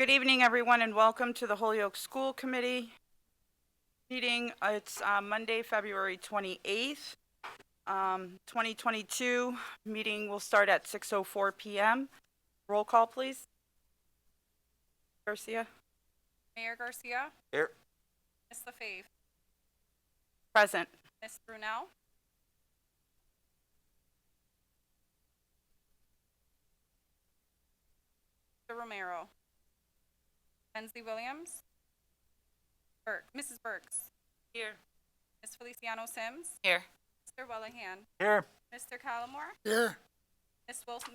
Good evening, everyone, and welcome to the Holyoke School Committee meeting. It's Monday, February 28th, 2022. Meeting will start at 6:04 p.m. Roll call, please. Garcia. Mayor Garcia. Here. Ms. LaFave. Present. Ms. Brunel. Mr. Romero. Hensley Williams. Mrs. Burks. Here. Ms. Feliciano Sims. Here. Mr. Wellingham. Here. Mr. Callamore. Here. Ms. Wilson.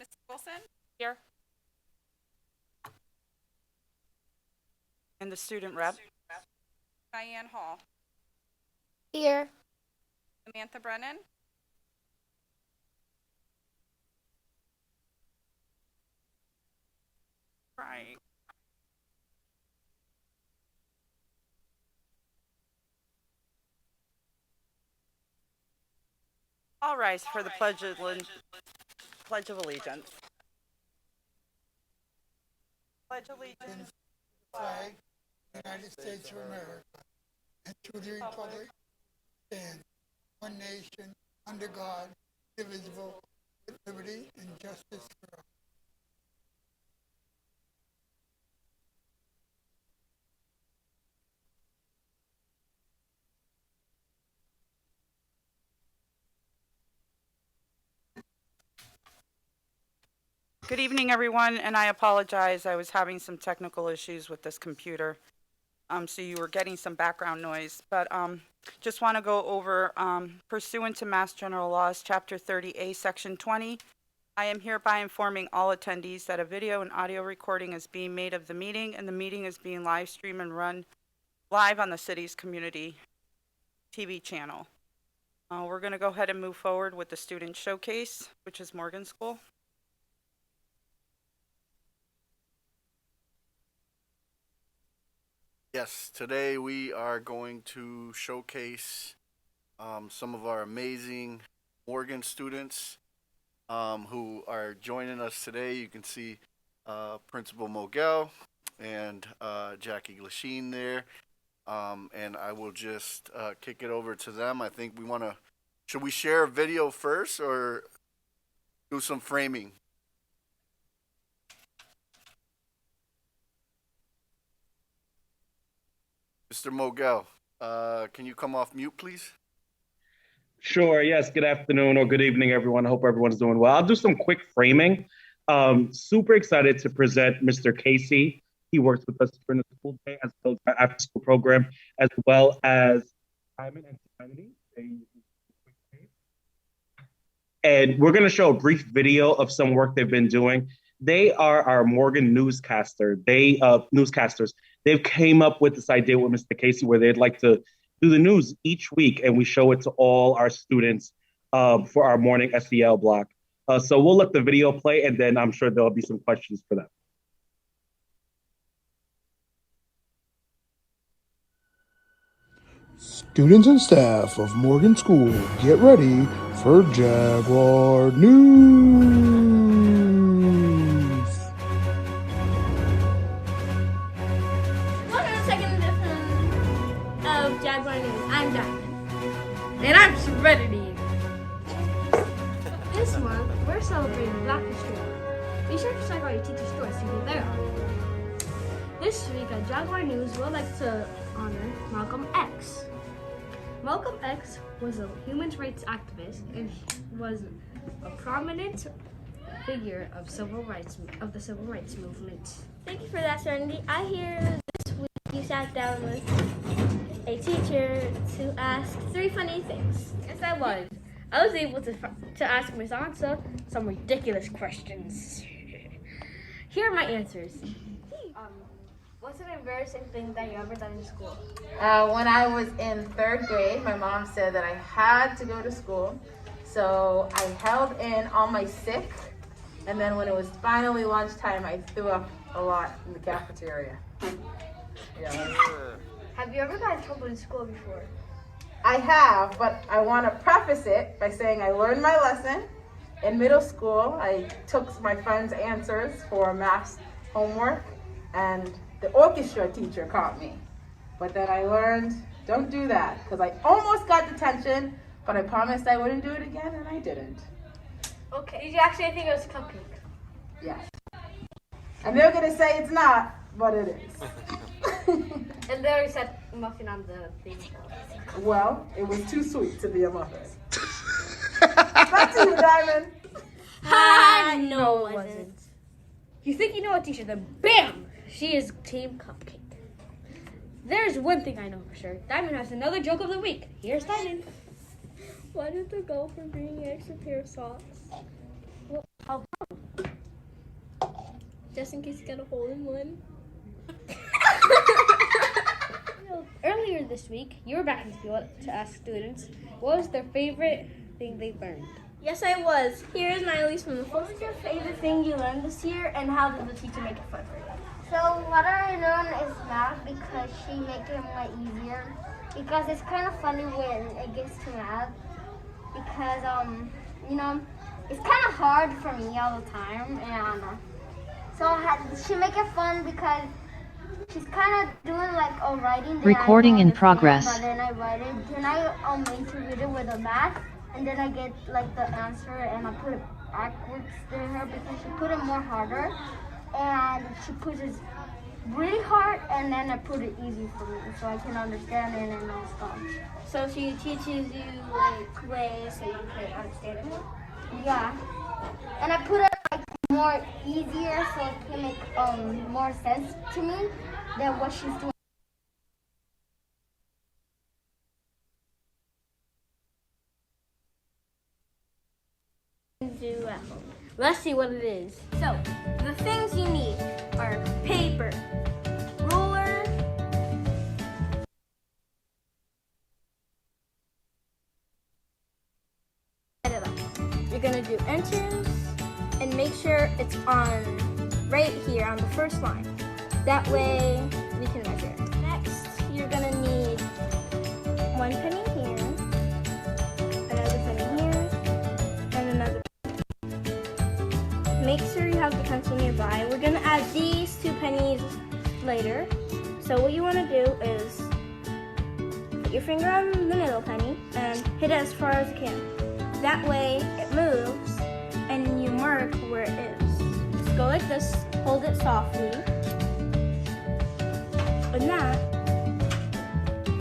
Here. And the student rep. Diane Hall. Here. Samantha Brennan. Right. All rise for the Pledge of Allegiance. Pledge of Allegiance. Pledge allegiance to the flag of the United States of America and to the republic stand one nation under God, indivisible, with liberty and justice for all. Good evening, everyone, and I apologize. I was having some technical issues with this computer, so you were getting some background noise. But just want to go over pursuant to Mass General Laws, Chapter 30A, Section 20. I am hereby informing all attendees that a video and audio recording is being made of the meeting, and the meeting is being live streamed and run live on the city's community TV channel. We're going to go ahead and move forward with the student showcase, which is Morgan School. Yes, today we are going to showcase some of our amazing Morgan students who are joining us today. You can see Principal Mogel and Jackie Glasheen there. And I will just kick it over to them. I think should we share a video first or do some framing? Mr. Mogel, can you come off mute, please? Sure, yes. Good afternoon or good evening, everyone. I hope everyone's doing well. I'll do some quick framing. Super excited to present Mr. Casey. He works with us during the school day as well as our after school program, as well as Simon and Serenity. And we're going to show a brief video of some work they've been doing. They are our Morgan newscasters. They've came up with this idea with Mr. Casey where they'd like to do the news each week, and we show it to all our students for our morning SEL block. So we'll let the video play, and then I'm sure there'll be some questions for them. Students and staff of Morgan School, get ready for Jaguar News. Welcome to the second edition of Jaguar News. I'm Diamond. And I'm Serenity. This month, we're celebrating Black History Month. Be sure to check out your teacher's store to see who they are. This week at Jaguar News, we'd like to honor Malcolm X. Malcolm X was a human rights activist and was a prominent figure of the civil rights movement. Thank you for that, Serenity. I hear this week you sat down with a teacher to ask 3 funny things. Yes, I was. I was able to ask Ms. Ansa some ridiculous questions. Here are my answers. What's an embarrassing thing that you ever done in school? When I was in 3rd grade, my mom said that I had to go to school. So I held in all my sick. And then when it was finally lunchtime, I threw up a lot in the cafeteria. Yeah. Have you ever gotten in trouble in school before? I have, but I want to preface it by saying I learned my lesson. In middle school, I took my friend's answers for math homework. and the orchestra teacher caught me. But then I learned, don't do that, because I almost got detention, but I promised I wouldn't do it again, and I didn't. Okay. Did you actually think it was a cupcake? Yes. And they're going to say it's not, but it is. And they already said muffin on the thing. Well, it was too sweet to be a muffin. Back to you, Diamond. No, it wasn't. You think you know a teacher, then BAM! She is Team Cupcake. There's one thing I know for sure. Diamond has another joke of the week. Here's Diamond. Why did the golfer bring an extra pair of socks? Well, how come? Just in case you got a hole in one. Earlier this week, you were back in school to ask students what was their favorite thing they learned. Yes, I was. Here is Niley's from the What was your favorite thing you learned this year, and how did the teacher make it fun for you? So what I learned is math because she make it more easier. Because it's kind of funny when it gets to math. Because it's kind of hard for me all the time, and she make it fun because she's kind of doing like a writing. Recording in progress. But then I write it. Then I make to read it with a math, and then I get like the answer, and I put it backwards to her because she put it more harder. And she puts it really hard, and then I put it easy for me so I can understand it and know stuff. So she teaches you like ways so you can understand it more? Yeah. And I put it like more easier so it can make more sense to me than what she's doing. Do at home. Let's see what it is. So, the things you need are paper, ruler, set it up. You're gonna do enters and make sure it's on right here on the first line. That way we can measure it. Next, you're gonna need 1 penny here, another penny here, and another. Make sure you have the pencil nearby. We're gonna add these 2 pennies later. So what you wanna do is put your finger on the middle penny and hit it as far as you can. That way it moves and you mark where it is. Just go like this, hold it softly. And that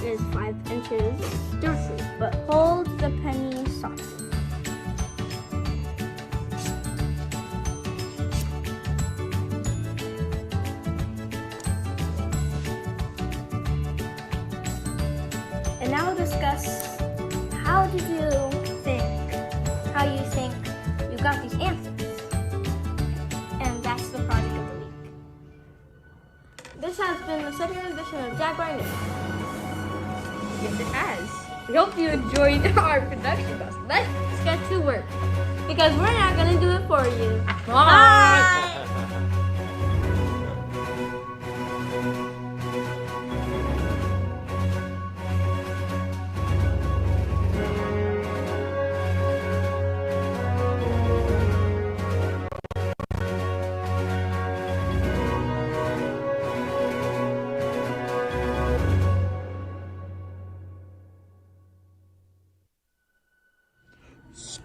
is 5 inches directly, but hold the penny softly. And now we'll discuss how you think you got these answers. And that's the project of the week. This has been the second edition of Jaguar News. Yes, it has. We hope you enjoyed our production class. Let's get to work. Because we're not going to do it for you. Bye!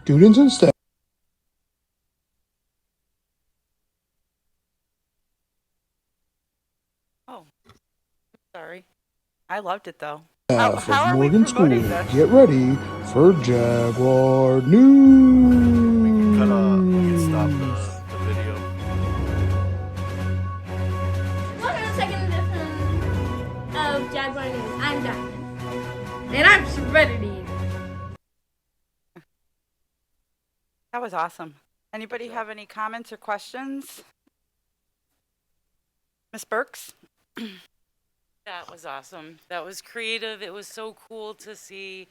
Students and staff. Oh, sorry. I loved it though. Staff How of are we Morgan School, promoting this? get ready for Jaguar News. We can stop the video. Welcome to the second edition of Jaguar News. I'm Diamond. And I'm Serenity. That was awesome. Anybody have any comments or questions? Miss Burks? That was awesome. That was creative. It was so cool to see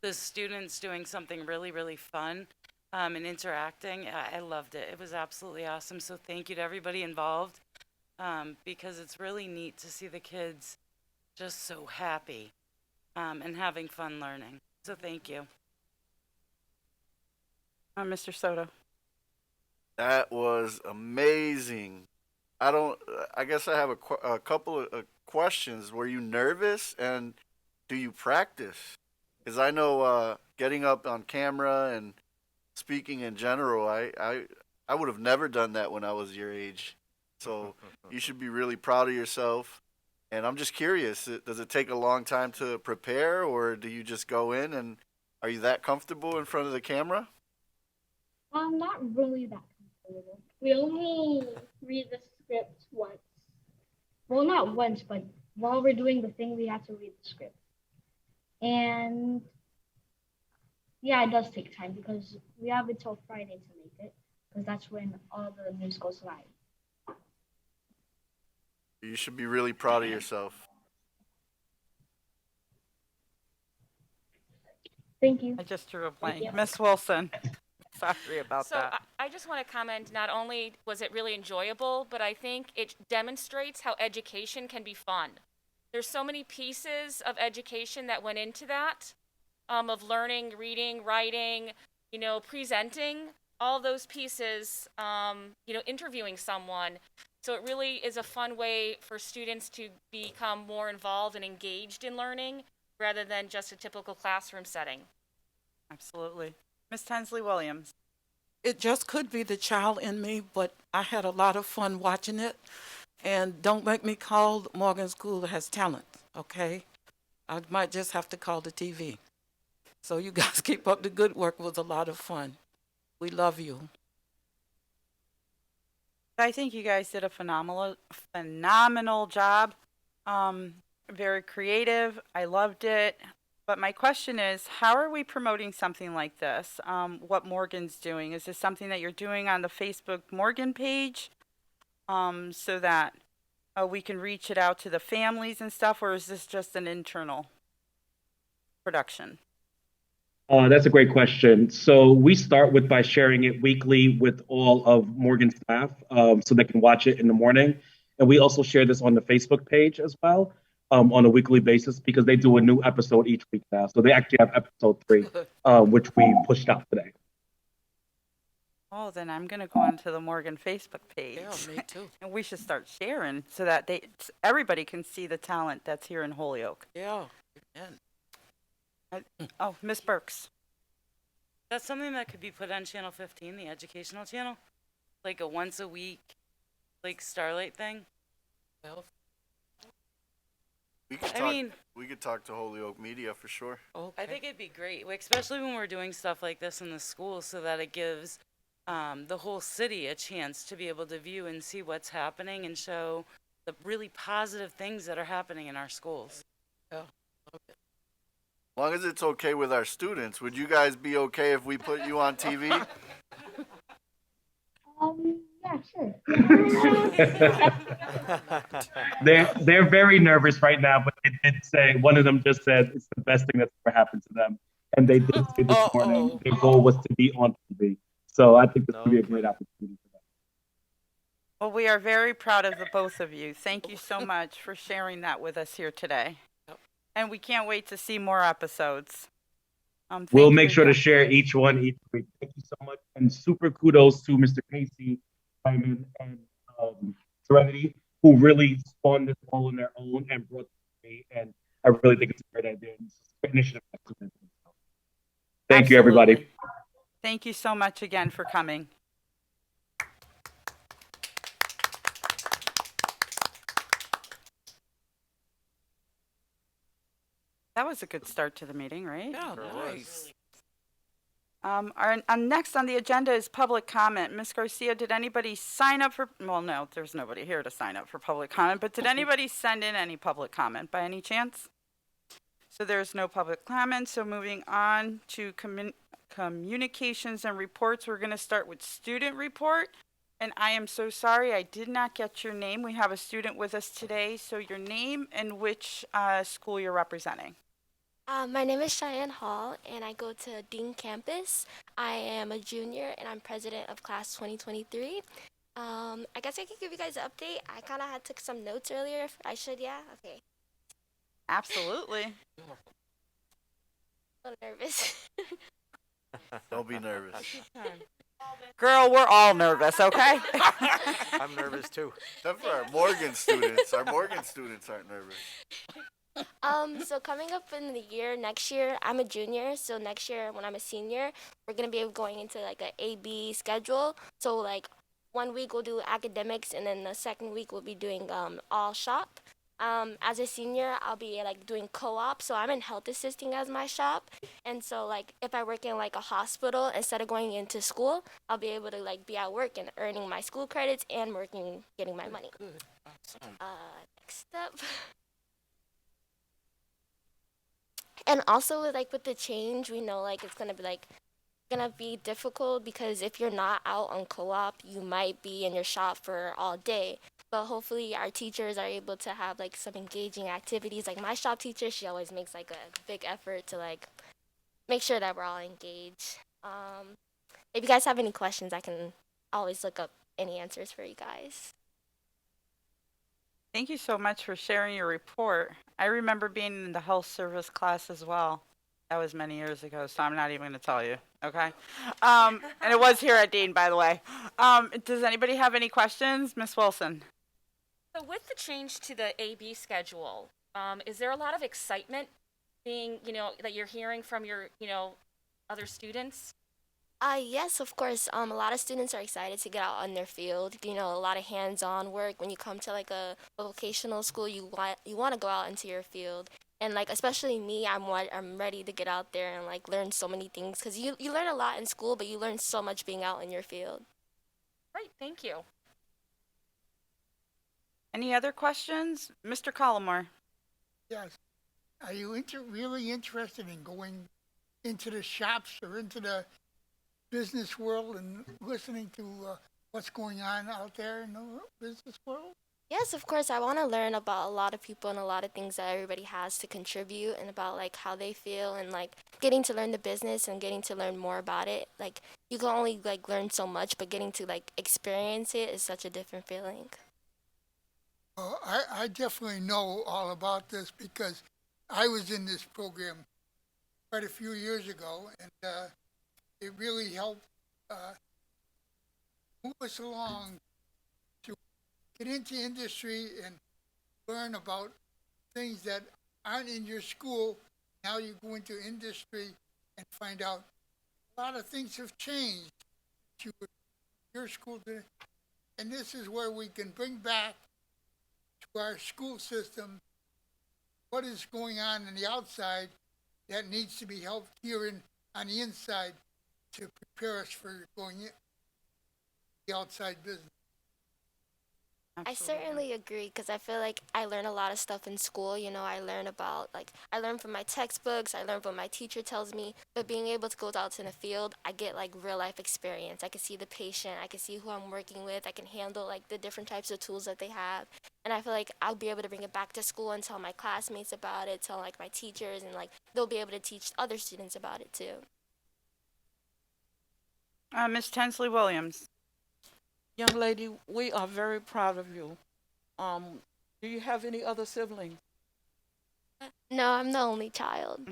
the students doing something really, really fun and interacting. I loved it. It was absolutely awesome. So thank you to everybody involved because it's really neat to see the kids just so happy and having fun learning. So thank you. Mr. Soto? That was amazing. I don't. I guess I have a couple of questions. Were you nervous, and do you practice? Because I know getting up on camera and speaking in general, I would have never done that when I was your age. So you should be really proud of yourself. And I'm just curious, does it take a long time to prepare, or do you just go in and are you that comfortable in front of the camera? Not really that comfortable. We only read the script once. Well, not once, but while we're doing the thing, we have to read the script. And yeah, it does take time because we have until Friday to make it, because that's when all the news goes live. You should be really proud of yourself. Thank you. I just drew a Thank blank. you. Miss Wilson. Sorry about So that. I just want to comment, not only was it really enjoyable, but I think it demonstrates how education can be fun. There's so many pieces of education that went into that, of learning, reading, writing, presenting, all those pieces, interviewing someone. So it really is a fun way for students to become more involved and engaged in learning rather than just a typical classroom setting. Absolutely. Miss Tensley Williams. It just could be the child in me, but I had a lot of fun watching it. And don't make me call Morgan School has talent, okay? I might just have to call the TV. So you guys keep up the good work. It was a lot of fun. We love you. I think you guys did a phenomenal job. Very creative. I loved it. But my question is, how are we promoting something like this? What Morgan's doing? Is this something that you're doing on the Facebook Morgan page, so that we can reach it out to the families and stuff, or is this just an internal production? That's a great question. So we start with by sharing it weekly with all of Morgan's staff, so they can watch it in the morning. And we also share this on the Facebook page as well, on a weekly basis, because they do a new episode each week now. So they actually have episode 3, which we pushed out today. Oh, then I'm gonna go onto the Morgan Facebook page. Yeah, me too. And we should start sharing so that everybody can see the talent that's here in Holyoke. Yeah. And Oh, Miss Burks. That's something that could be put on Channel 15, the educational channel, like a once a week, like Starlight thing. well, We could I talk. mean, We could talk to Holyoke Media for sure. okay. I think it'd be great, like, especially when we're doing stuff like this in the schools, so that it gives the whole city a chance to be able to view and see what's happening and show the really positive things that are happening in our schools. As long as it's okay with our students, would you guys be okay if we put you on TV? Yeah, sure. They're very nervous right now, but they did say, one of them just said it's the best thing that's ever happened to them. And they did say this morning their goal was to be on TV. So I think this would be a great opportunity for them. Well, we are very proud of the both of you. Thank you so much for sharing that with us here today. Yep. And we can't wait to see more episodes. We'll thank make you sure to again. share each one each week. Thank you so much. And super kudos to Mr. Casey, Simon, and Serenity, who really spawned this all on their own and brought it to me. And I really think it's a great idea. It's a great initiative. Thank you, everybody. Absolutely. Thank you so much again for coming. That was a good start to the meeting, right? Yeah, nice. Our next on the agenda is public comment. Ms. Garcia, did anybody sign up for, well, no, there's nobody here to sign up for public comment, but did anybody send in any public comment by any chance? So there's no public comment, so moving on to communications and reports, we're gonna start with student report. And I am so sorry, I did not get your name. We have a student with us today, so your name and which school you're representing. My name is Cheyenne Hall, and I go to Dean Campus. I am a junior, and I'm president of class 2023. I guess I could give you guys an update. I kind of took some notes earlier. If I should, yeah? Okay. Absolutely. A little nervous. Don't be nervous. Girl, we're all nervous, okay? I'm nervous too. Except for our Morgan students. Our Morgan students aren't nervous. So coming up in the year, next year, I'm a junior. So next year, when I'm a senior, we're gonna be going into like a A/B schedule. So like 1 week we'll do academics, and then the second week we'll be doing all shop. As a senior, I'll be like doing co-op. So I'm in health assisting as my shop, and so like if I work in like a hospital instead of going into school, I'll be able to like be at work and earning my school credits and working, getting my money. Good. Awesome. Next step. And also with the change, we know like it's gonna be difficult because if you're not out on co-op, you might be in your shop for all day. But hopefully our teachers are able to have like some engaging activities. Like my shop teacher, she always makes like a big effort to like make sure that we're all engaged. If you guys have any questions, I can always look up any answers for you guys. Thank you so much for sharing your report. I remember being in the health service class as well. That was many years ago, so I'm not even going to tell you, okay? And it was here at Dean, by the way. Does anybody have any questions? Miss Wilson? So with the change to the AB schedule, is there a lot of excitement being, that you're hearing from your, other students? Yes, of course. A lot of students are excited to get out on their field. A lot of hands-on work. When you come to like a vocational school, you want to go out into your field. And like especially me, I'm ready to get out there and like learn so many things because you learn a lot in school, but you learn so much being out in your field. Great, thank you. Any other questions? Mr. Collmore? Yes. Are you really interested in going into the shops or into the business world and listening to what's going on out there in the business world? Yes, of course. I want to learn about a lot of people and a lot of things that everybody has to contribute and about like how they feel and like getting to learn the business and getting to learn more about it. Like you can only like learn so much, but getting to like experience it is such a different feeling. I definitely know all about this because I was in this program quite a few years ago, and it really helped move us along to get into industry and learn about things that aren't in your school. Now you go into industry and find out a lot of things have changed to your school today. And this is where we can bring back to our school system what is going on the outside that needs to be helped here on the inside to prepare us for going in the outside business. I certainly agree because I feel like I learn a lot of stuff in school. I learn about, like, I learn from my textbooks, I learn what my teacher tells me, but being able to go out in the field, I get, like, real life experience. I can see the patient, I can see who I'm working with, I can handle, like, the different types of tools that they have. And I feel like I'll be able to bring it back to school and tell my classmates about it, tell, like, my teachers, and, like, they'll be able to teach other students about it, too. Miss Tensley Williams? Young lady, we are very proud of you. Do you have any other siblings? No, I'm the only child.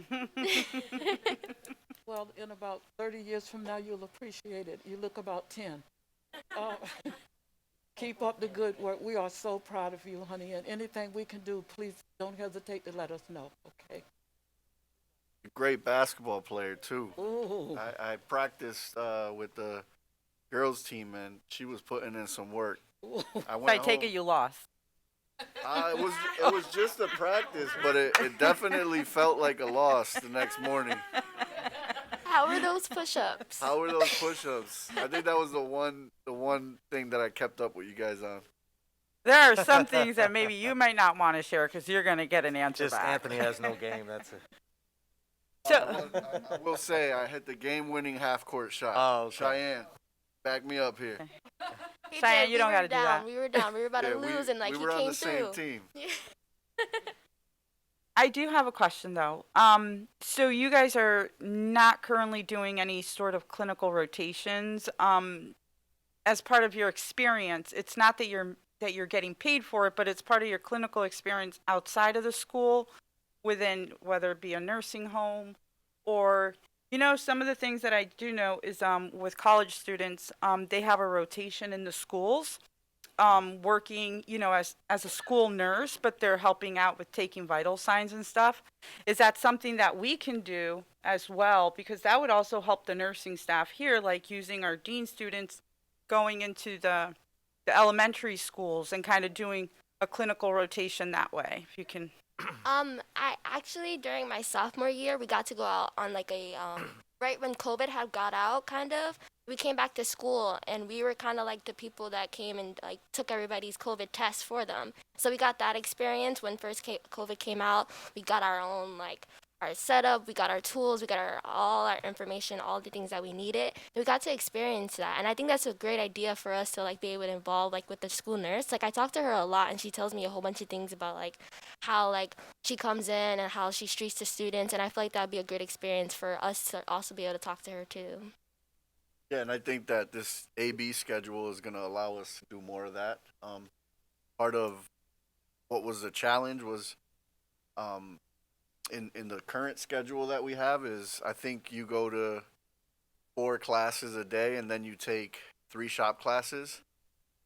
Well, in about 30 years from now, you'll appreciate it. You look about 10. Keep up the good work. We are so proud of you, honey, and anything we can do, please don't hesitate to let us know, okay? Great basketball player, too. Ooh. I practiced with the girls team, and she was putting in some work. I take it you lost. It was just a practice, but it definitely felt like a loss the next morning. How were those push-ups? How were those push-ups? I think that was the one thing that I kept up with you guys on. There are some things that maybe you might not want to share because you're going to get an answer Just back. Anthony has no game. That's it. I will say I hit the game-winning half-court shot. Oh, okay. Cheyenne, back me up here. Cheyenne, you don't got to do that. We were down. We were about to lose, and like we he were on came the through. same team. I do have a question though. So you guys are not currently doing any sort of clinical rotations. As part of your experience, it's not that you're getting paid for it, but it's part of your clinical experience outside of the school, within whether it be a nursing home or You know, some of the things that I do know is with college students, they have a rotation in the schools, working, you know, as a school nurse, but they're helping out with taking vital signs and stuff. Is that something that we can do as well? Because that would also help the nursing staff here, like using our dean students going into the elementary schools and kind of doing a clinical rotation that way. If you can. I actually during my sophomore year we got to go out on like a right when COVID had got out kind of. We came back to school and we were kind of like the people that came and like took everybody's COVID test for them. So we got that experience when COVID came out. We got our own like our setup, we got our tools, we got all our information, all the things that we needed. We got to experience that, and I think that's a great idea for us to like be able to involve like with the school nurse. Like I talk to her a lot, and she tells me a whole bunch of things about like how like she comes in and how she treats the students, and I feel like that'd be a great experience for us to also be able to talk to her too. Yeah, and I think that this AB schedule is going to allow us to do more of that. Part of what was the challenge was um, in the current schedule that we have is I think you go to 4 classes a day and then you take 3 shop classes.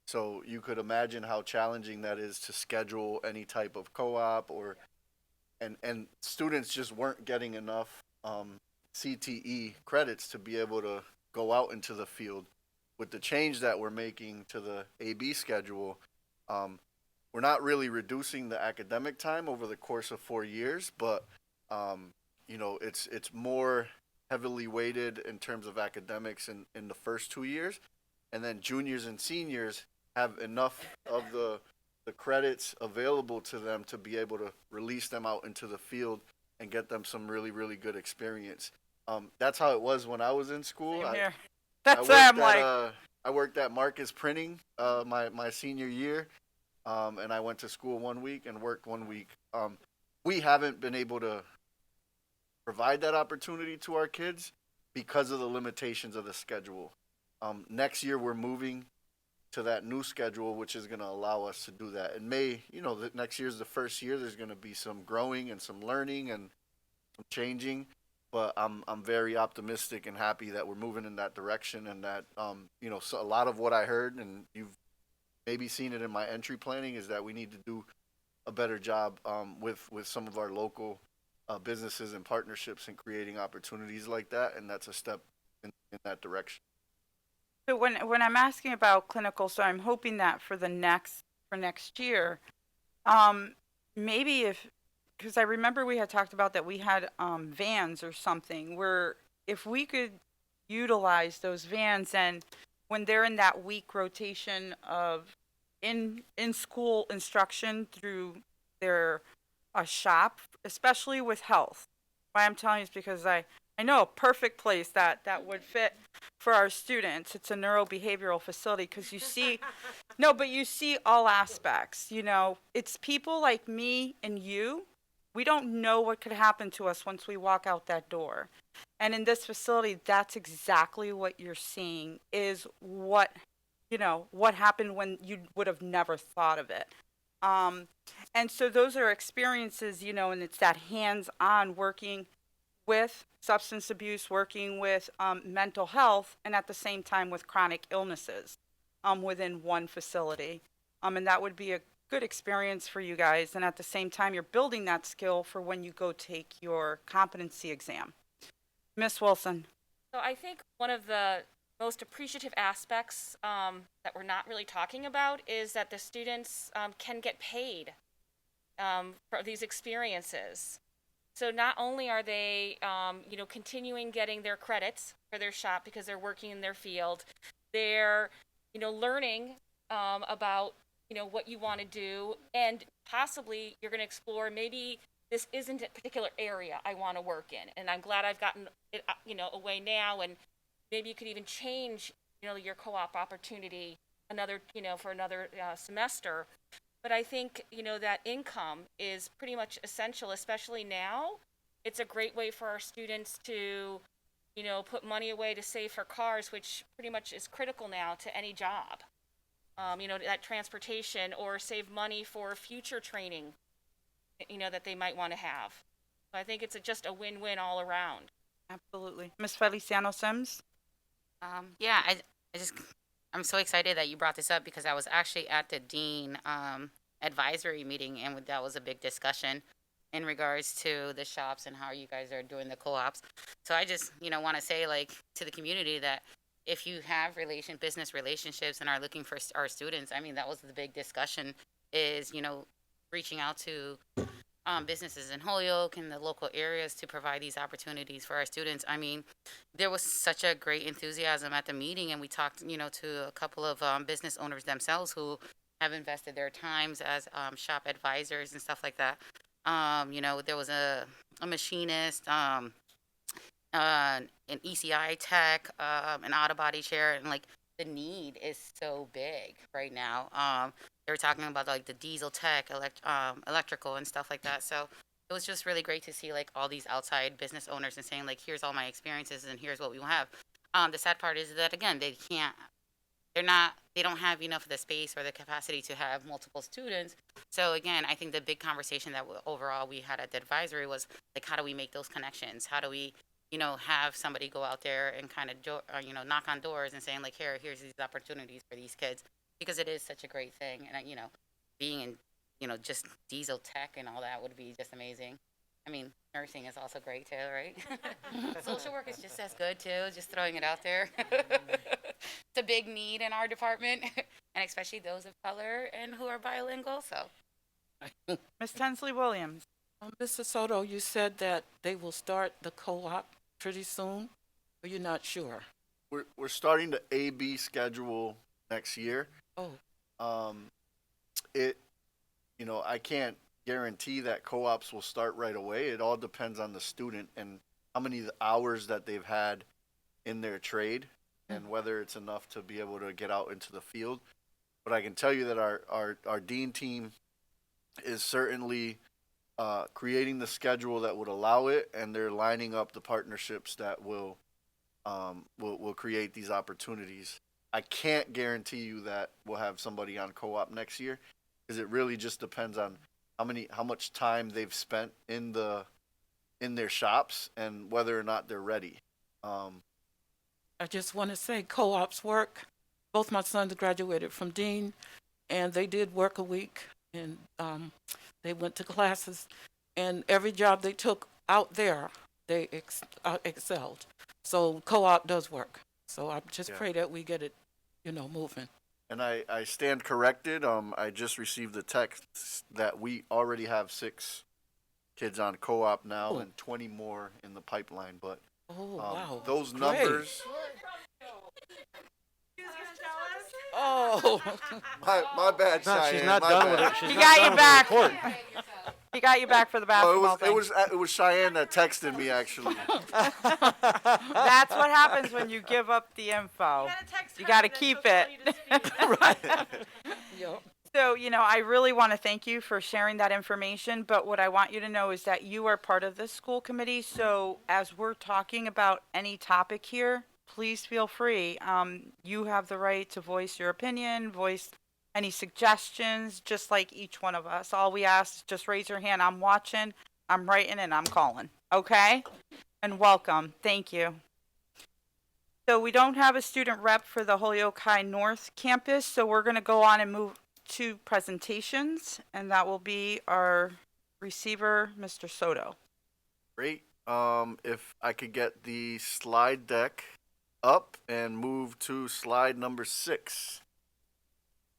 So you could imagine how challenging that is to schedule any type of co-op or and students just weren't getting enough CTE credits to be able to go out into the field. With the change that we're making to the AB schedule, we're not really reducing the academic time over the course of 4 years, but you know, it's more heavily weighted in terms of academics in the first 2 years, and then juniors and seniors have enough of the credits available to them to be able to release them out into the field and get them some really really good experience. That's how it was when I was in school. Same I, here. I That's worked why I'm at like, I worked at Marcus Printing my senior year, and I went to school 1 week and worked 1 week. We haven't been able to provide that opportunity to our kids because of the limitations of the schedule. Next year we're moving to that new schedule, which is going to allow us to do that. In May, you know, next year's the first year. There's going to be some growing and some learning and some changing, but I'm very optimistic and happy that we're moving in that direction, and that you know, so a lot of what I heard, and you've maybe seen it in my entry planning, is that we need to do a better job with some of our local businesses and partnerships and creating opportunities like that, and that's a step in that direction. so when I'm asking about clinical, so I'm hoping that for next year, um, maybe if because I remember we had talked about that we had vans or something where if we could utilize those vans and when they're in that week rotation of in school instruction through their shop, especially with health. Why I'm telling you is because I know a perfect place that would fit for our students. It's a neurobehavioral facility because you see, no, but you see all aspects. You know, it's people like me and you. We don't know what could happen to us once we walk out that door. And in this facility, that's exactly what you're seeing is what, you know, what happened when you would have never thought of it. Um, and so those are experiences, you know, and it's that hands-on working with substance abuse, working with mental health, and at the same time with chronic illnesses within one facility. And that would be a good experience for you guys. And at the same time, you're building that skill for when you go take your competency exam. Miss Wilson. So I think one of the most appreciative aspects that we're not really talking about is that the students can get paid for these experiences. So not only are they, you know, continuing getting their credits for their shop because they're working in their field, they're, you know, learning about, you know, what you want to do, and possibly you're going to explore maybe this isn't a particular area I want to work in, and I'm glad I've gotten it, you know, away now, and maybe you could even change, you know, your co-op opportunity another, you know, for another semester. But I think, you know, that income is pretty much essential, especially now. It's a great way for our students to, you know, put money away to save for cars, which pretty much is critical now to any job. You know, that transportation, or save money for future training, you know, that they might want to have. So I think it's just a win-win all around. Absolutely. Ms. Feliciano Sims? Yeah, I'm so excited that you brought this up because I was actually at the dean advisory meeting, and that was a big discussion in regards to the shops and how you guys are doing the co-ops. So I just, want to say like to the community that if you have business relationships and are looking for our students, I mean, that was the big discussion is, reaching out to businesses in Holyoke and the local areas to provide these opportunities for our students. I mean, there was such a great enthusiasm at the meeting, and we talked, to a couple of business owners themselves who have invested their times as shop advisors and stuff like that. There was a machinist, an ECI tech, an auto body chair, and like the need is so big right now. They were talking about like the diesel tech, electrical and stuff like that. So it was just really great to see like all these outside business owners and saying like, here's all my experiences and here's what we will have. The sad part is that again, they don't have enough of the space or the capacity to have multiple students. So again, I think the big conversation that overall we had at the advisory was like, how do we make those connections? How do we, have somebody go out there and kind of, knock on doors and saying like, here's these opportunities for these kids, because it is such a great thing. And, being in, just diesel tech and all that would be just amazing. I mean, nursing is also great too, right? Social work is just as good too, just throwing it out there. It's a big need in our department, and especially those of color and who are bilingual, so. Ms. Tensley Williams? Mr. Soto, you said that they will start the co-op pretty soon, or you're not sure? We're starting the A/B schedule next year. Oh, I can't guarantee that co-ops will start right away. It all depends on the student and how many hours that they've had in their trade and whether it's enough to be able to get out into the field. But I can tell you that our dean team is certainly creating the schedule that would allow it, and they're lining up the partnerships that will create these opportunities. I can't guarantee you that we'll have somebody on co-op next year, because it really just depends on how much time they've spent in their shops and whether or not they're ready. I just want to say co-ops work. Both my sons graduated from Dean, and they did work a week, and they went to classes, and every job they took out there, they excelled. So co-op does work. So I just pray that we get it, moving. And I stand corrected. I just received a text that we already have 6 kids on co-op now and 20 more in the pipeline. But wow, those great numbers. Oh, my bad, No, Cheyenne. she's not my done bad. with it. She's He not got done you with back. the report. He got you back for the basketball thing. It was Cheyenne that texted me actually. That's what happens when you give up the info. You got to keep it. yep. So, I really want to thank you for sharing that information, but what I want you to know is that you are part of this school committee, so as we're talking about any topic here, please feel free. You have the right to voice your opinion, voice any suggestions, just like each one of us. All we ask is just raise your hand. I'm watching, I'm writing, and I'm calling. Okay? And welcome. Thank you. So we don't have a student rep for the Holyoke High North campus, so we're going to go on and move to presentations, and that will be our receiver, Mr. Soto. Great. If I could get the slide deck up and move to slide number 6.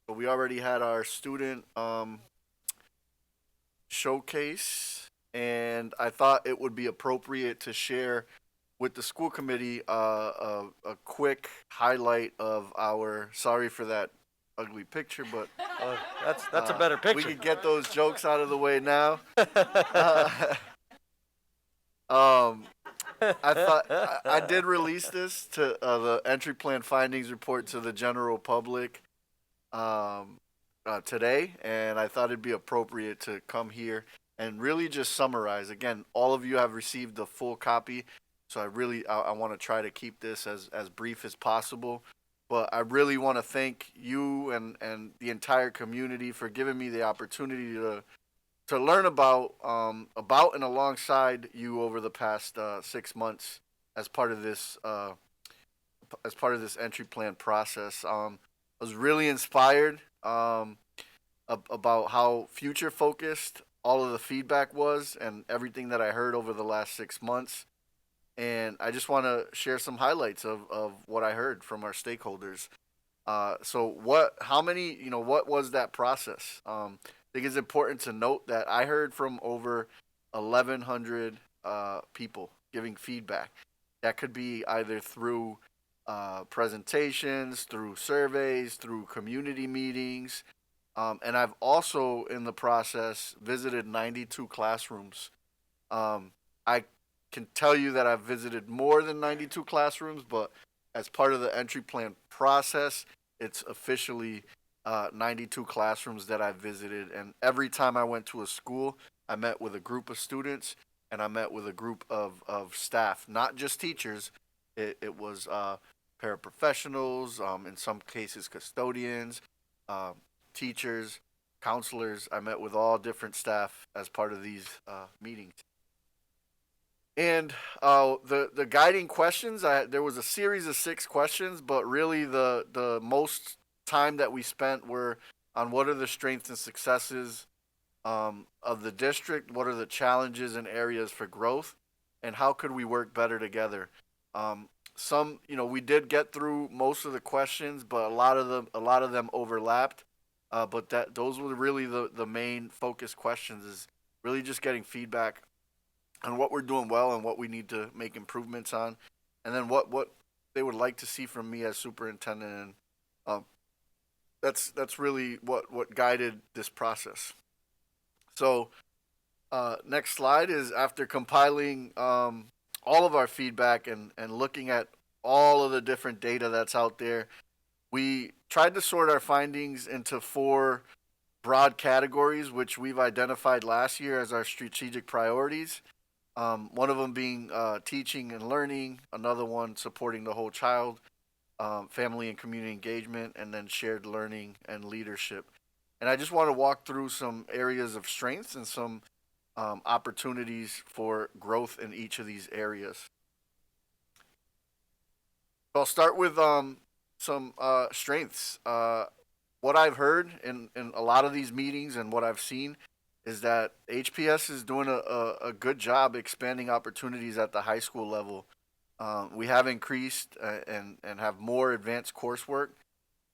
So we already had our student showcase, and I thought it would be appropriate to share with the school committee a quick highlight of our, sorry for that ugly picture, but That's a better picture. we could get those jokes out of the way now. I thought I did release this to the entry plan findings report to the general public today, and I thought it'd be appropriate to come here and really just summarize. Again, all of you have received the full copy, so I want to try to keep this as brief as possible. But I really want to thank you and the entire community for giving me the opportunity to learn about and alongside you over the past 6 months as part of this entry plan process. I was really inspired about how future focused all of the feedback was and everything that I heard over the last 6 months. And I just want to share some highlights of what I heard from our stakeholders. What was that process? I think it's important to note that I heard from over 1,100 people giving feedback. That could be either through presentations, through surveys, through community meetings. And I've also, in the process, visited 92 classrooms. I can tell you that I've visited more than 92 classrooms, but as part of the entry plan process, it's officially 92 classrooms that I've visited. And every time I went to a school, I met with a group of students and I met with a group of staff, not just teachers. It was paraprofessionals, in some cases, custodians, teachers, counselors. I met with all different staff as part of these meetings. And the guiding questions, there was a series of 6 questions, but really the most time that we spent were on what are the strengths and successes of the district, what are the challenges and areas for growth, and how could we work better together. We did get through most of the questions, but a lot of them overlapped. But those were really the main focus questions, is really just getting feedback on what we're doing well and what we need to make improvements on, and then what they would like to see from me as superintendent. And that's really what guided this process. So next slide is after compiling all of our feedback and looking at all of the different data that's out there, we tried to sort our findings into 4 broad categories, which we've identified last year as our strategic priorities. One of them being teaching and learning, another one supporting the whole child, family and community engagement, and then shared learning and leadership. And I just want to walk through some areas of strengths and some opportunities for growth in each of these areas. So I'll start with some strengths. What I've heard in a lot of these meetings and what I've seen is that HPS is doing a good job expanding opportunities at the high school level. We have increased and have more advanced coursework,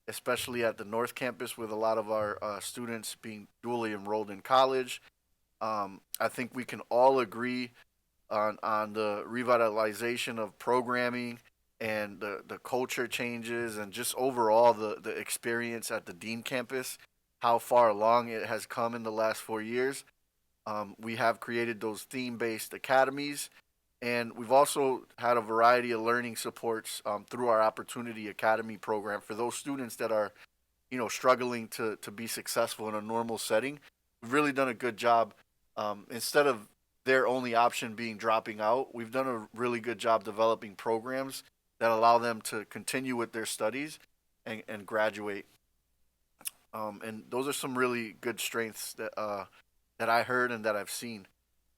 especially at the North Campus, with a lot of our students being dually enrolled in college. I think we can all agree on the revitalization of programming and the culture changes and just overall the experience at the Dean Campus, how far along it has come in the last 4 years. We have created those theme-based academies, and we've also had a variety of learning supports through our Opportunity Academy program for those students that are, struggling to be successful in a normal setting. We've really done a good job. Instead of their only option being dropping out, we've done a really good job developing programs that allow them to continue with their studies and graduate. And those are some really good strengths that I heard and that I've seen.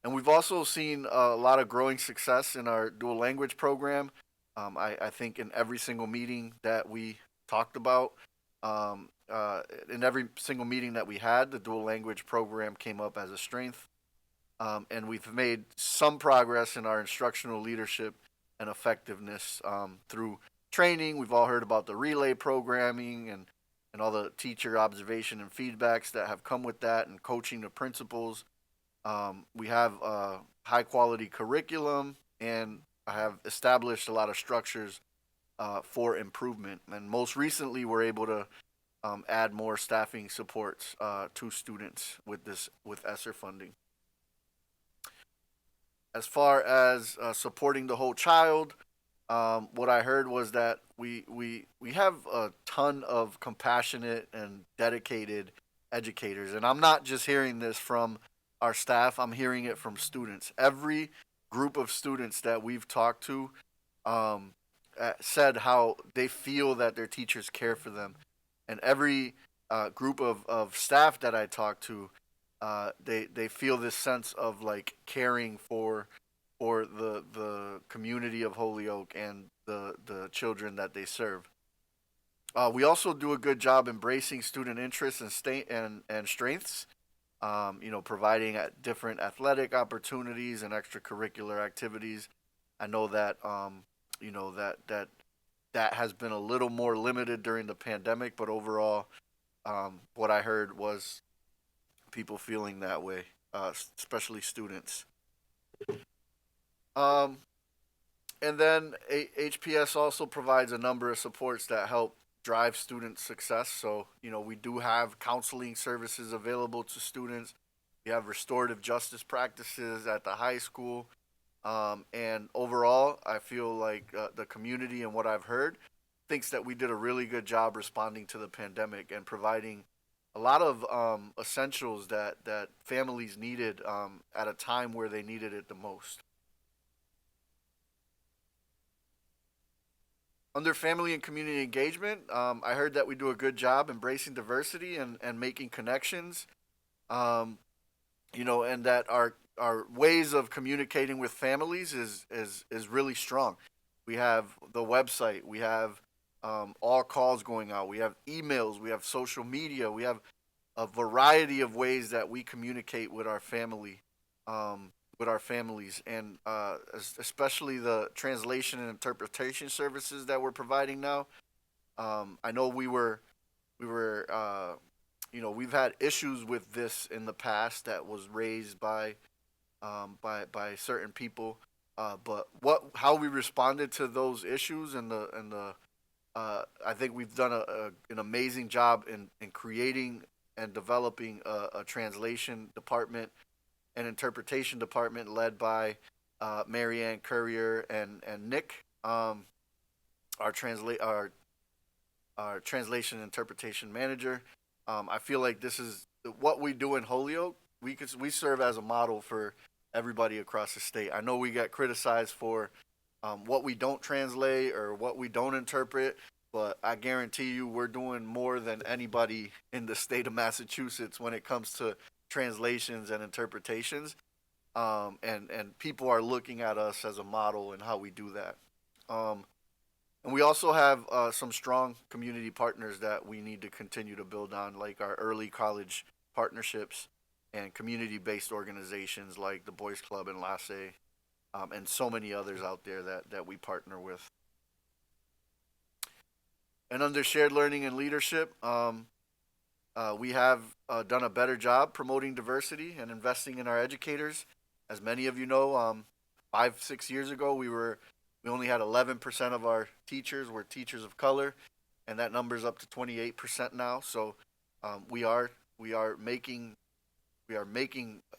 And we've also seen a lot of growing success in our dual language program. I think in every single meeting that we talked about, in every single meeting that we had, the dual language program came up as a strength. And we've made some progress in our instructional leadership and effectiveness through training. We've all heard about the relay programming and all the teacher observation and feedbacks that have come with that, and coaching the principals. We have a high quality curriculum, and I have established a lot of structures for improvement. And most recently, we're able to add more staffing supports to students with ESSER funding. As far as supporting the whole child, what I heard was that we have a ton of compassionate and dedicated educators. And I'm not just hearing this from our staff, I'm hearing it from students. Every group of students that we've talked to said how they feel that their teachers care for them. And every group of staff that I talked to, they feel this sense of like caring for for the community of Holyoke and the children that they serve. We also do a good job embracing student interests and strengths. Providing different athletic opportunities and extracurricular activities. I know that that has been a little more limited during the pandemic, but overall, what I heard was people feeling that way, especially students. Um, and then HPS also provides a number of supports that help drive student success. So, we do have counseling services available to students. We have restorative justice practices at the high school. And overall, I feel like the community and what I've heard thinks that we did a really good job responding to the pandemic and providing a lot of essentials that families needed at a time where they needed it the most. Under family and community engagement, I heard that we do a good job embracing diversity and making connections. And that our ways of communicating with families is really strong. We have the website, we have all calls going out, we have emails, we have social media, we have a variety of ways that we communicate with our family, with our families, and especially the translation and interpretation services that we're providing now. I know we've had issues with this in the past that was raised by certain people. But how we responded to those issues and the I think we've done an amazing job in creating and developing a translation department and interpretation department led by Marianne Courier and Nick, our translation and interpretation manager. I feel like this is what we do in Holyoke. We serve as a model for everybody across the state. I know we get criticized for what we don't translate or what we don't interpret, but I guarantee you we're doing more than anybody in the state of Massachusetts when it comes to translations and interpretations. And people are looking at us as a model and how we do that. And we also have some strong community partners that we need to continue to build on, like our early college partnerships and community-based organizations like the Boys Club and LASE, and so many others out there that we partner with. And under shared learning and leadership, we have done a better job promoting diversity and investing in our educators. As many of you know, 5-6 years ago, we only had 11% of our teachers were teachers of color, and that number's up to 28% now. So we are making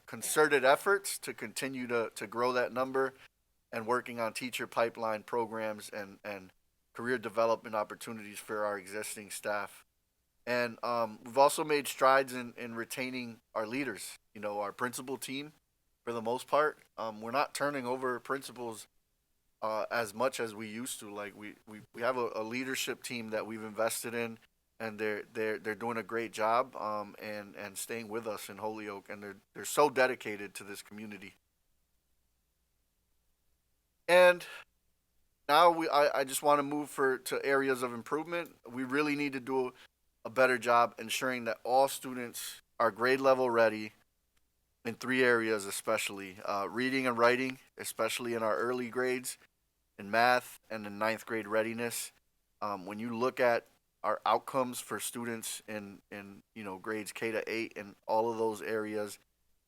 concerted efforts to continue to grow that number and working on teacher pipeline programs and career development opportunities for our existing staff. And we've also made strides in retaining our leaders, our principal team for the most part. We're not turning over principals as much as we used to. Like we have a leadership team that we've invested in, and they're doing a great job and staying with us in Holyoke, and they're so dedicated to this community. And now I just want to move to areas of improvement. We really need to do a better job ensuring that all students are grade level ready in 3 areas, especially reading and writing, especially in our early grades, in math, and in 9th grade readiness. When you look at our outcomes for students in grades K to 8 and all of those areas,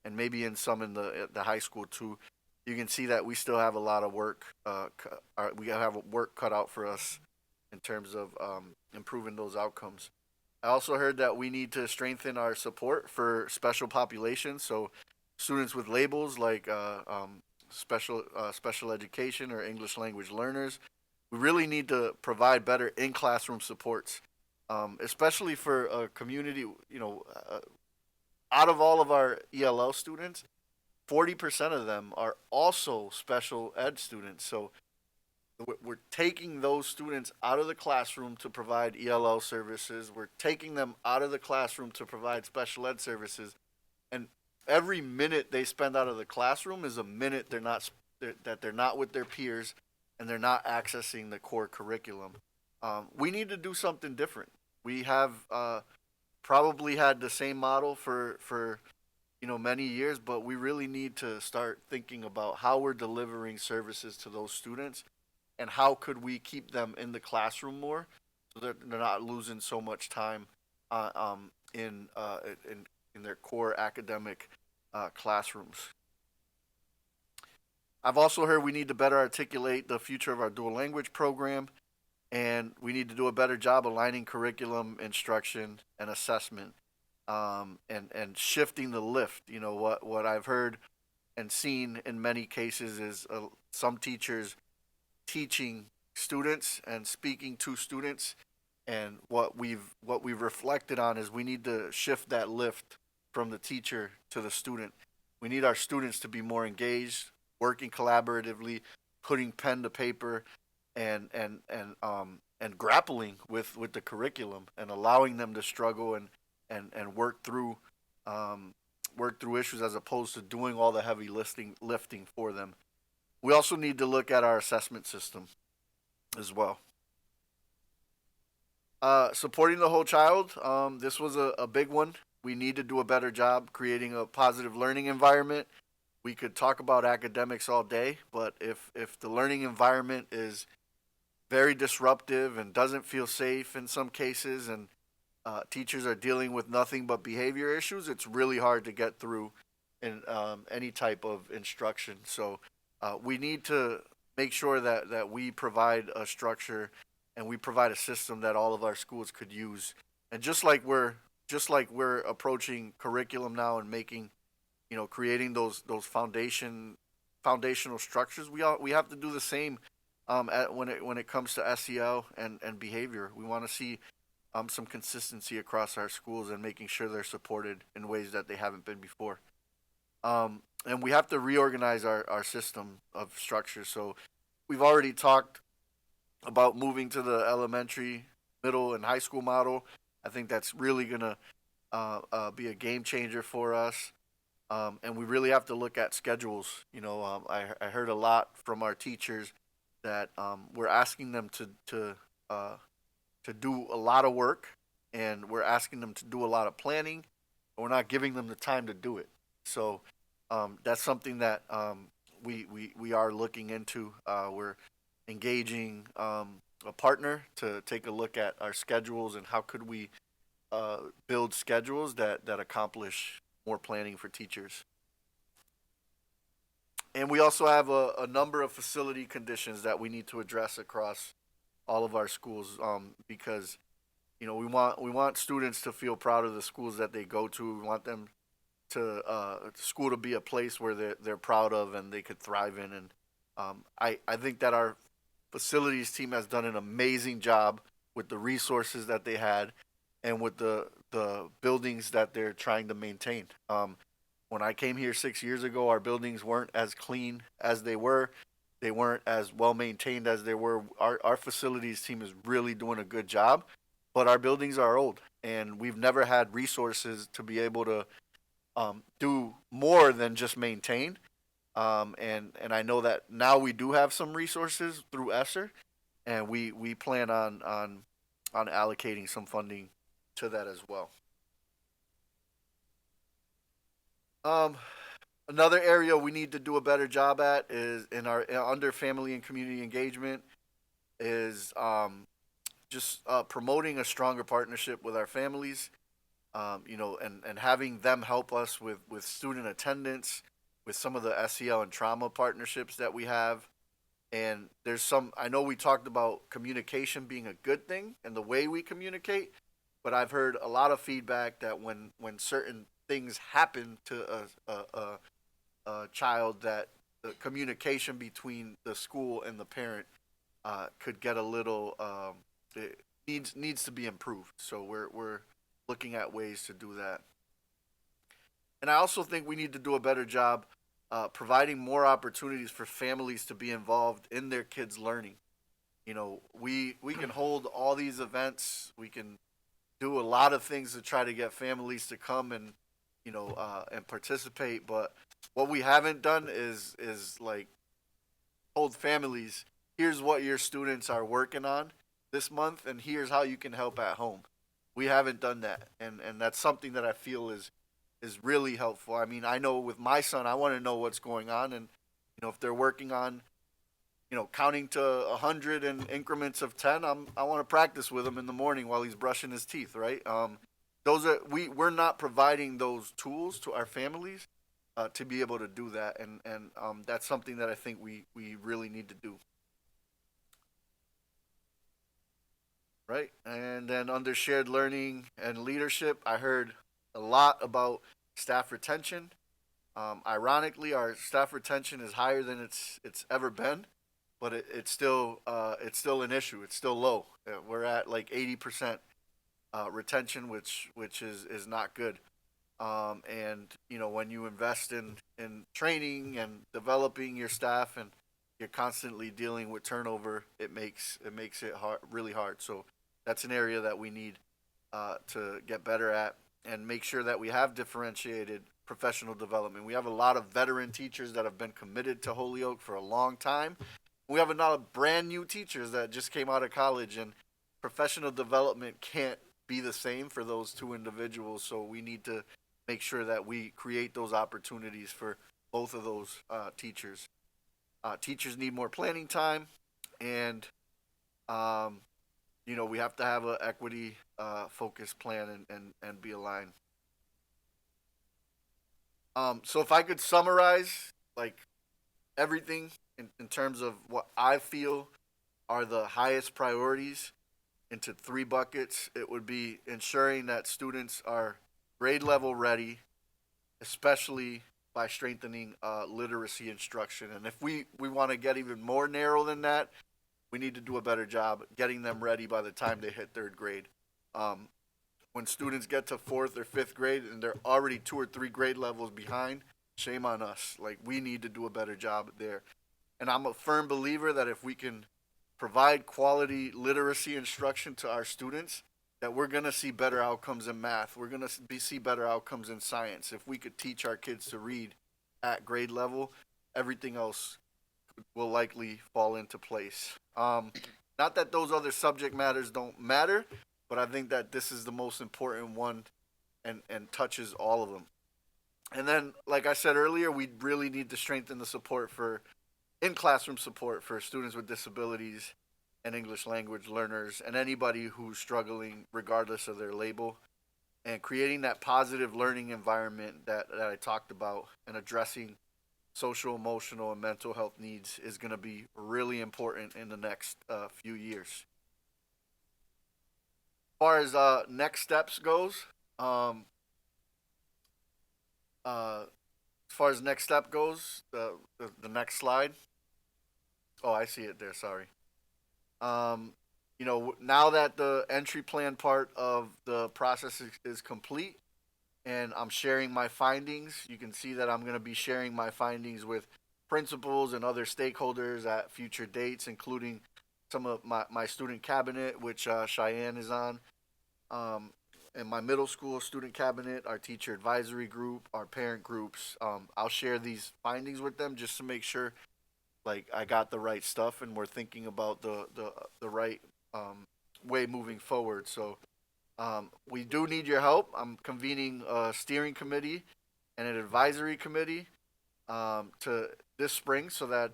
and maybe in some in the high school too, you can see that we still have a lot of work. We have work cut out for us in terms of improving those outcomes. I also heard that we need to strengthen our support for special populations. So students with labels like special education or English language learners. We really need to provide better in-classroom supports, especially for a community. Out of all of our ELL students, 40% of them are also special ed students. So we're taking those students out of the classroom to provide ELL services. We're taking them out of the classroom to provide special ed services. And every minute they spend out of the classroom is a minute they're not that they're not with their peers and they're not accessing the core curriculum. We need to do something different. We have probably had the same model for many years, but we really need to start thinking about how we're delivering services to those students and how could we keep them in the classroom more so that they're not losing so much time in their core academic classrooms. I've also heard we need to better articulate the future of our dual language program, and we need to do a better job aligning curriculum, instruction, and assessment, and shifting the lift. What I've heard and seen in many cases is some teachers teaching students and speaking to students, and what we've reflected on is we need to shift that lift from the teacher to the student. We need our students to be more engaged, working collaboratively, putting pen to paper, and grappling with the curriculum and allowing them to struggle and work through issues as opposed to doing all the heavy lifting for them. We also need to look at our assessment system as well. Supporting the whole child. This was a big one. We need to do a better job creating a positive learning environment. We could talk about academics all day, but if the learning environment is very disruptive and doesn't feel safe in some cases, and teachers are dealing with nothing but behavior issues, it's really hard to get through in any type of instruction. So we need to make sure that we provide a structure and we provide a system that all of our schools could use. And just like we're approaching curriculum now and making, creating those foundational structures, we have to do the same when it comes to SEL and behavior. We want to see some consistency across our schools and making sure they're supported in ways that they haven't been before. And we have to reorganize our system of structure. So we've already talked about moving to the elementary, middle, and high school model. I think that's really going to be a game changer for us. And we really have to look at schedules. I heard a lot from our teachers that we're asking them to do a lot of work, and we're asking them to do a lot of planning, and we're not giving them the time to do it. So that's something that we are looking into. We're engaging a partner to take a look at our schedules and how could we build schedules that accomplish more planning for teachers. And we also have a number of facility conditions that we need to address across all of our schools, because we want students to feel proud of the schools that they go to. We want them to school to be a place where they're proud of and they could thrive in. And I think that our facilities team has done an amazing job with the resources that they had and with the buildings that they're trying to maintain. When I came here 6 years ago, our buildings weren't as clean as they were. They weren't as well maintained as they were. Our facilities team is really doing a good job, but our buildings are old, and we've never had resources to be able to do more than just maintain. And I know that now we do have some resources through ESSER, and we plan on allocating some funding to that as well. Another area we need to do a better job at is in our under family and community engagement is just promoting a stronger partnership with our families, and having them help us with student attendance, with some of the SEL and trauma partnerships that we have. And I know we talked about communication being a good thing and the way we communicate, but I've heard a lot of feedback that when certain things happen to a child, that the communication between the school and the parent could get a little it needs to be improved. So we're looking at ways to do that. And I also think we need to do a better job providing more opportunities for families to be involved in their kids' learning. We can hold all these events. We can do a lot of things to try to get families to come and and participate. But what we haven't done is like told families, here's what your students are working on this month, and here's how you can help at home. We haven't done that, and that's something that I feel is really helpful. I mean, I know with my son, I want to know what's going on, and if they're working on counting to 100 in increments of 10, I want to practice with him in the morning while he's brushing his teeth, right? Those are we're not providing those tools to our families to be able to do that, and that's something that I think we really need to do. Right, and then under shared learning and leadership, I heard a lot about staff retention. Ironically, our staff retention is higher than it's ever been, but it's still an issue. It's still low. We're at like 80% retention, which is not good. And when you invest in training and developing your staff, and you're constantly dealing with turnover, it makes it hard, really hard. So that's an area that we need to get better at, and make sure that we have differentiated professional development. We have a lot of veteran teachers that have been committed to Holyoke for a long time. We have a lot of brand new teachers that just came out of college, and professional development can't be the same for those two individuals. So we need to make sure that we create those opportunities for both of those teachers. Teachers need more planning time, and we have to have an equity focused plan and be aligned. So if I could summarize like everything in terms of what I feel are the highest priorities into three buckets, it would be ensuring that students are grade level ready, especially by strengthening literacy instruction. And if we want to get even more narrow than that, we need to do a better job getting them ready by the time they hit third grade. When students get to fourth or fifth grade and they're already 2 or 3 grade levels behind, shame on us. Like, we need to do a better job there. And I'm a firm believer that if we can provide quality literacy instruction to our students, that we're going to see better outcomes in math. We're going to see better outcomes in science. If we could teach our kids to read at grade level, everything else will likely fall into place. Not that those other subject matters don't matter, but I think that this is the most important one and touches all of them. And then, like I said earlier, we really need to strengthen the support for in-classroom support for students with disabilities and English language learners and anybody who's struggling regardless of their label, and creating that positive learning environment that I talked about, and addressing social, emotional, and mental health needs is going to be really important in the next few years. As far as next steps goes, the next slide. Oh, I see it there. Sorry. Now that the entry plan part of the process is complete, and I'm sharing my findings, you can see that I'm going to be sharing my findings with principals and other stakeholders at future dates, including some of my student cabinet, which Cheyenne is on, and my middle school student cabinet, our teacher advisory group, our parent groups. I'll share these findings with them just to make sure like I got the right stuff and we're thinking about the right way moving forward. So we do need your help. I'm convening a steering committee and an advisory committee to this spring, so that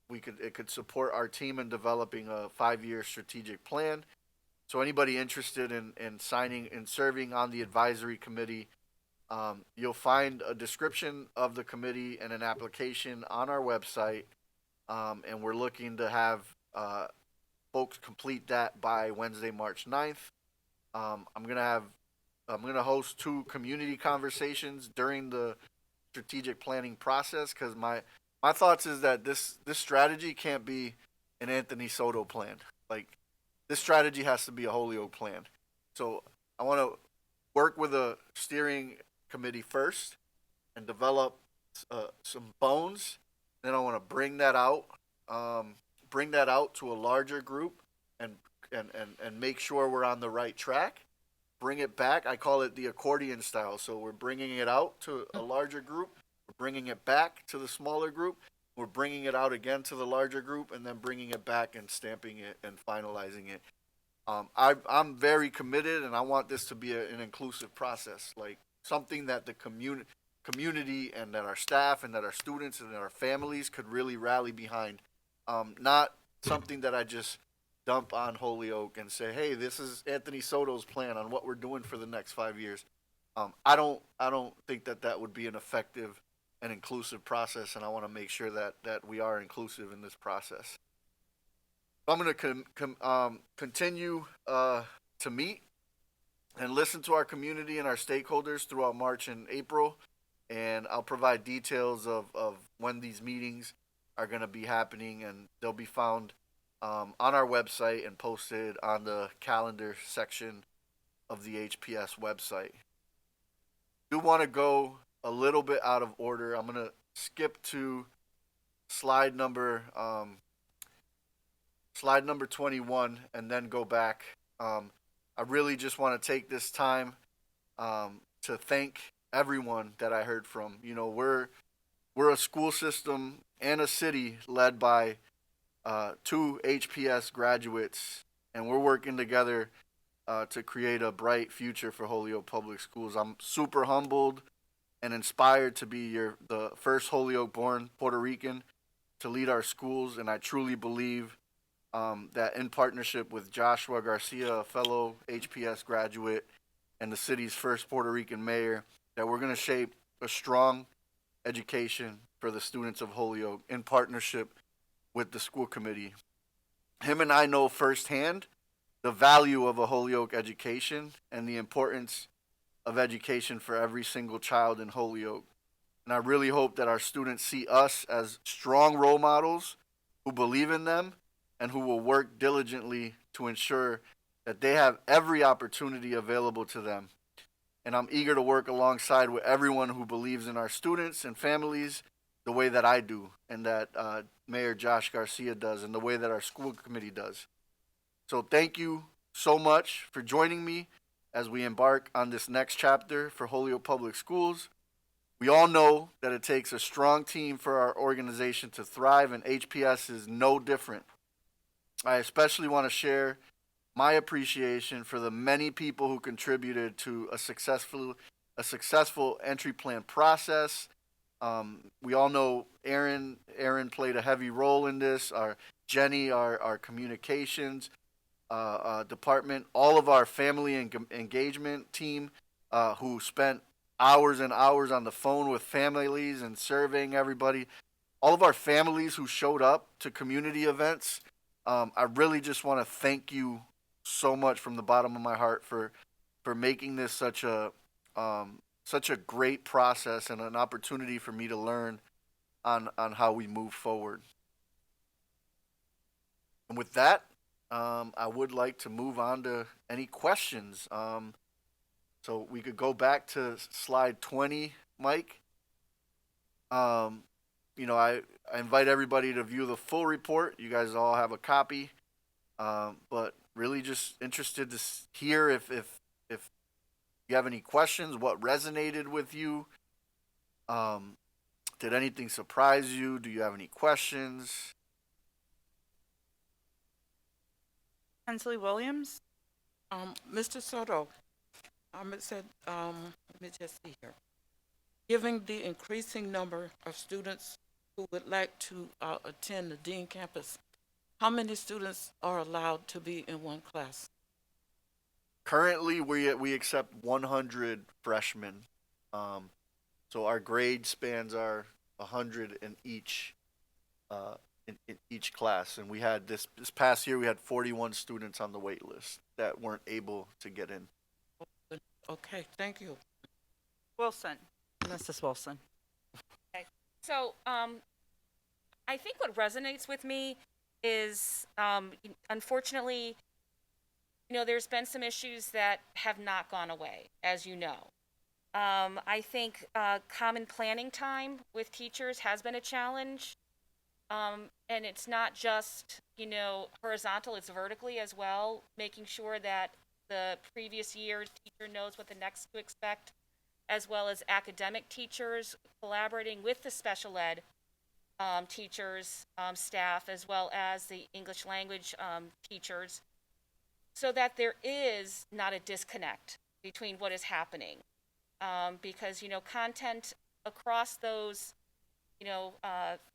it could support our team in developing a 5-year strategic plan. So anybody interested in signing and serving on the advisory committee, you'll find a description of the committee and an application on our website. And we're looking to have folks complete that by Wednesday, March 9th. I'm gonna host 2 community conversations during the strategic planning process, because my thoughts is that this strategy can't be an Anthony Soto plan. Like, this strategy has to be a Holyoke plan. So I want to work with a steering committee first and develop some bones. Then I want to bring that out to a larger group and make sure we're on the right track. Bring it back. I call it the accordion style. So we're bringing it out to a larger group, we're bringing it back to the smaller group, We're bringing it out again to the larger group and then bringing it back and stamping it and finalizing it. I'm very committed, and I want this to be an inclusive process, like something that the community and that our staff and that our students and that our families could really rally behind. Not something that I just dump on Holyoke and say, "Hey, this is Anthony Soto's plan on what we're doing for the next 5 years." I don't think that that would be an effective and inclusive process, and I want to make sure that we are inclusive in this process. I'm going to continue to meet and listen to our community and our stakeholders throughout March and April, and I'll provide details of when these meetings are going to be happening, and they'll be found on our website and posted on the calendar section of the HPS website. I do want to go a little bit out of order. I'm going to skip to slide number 21 and then go back. I really just want to take this time to thank everyone that I heard from. You know, we're a school system and a city led by 2 HPS graduates, and we're working together to create a bright future for Holyoke Public Schools. I'm super humbled and inspired to be the first Holyoke-born Puerto Rican to lead our schools, and I truly believe that in partnership with Joshua Garcia, a fellow HPS graduate, and the city's first Puerto Rican mayor, that we're going to shape a strong education for the students of Holyoke in partnership with the school committee. Him and I know firsthand the value of a Holyoke education and the importance of education for every single child in Holyoke. And I really hope that our students see us as strong role models who believe in them and who will work diligently to ensure that they have every opportunity available to them. And I'm eager to work alongside with everyone who believes in our students and families the way that I do, and that Mayor Josh Garcia does, and the way that our school committee does. So thank you so much for joining me as we embark on this next chapter for Holyoke Public Schools. We all know that it takes a strong team for our organization to thrive, and HPS is no different. I especially want to share my appreciation for the many people who contributed to a successful entry plan process. We all know Aaron played a heavy role in this. Jenny, our communications department, all of our family engagement team who spent hours and hours on the phone with families and surveying everybody. All of our families who showed up to community events. I really just want to thank you so much from the bottom of my heart for making this such a great process and an opportunity for me to learn on how we move forward. And with that, I would like to move on to any questions. So we could go back to slide 20, Mike. I invite everybody to view the full report. You guys all have a copy. But really just interested to hear if you have any questions, what resonated with you. Did anything surprise you? Do you have any questions? Hensley Williams? Mr. Soto, it said, let me just see here. Given the increasing number of students who would like to attend the Dean campus, how many students are allowed to be in one class? Currently, we accept 100 freshmen. So our grade spans are 100 in each in each class, and we had this past year we had 41 students on the wait list that weren't able to get in. Okay, thank you. Wilson. Mrs. Wilson. Okay. So, I think what resonates with me is, unfortunately, there's been some issues that have not gone away, as you know. I think common planning time with teachers has been a challenge. And it's not just, horizontal, it's vertically as well, making sure that the previous year's teacher knows what the next to expect, as well as academic teachers collaborating with the special ed teachers, staff, as well as the English language teachers, so that there is not a disconnect between what is happening. Because, content across those,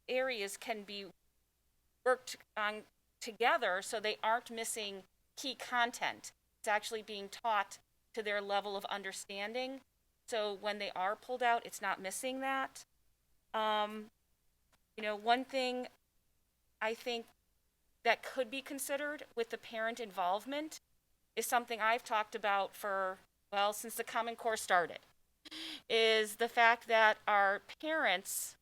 areas can be worked on together so they aren't missing key content. It's actually being taught to their level of understanding. So when they are pulled out, it's not missing that. One thing I think that could be considered with the parent involvement is something I've talked about since the Common Core started, is the fact that our parents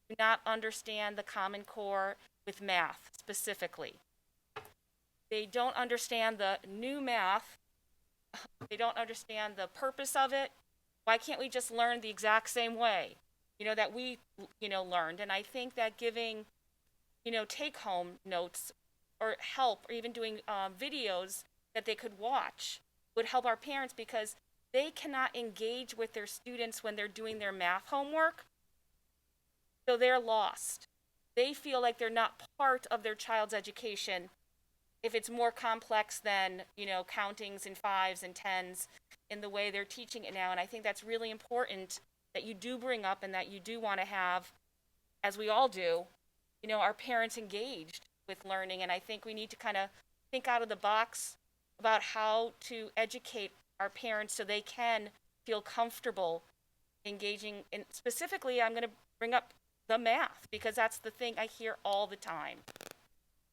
do not understand the Common Core with math specifically. They don't understand the new math. They don't understand the purpose of it. Why can't we just learn the exact same way, that we, learned? And I think that giving, take-home notes or help, or even doing videos that they could watch would help our parents, because they cannot engage with their students when they're doing their math homework. So they're lost. They feel like they're not part of their child's education if it's more complex than, countings and fives and tens in the way they're teaching it now. And I think that's really important that you do bring up, and that you do want to have, as we all do, our parents engaged with learning. And I think we need to kind of think out of the box about how to educate our parents so they can feel comfortable engaging in. Specifically, I'm going to bring up the math, because that's the thing I hear all the time,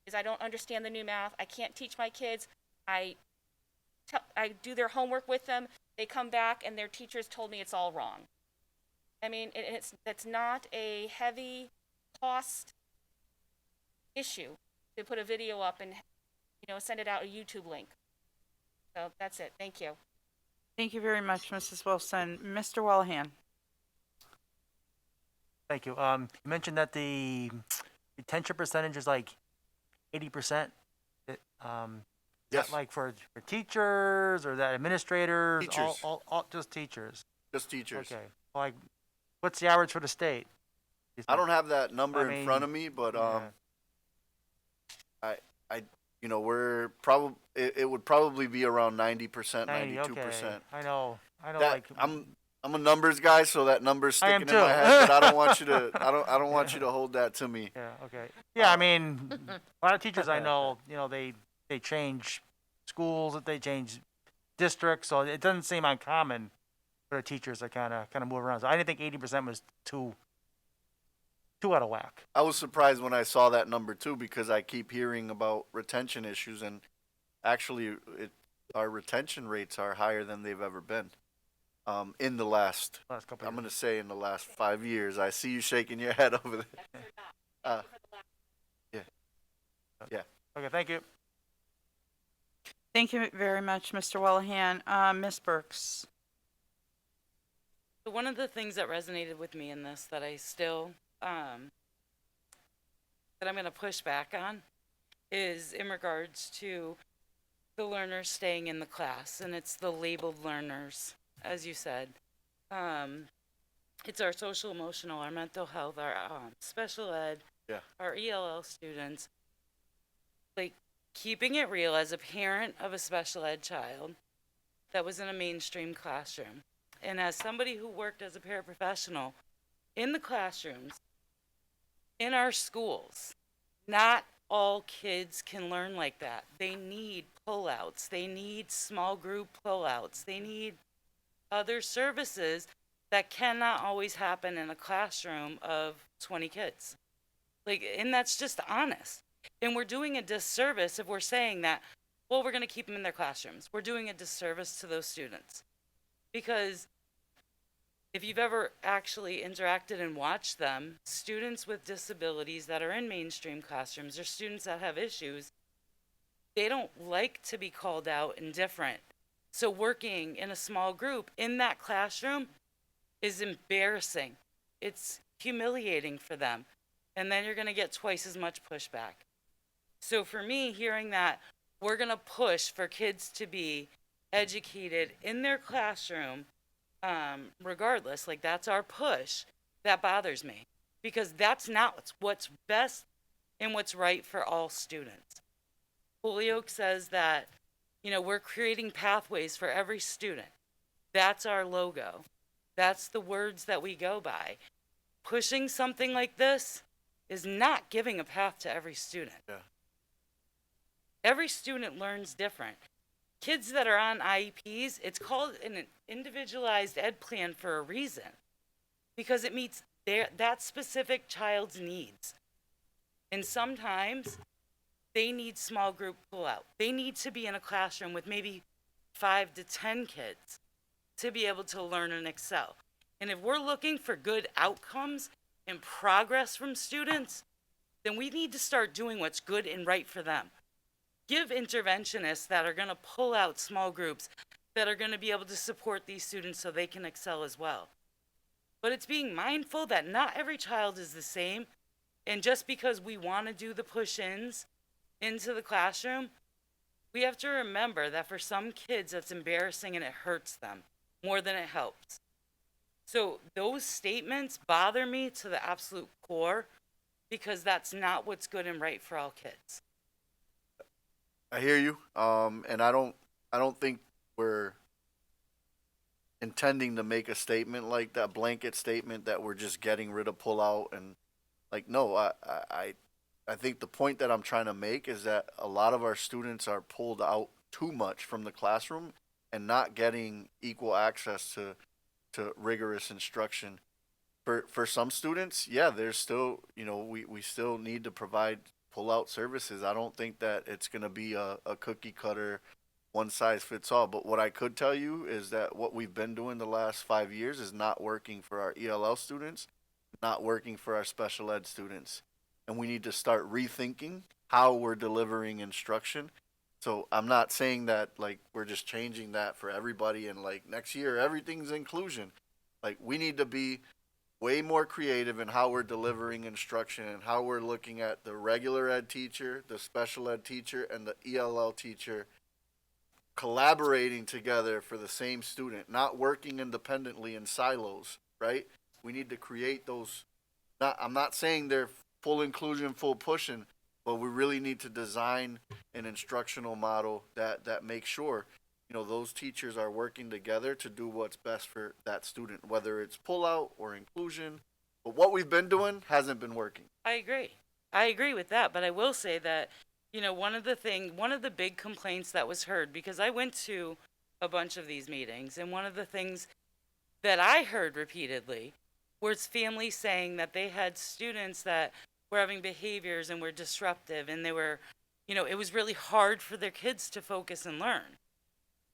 is I don't understand the new math. I can't teach my kids. I do their homework with them. They come back and their teachers told me it's all wrong. I mean, that's not a heavy cost issue to put a video up and, send it out a YouTube link. So that's it. Thank you. Thank you very much, Mrs. Wilson. Mr. Wallahan. Thank you. You mentioned that the retention percentage is like 80%. Is Yes. that like for teachers, or that administrators? Teachers. All just teachers. Just teachers. Okay. Like, what's the average for the state? I don't have that number I in front of me, but we're probably it would probably be around 90%, 92%. Okay. I know. That, I'm a numbers guy, so that number's I am sticking in my too. head. But I don't want you to. I don't want you to hold that to me. Yeah. Okay. Yeah. I mean, a lot of teachers I know, they change schools, that they change districts, so it doesn't seem uncommon for the teachers to kind of move around. So I didn't think 80% was too out of whack. I was surprised when I saw that number too, because I keep hearing about retention issues, and actually, our retention rates are higher than they've ever been. In the last couple I'm going to say in the last 5 years. I see you shaking your head over there. Yeah. Okay. Thank you. Thank you very much, Mr. Wallahan. Ms. Burks. So one of the things that resonated with me in this that I still, that I'm going to push back on, is in regards to the learners staying in the class, and it's the labeled learners, as you said. It's our social emotional, our mental health, our special ed, our ELL students. Like, keeping it real, as a parent of a special ed child that was in a mainstream classroom, and as somebody who worked as a paraprofessional in the classrooms, in our schools, not all kids can learn like that. They need pullouts. They need small group pullouts. They need other services that cannot always happen in a classroom of 20 kids. And that's just honest. And we're doing a disservice if we're saying that, well, we're going to keep them in their classrooms. We're doing a disservice to those students. Because if you've ever actually interacted and watched them, students with disabilities that are in mainstream classrooms, or students that have issues, they don't like to be called out and different. So working in a small group in that classroom is embarrassing. It's humiliating for them. And then you're going to get twice as much pushback. So for me, hearing that we're going to push for kids to be educated in their classroom, regardless, like that's our push, that bothers me. because that's not what's best and what's right for all students. Holyoke says that, we're creating pathways for every student. That's our logo. That's the words that we go by. Pushing something like this is not giving a path to every student. Yeah. Every student learns different. Kids that are on IEPs, it's called an individualized ed plan for a reason, because it meets that specific child's needs. And sometimes they need small group pullout. They need to be in a classroom with maybe 5 to 10 kids to be able to learn and excel. And if we're looking for good outcomes and progress from students, then we need to start doing what's good and right for them. Give interventionists that are going to pull out small groups, that are going to be able to support these students so they can excel as well. But it's being mindful that not every child is the same. And just because we want to do the push-ins into the classroom, we have to remember that for some kids that's embarrassing and it hurts them more than it helps. So those statements bother me to the absolute core, because that's not what's good and right for all kids. I hear you. And I don't think we're intending to make a statement like that, blanket statement that we're just getting rid of pullout and like, no, I think the point that I'm trying to make is that a lot of our students are pulled out too much from the classroom and not getting equal access to rigorous instruction. For some students, yeah, there's still, we still need to provide pull-out services. I don't think that it's going to be a cookie cutter, one size fits all. But what I could tell you is that what we've been doing the last 5 years is not working for our ELL students, not working for our special ed students. And we need to start rethinking how we're delivering instruction. So I'm not saying that like we're just changing that for everybody and like next year everything's inclusion. Like we need to be way more creative in how we're delivering instruction and how we're looking at the regular ed teacher, the special ed teacher, and the ELL teacher collaborating together for the same student, not working independently in silos, right? We need to create those. I'm not saying they're full inclusion, full pushing, but we really need to design an instructional model that makes sure, those teachers are working together to do what's best for that student, whether it's pull out or inclusion. But what we've been doing hasn't been working. I agree with that, but I will say that, one of the big complaints that was heard, because I went to a bunch of these meetings, and one of the things that I heard repeatedly was families saying that they had students that were having behaviors and were disruptive, and they were, it was really hard for their kids to focus and learn.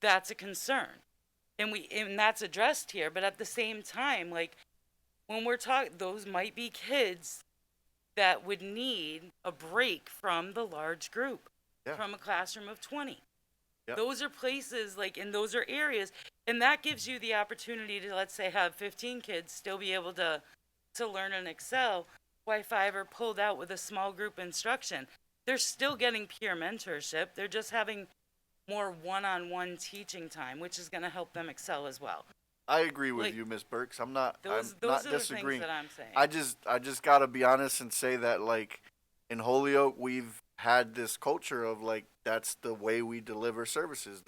That's a concern. And that's addressed here, but at the same time, like when we're talking, those might be kids that would need a break from the large group, from a classroom of 20. Yep. Those are places and those are areas, and that gives you the opportunity to, let's say, have 15 kids still be able to learn and excel, while 5 are pulled out with a small group instruction. They're still getting peer mentorship. They're just having more one-on-one teaching time, which is going to help them excel as well. I agree with you, Ms. Burks. I'm not those are disagreeing. The things that I'm saying. I just gotta be honest and say that in Holyoke we've had this culture of that's the way we deliver services.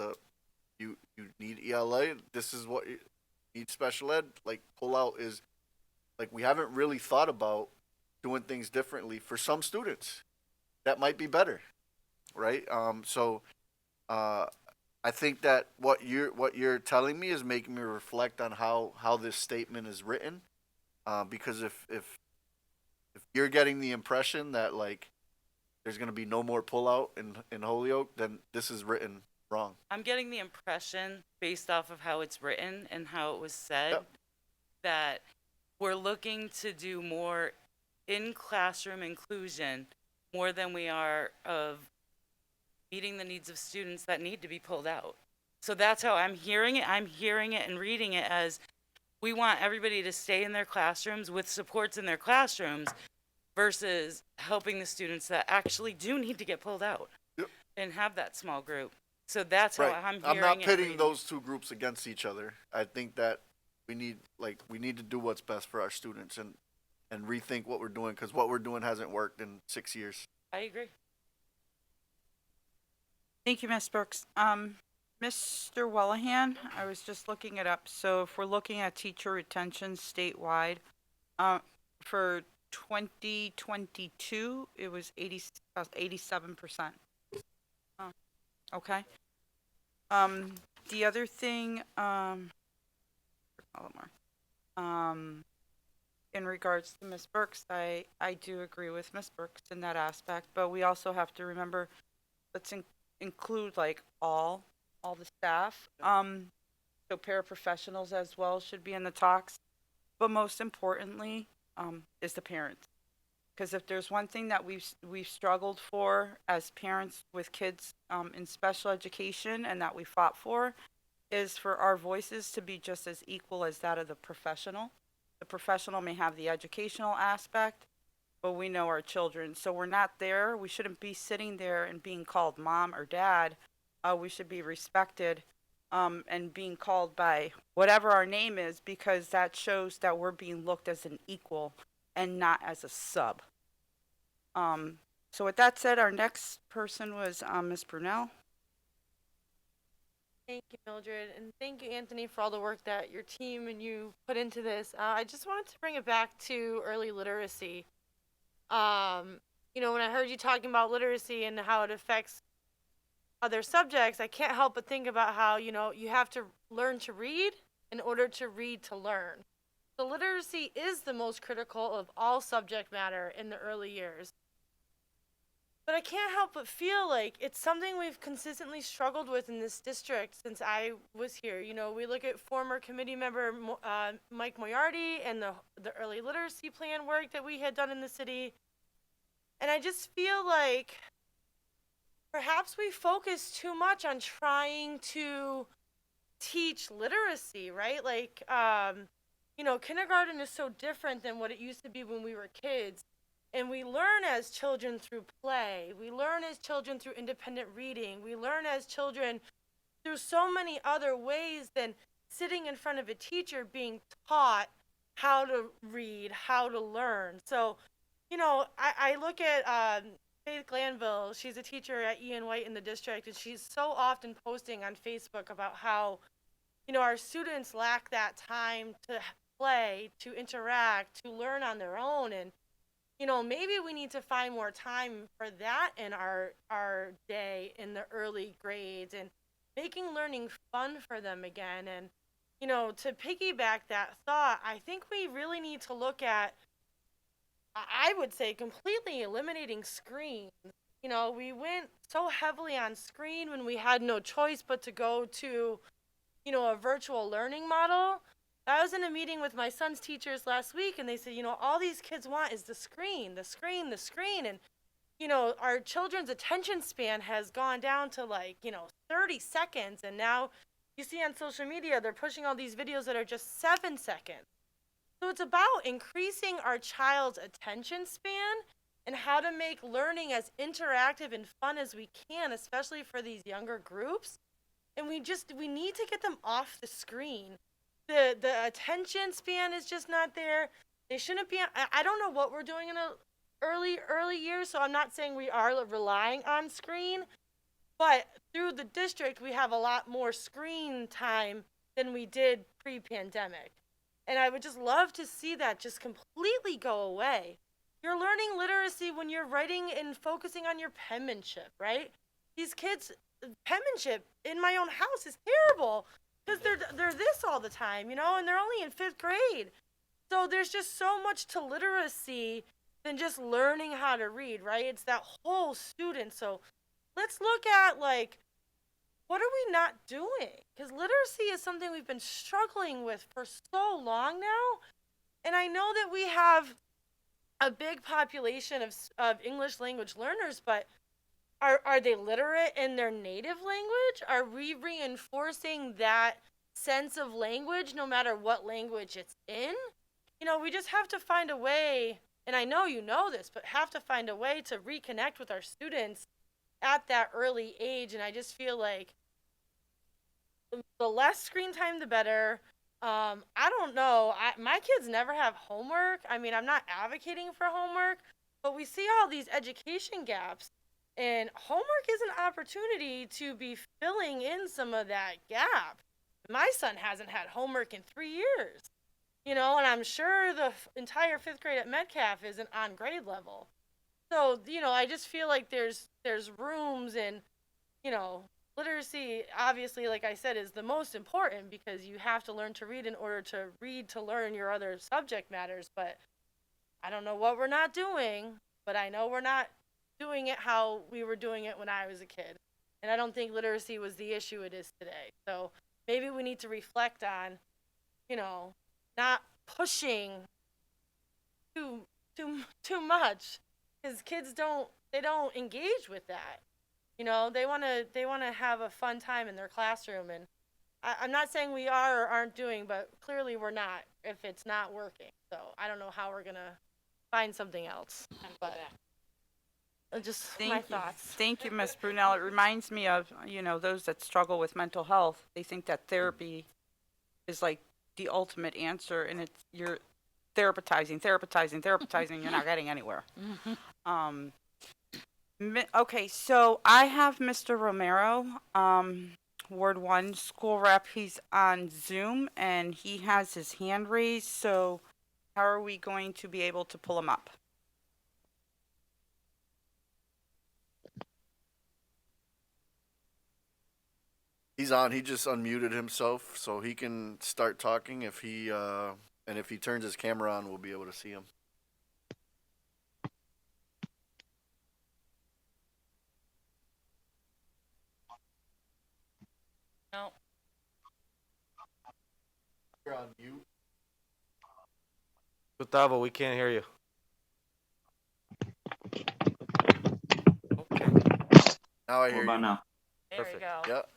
You need ELA, this is what you need. Special ed, pull out is we haven't really thought about doing things differently for some students. That might be better, right? I think that what you're telling me is making me reflect on how this statement is written, because if you're getting the impression that there's going to be no more pullout in Holyoke, then this is written wrong. I'm getting the impression, based off of how it's written and how it was said, that we're looking to do more in classroom inclusion more than we are of meeting the needs of students that need to be pulled out. So that's how I'm hearing it. I'm hearing it and reading it as we want everybody to stay in their classrooms with supports in their classrooms versus helping the students that actually do need to get pulled out and have that small group. So that's how I'm hearing it. I'm not pitting those two groups against each other. I think that we need to do what's best for our students. And and rethink what we're doing, because what we're doing hasn't worked in 6 years. I agree. Thank you, Ms. Brooks. Mr. Wellahan, I was just looking it up. So if we're looking at teacher retention statewide, for 2022, it was 87%. Oh, okay. The other thing, in regards to Ms. Burks, I do agree with Ms. Burks in that aspect, but we also have to remember, let's include like all the staff. So paraprofessionals as well should be in the talks, but most importantly, is the parents. Because if there's one thing that we've struggled for as parents with kids in special education, and that we fought for, is for our voices to be just as equal as that of the professional. The professional may have the educational aspect, but we know our children. So we're not there. We shouldn't be sitting there and being called mom or dad. We should be respected and being called by whatever our name is, because that shows that we're being looked as an equal and not as a sub. So with that said, our next person was Ms. Brunel. Thank you, Mildred, and thank you, Anthony, for all the work that your team and you put into this. I just wanted to bring it back to early literacy. When I heard you talking about literacy and how it affects other subjects, I can't help but think about how, you have to learn to read in order to read to learn. So literacy is the most critical of all subject matter in the early years. But I can't help but feel like it's something we've consistently struggled with in this district since I was here. We look at former committee member Mike Moriarty and the early literacy plan work that we had done in the city. And I just feel like perhaps we focus too much on trying to teach literacy, right? Like, kindergarten is so different than what it used to be when we were kids. And we learn as children through play. We learn as children through independent reading. We learn as children through so many other ways than sitting in front of a teacher being taught how to read, how to learn. So, I look at Faith Glanville. She's a teacher at Ian White in the district, and she's so often posting on Facebook about how, our students lack that time to play, to interact, to learn on their own. And maybe we need to find more time for that in our day in the early grades and making learning fun for them again. And, to piggyback that thought, I think we really need to look at, I would say, completely eliminating screens. We went so heavily on screen when we had no choice but to go to, a virtual learning model. I was in a meeting with my son's teachers last week, and they said, all these kids want is the screen, the screen, the screen. And, our children's attention span has gone down to 30 seconds. And now you see on social media, they're pushing all these videos that are just 7 seconds. So it's about increasing our child's attention span and how to make learning as interactive and fun as we can, especially for these younger groups. And we need to get them off the screen. The attention span is just not there. They shouldn't be. I don't know what we're doing in the early years, so I'm not saying we are relying on screen, but through the district we have a lot more screen time than we did pre-pandemic. And I would just love to see that just completely go away. You're learning literacy when you're writing and focusing on your penmanship, right? These kids, penmanship in my own house is terrible because they're this all the time, and they're only in 5th grade. So there's just so much to literacy than just learning how to read, right? It's that whole student. So let's look at what are we not doing? Because literacy is something we've been struggling with for so long now. And I know that we have a big population of English language learners, but are they literate in their native language? Are we reinforcing that sense of language no matter what language it's in? We just have to find a way, and I know you know this, but have to find a way to reconnect with our students at that early age. And I just feel like the less screen time, the better. I don't know. My kids never have homework. I mean, I'm not advocating for homework, but we see all these education gaps, and homework is an opportunity to be filling in some of that gap. My son hasn't had homework in 3 years, and I'm sure the entire fifth grade at Metcalf isn't on grade level. So, I just feel like there's rooms and, you know, literacy, obviously, like I said, is the most important because you have to learn to read in order to read to learn your other subject matters. But I don't know what we're not doing, but I know we're not doing it how we were doing it when I was a kid. And I don't think literacy was the issue it is today. So maybe we need to reflect on, not pushing too much, because kids don't engage with that. They want to have a fun time in their classroom, and I'm not saying we are or aren't doing, but clearly we're not if it's not working. So I don't know how we're gonna find something else. But just my thoughts. Thank you, Ms. Brunel. It reminds me of, those that struggle with mental health. They think that therapy is like the ultimate answer, and you're therapizing. You're not getting anywhere. Okay, so I have Mr. Romero, Ward 1 school rep. He's on Zoom, and he has his hand raised. So how are we going to be able to pull him up? He's on. He just unmuted himself, so he can start talking. If he turns his camera on, we'll be able to see him. No. You're on mute. Gustavo, we can't hear you. Now I hear What about you. now? There we go. Yep.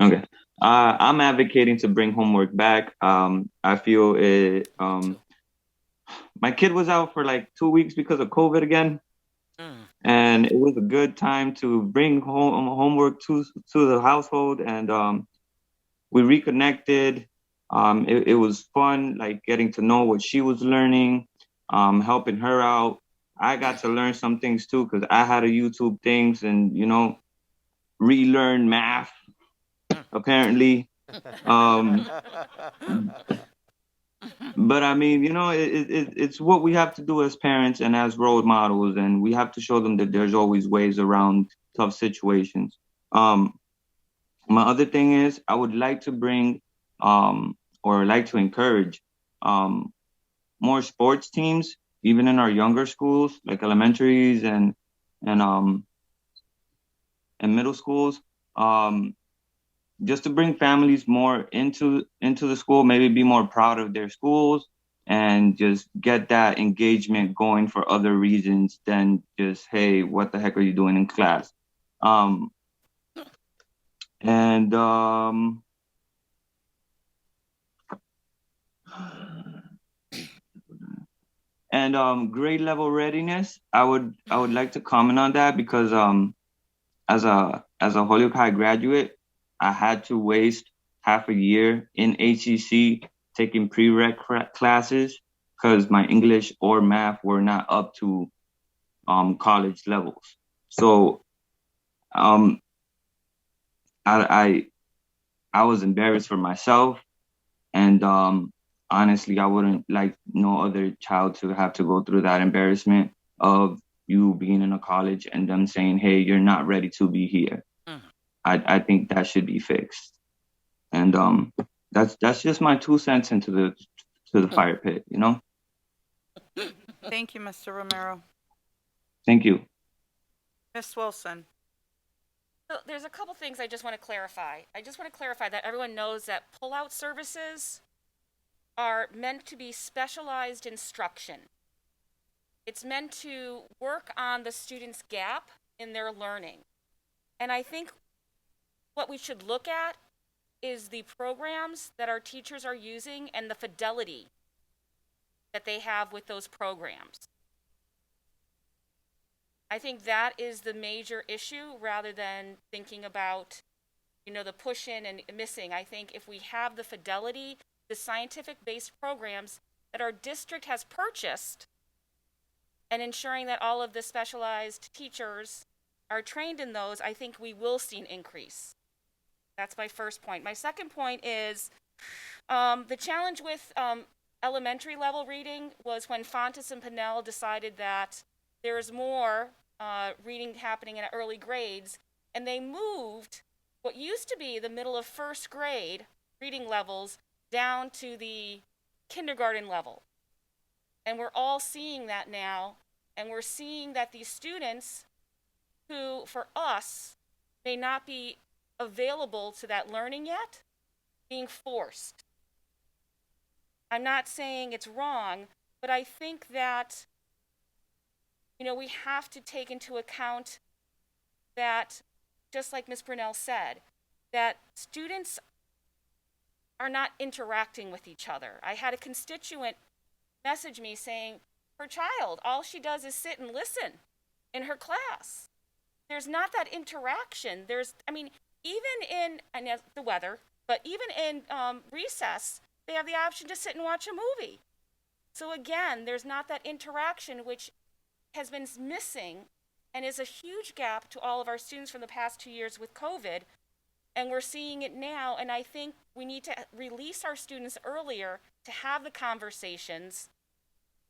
Okay. I'm advocating to bring homework back. I feel it. My kid was out for like 2 weeks because of COVID again, and it was a good time to bring homework to the household, and we reconnected. It was fun, like getting to know what she was learning, helping her out. I got to learn some things too because I had to YouTube things and relearn math. Apparently, but I mean, it's what we have to do as parents and as role models, and we have to show them that there's always ways around tough situations. My other thing is I would like to bring or like to encourage more sports teams, even in our younger schools, like elementaries and middle schools. Just to bring families more into the school, maybe be more proud of their schools and just get that engagement going for other reasons than just, hey, what the heck are you doing in class? And grade level readiness, I would like to comment on that because as a Holyoke High graduate, I had to waste half a year in HCC taking prereq classes because my English or math were not up to college levels. So I was embarrassed for myself, and honestly, I wouldn't like no other child to have to go through that embarrassment of you being in a college and them saying, hey, you're not ready to be here. I think that should be fixed. And that's just my 2 cents into the fire pit, Thank you, Mr. Romero. Thank you. Miss Wilson. So there's a couple things I just want to clarify. I just want to clarify that everyone knows that pull-out services are meant to be specialized instruction. It's meant to work on the student's gap in their learning. And I think what we should look at is the programs that our teachers are using and the fidelity that they have with those programs. I think that is the major issue rather than thinking about the push in and missing. I think if we have the fidelity, the scientific-based programs that our district has purchased, and ensuring that all of the specialized teachers are trained in those, I think we will see an increase. That's my first point. My second point is the challenge with elementary level reading was when Fontes and Pinnell decided that there is more reading happening in early grades, and they moved what used to be the middle of first grade reading levels down to the kindergarten level. And we're all seeing that now, and we're seeing that these students who, for us, may not be available to that learning yet, being forced. I'm not saying it's wrong, but I think that, we have to take into account that, just like Ms. Brunel said, that students are not interacting with each other. I had a constituent message me saying her child, all she does is sit and listen in her class. There's not that interaction. Even in, and the weather, but even in recess, they have the option to sit and watch a movie. So again, there's not that interaction, which has been missing and is a huge gap to all of our students from the past 2 years with COVID. And we're seeing it now, and I think we need to release our students earlier to have the conversations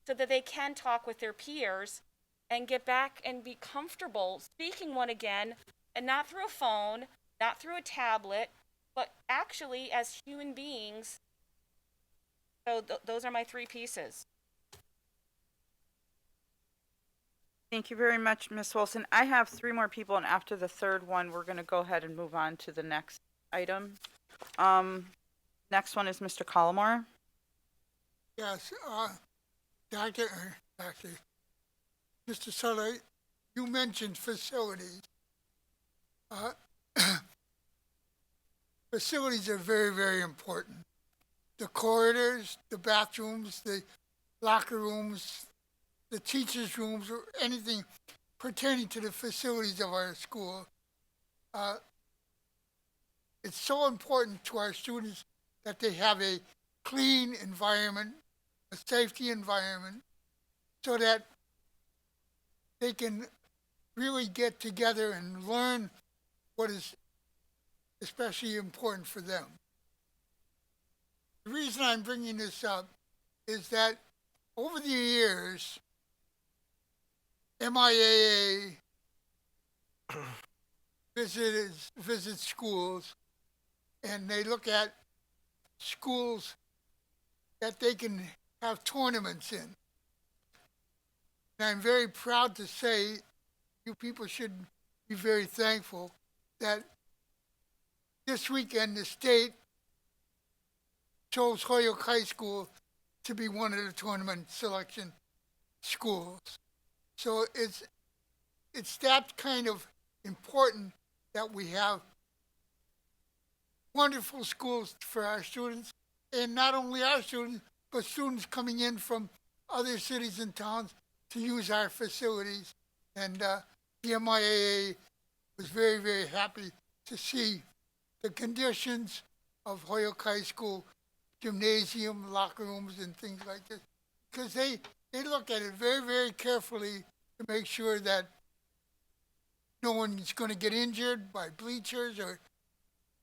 so that they can talk with their peers and get back and be comfortable speaking one again, and not through a phone, not through a tablet, but actually as human beings. So those are my three pieces. Thank you very much, Ms. Wilson. I have 3 more people, and after the third one, we're going to go ahead and move on to the next item. Next one is Mr. Collmore. Yes, Dr. Mr. Sutter, you mentioned facilities. Facilities are very, very important. The corridors, the bathrooms, the locker rooms, the teachers' rooms, or anything pertaining to the facilities of our school. It's so important to our students that they have a clean environment, a safety environment, so that they can really get together and learn what is especially important for them. The reason I'm bringing this up is that over the years, MIAA visits schools, and they look at schools that they can have tournaments in. And I'm very proud to say, you people should be very thankful that this weekend the state chose Holyoke High School to be one of the tournament selection schools. So it's that kind of important that we have wonderful schools for our students, and not only our students, but students coming in from other cities and towns to use our facilities. And the MIAA was very, very happy to see the conditions of Holyoke High School, gymnasium, locker rooms, and things like this, because they look at it very, very carefully to make sure that no one's going to get injured by bleachers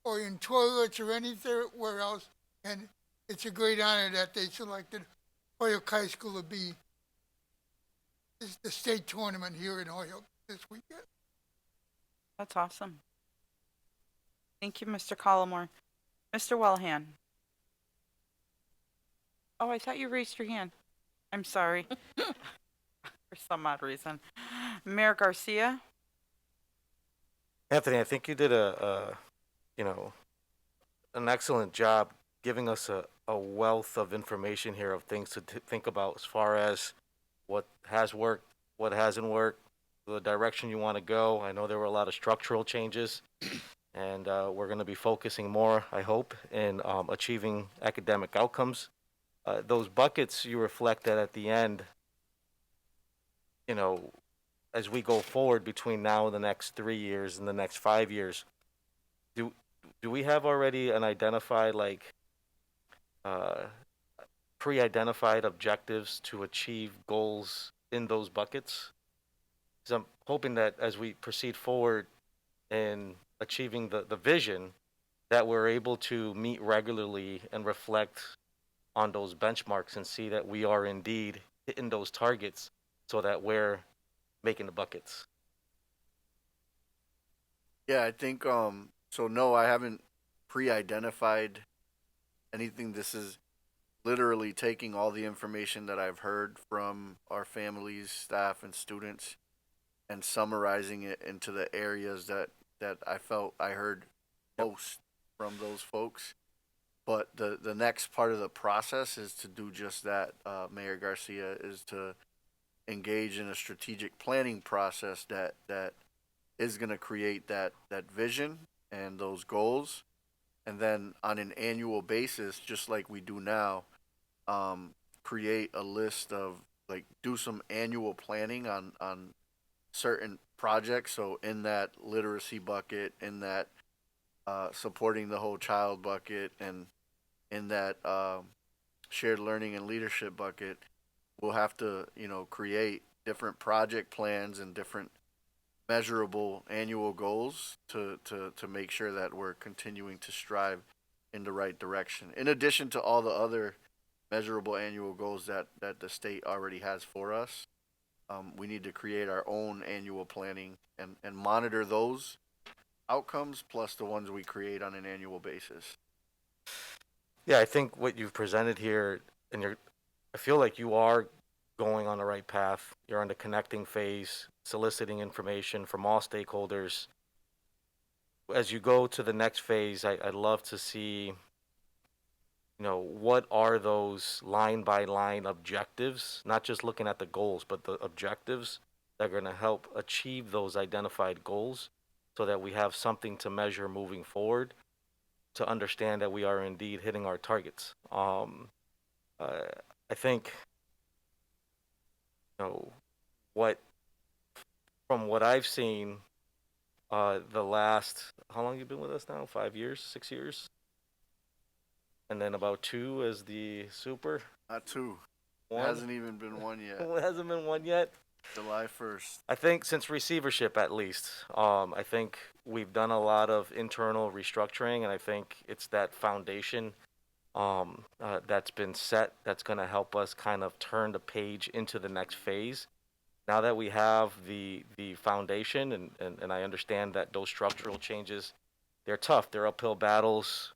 or in toilets or anywhere else. And it's a great honor that they selected Holyoke High School to be the state tournament here in Holyoke this weekend. That's awesome. Thank you, Mr. Collmore. Mr. Wellhan. Oh, I thought you raised your hand. I'm sorry. For some odd reason. Mayor Garcia. Anthony, I think you did an excellent job giving us a wealth of information here of things to think about as far as what has worked, what hasn't worked, the direction you want to go. I know there were a lot of structural changes, and we're going to be focusing more, I hope, in achieving academic outcomes. Those buckets you reflected at the end, as we go forward between now and the next 3 years and the next 5 years, do we have already an identified, like, uh, pre-identified objectives to achieve goals in those buckets? Because I'm hoping that as we proceed forward in achieving the vision, that we're able to meet regularly and reflect on those benchmarks and see that we are indeed hitting those targets so that we're making the buckets. Yeah, I think so no, I haven't pre-identified anything. This is literally taking all the information that I've heard from our families, staff, and students and summarizing it into the areas that I felt I heard most from those folks. But the next part of the process is to do just that, Mayor Garcia, is to engage in a strategic planning process that is going to create that vision and those goals, and then on an annual basis, just like we do now, create a list of, like, do some annual planning on certain projects. So in that literacy bucket, in that supporting the whole child bucket, and in that shared learning and leadership bucket, we'll have to, create different project plans and different measurable annual goals to make sure that we're continuing to strive in the right direction. In addition to all the other measurable annual goals that the state already has for us, we need to create our own annual planning and monitor those outcomes plus the ones we create on an annual basis. Yeah, I think what you've presented here, and I feel like you are going on the right path. You're on the connecting phase, soliciting information from all stakeholders. As you go to the next phase, I'd love to see, what are those line by line objectives, not just looking at the goals, but the objectives that are going to help achieve those identified goals so that we have something to measure moving forward to understand that we are indeed hitting our targets. I think, what, from what I've seen, the last, how long you been with us now? 5 years, 6 years? And then about 2 as the super? Not 2. It 1? hasn't even been 1 yet. It hasn't been 1 yet? July 1st. I think since receivership, at least, I think we've done a lot of internal restructuring, and I think it's that foundation that's been set that's going to help us kind of turn the page into the next phase. Now that we have the foundation, and I understand that those structural changes, they're tough. They're uphill battles,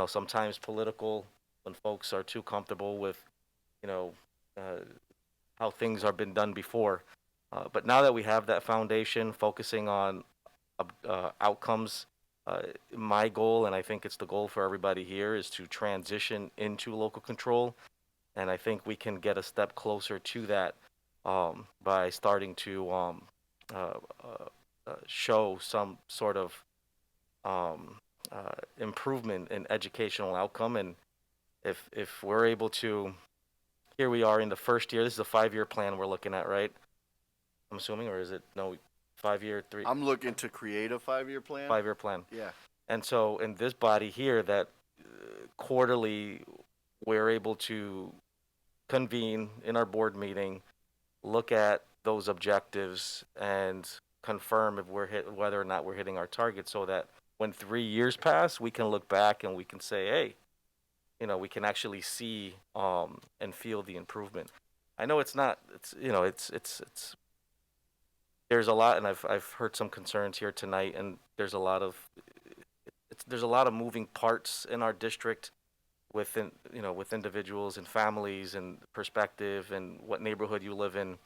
sometimes political, when folks are too comfortable with, how things have been done before. But now that we have that foundation, focusing on outcomes, my goal, and I think it's the goal for everybody here, is to transition into local control. And I think we can get a step closer to that by starting to show some sort of improvement in educational outcome. And if we're able to, here we are in the first year. This is a 5-year plan we're looking at, right? I'm assuming, or is it no 5-year, 3? I'm looking to create a 5-year plan. 5-year plan. Yeah. And so in this body here, that quarterly, we're able to convene in our board meeting, look at those objectives, and confirm if whether or not we're hitting our target, so that when 3 years pass, we can look back and we can say, hey, we can actually see and feel the improvement. I know it's not, it's there's a lot, and I've heard some concerns here tonight, and there's a lot of moving parts in our district within, with individuals and families and perspective and what neighborhood you live in.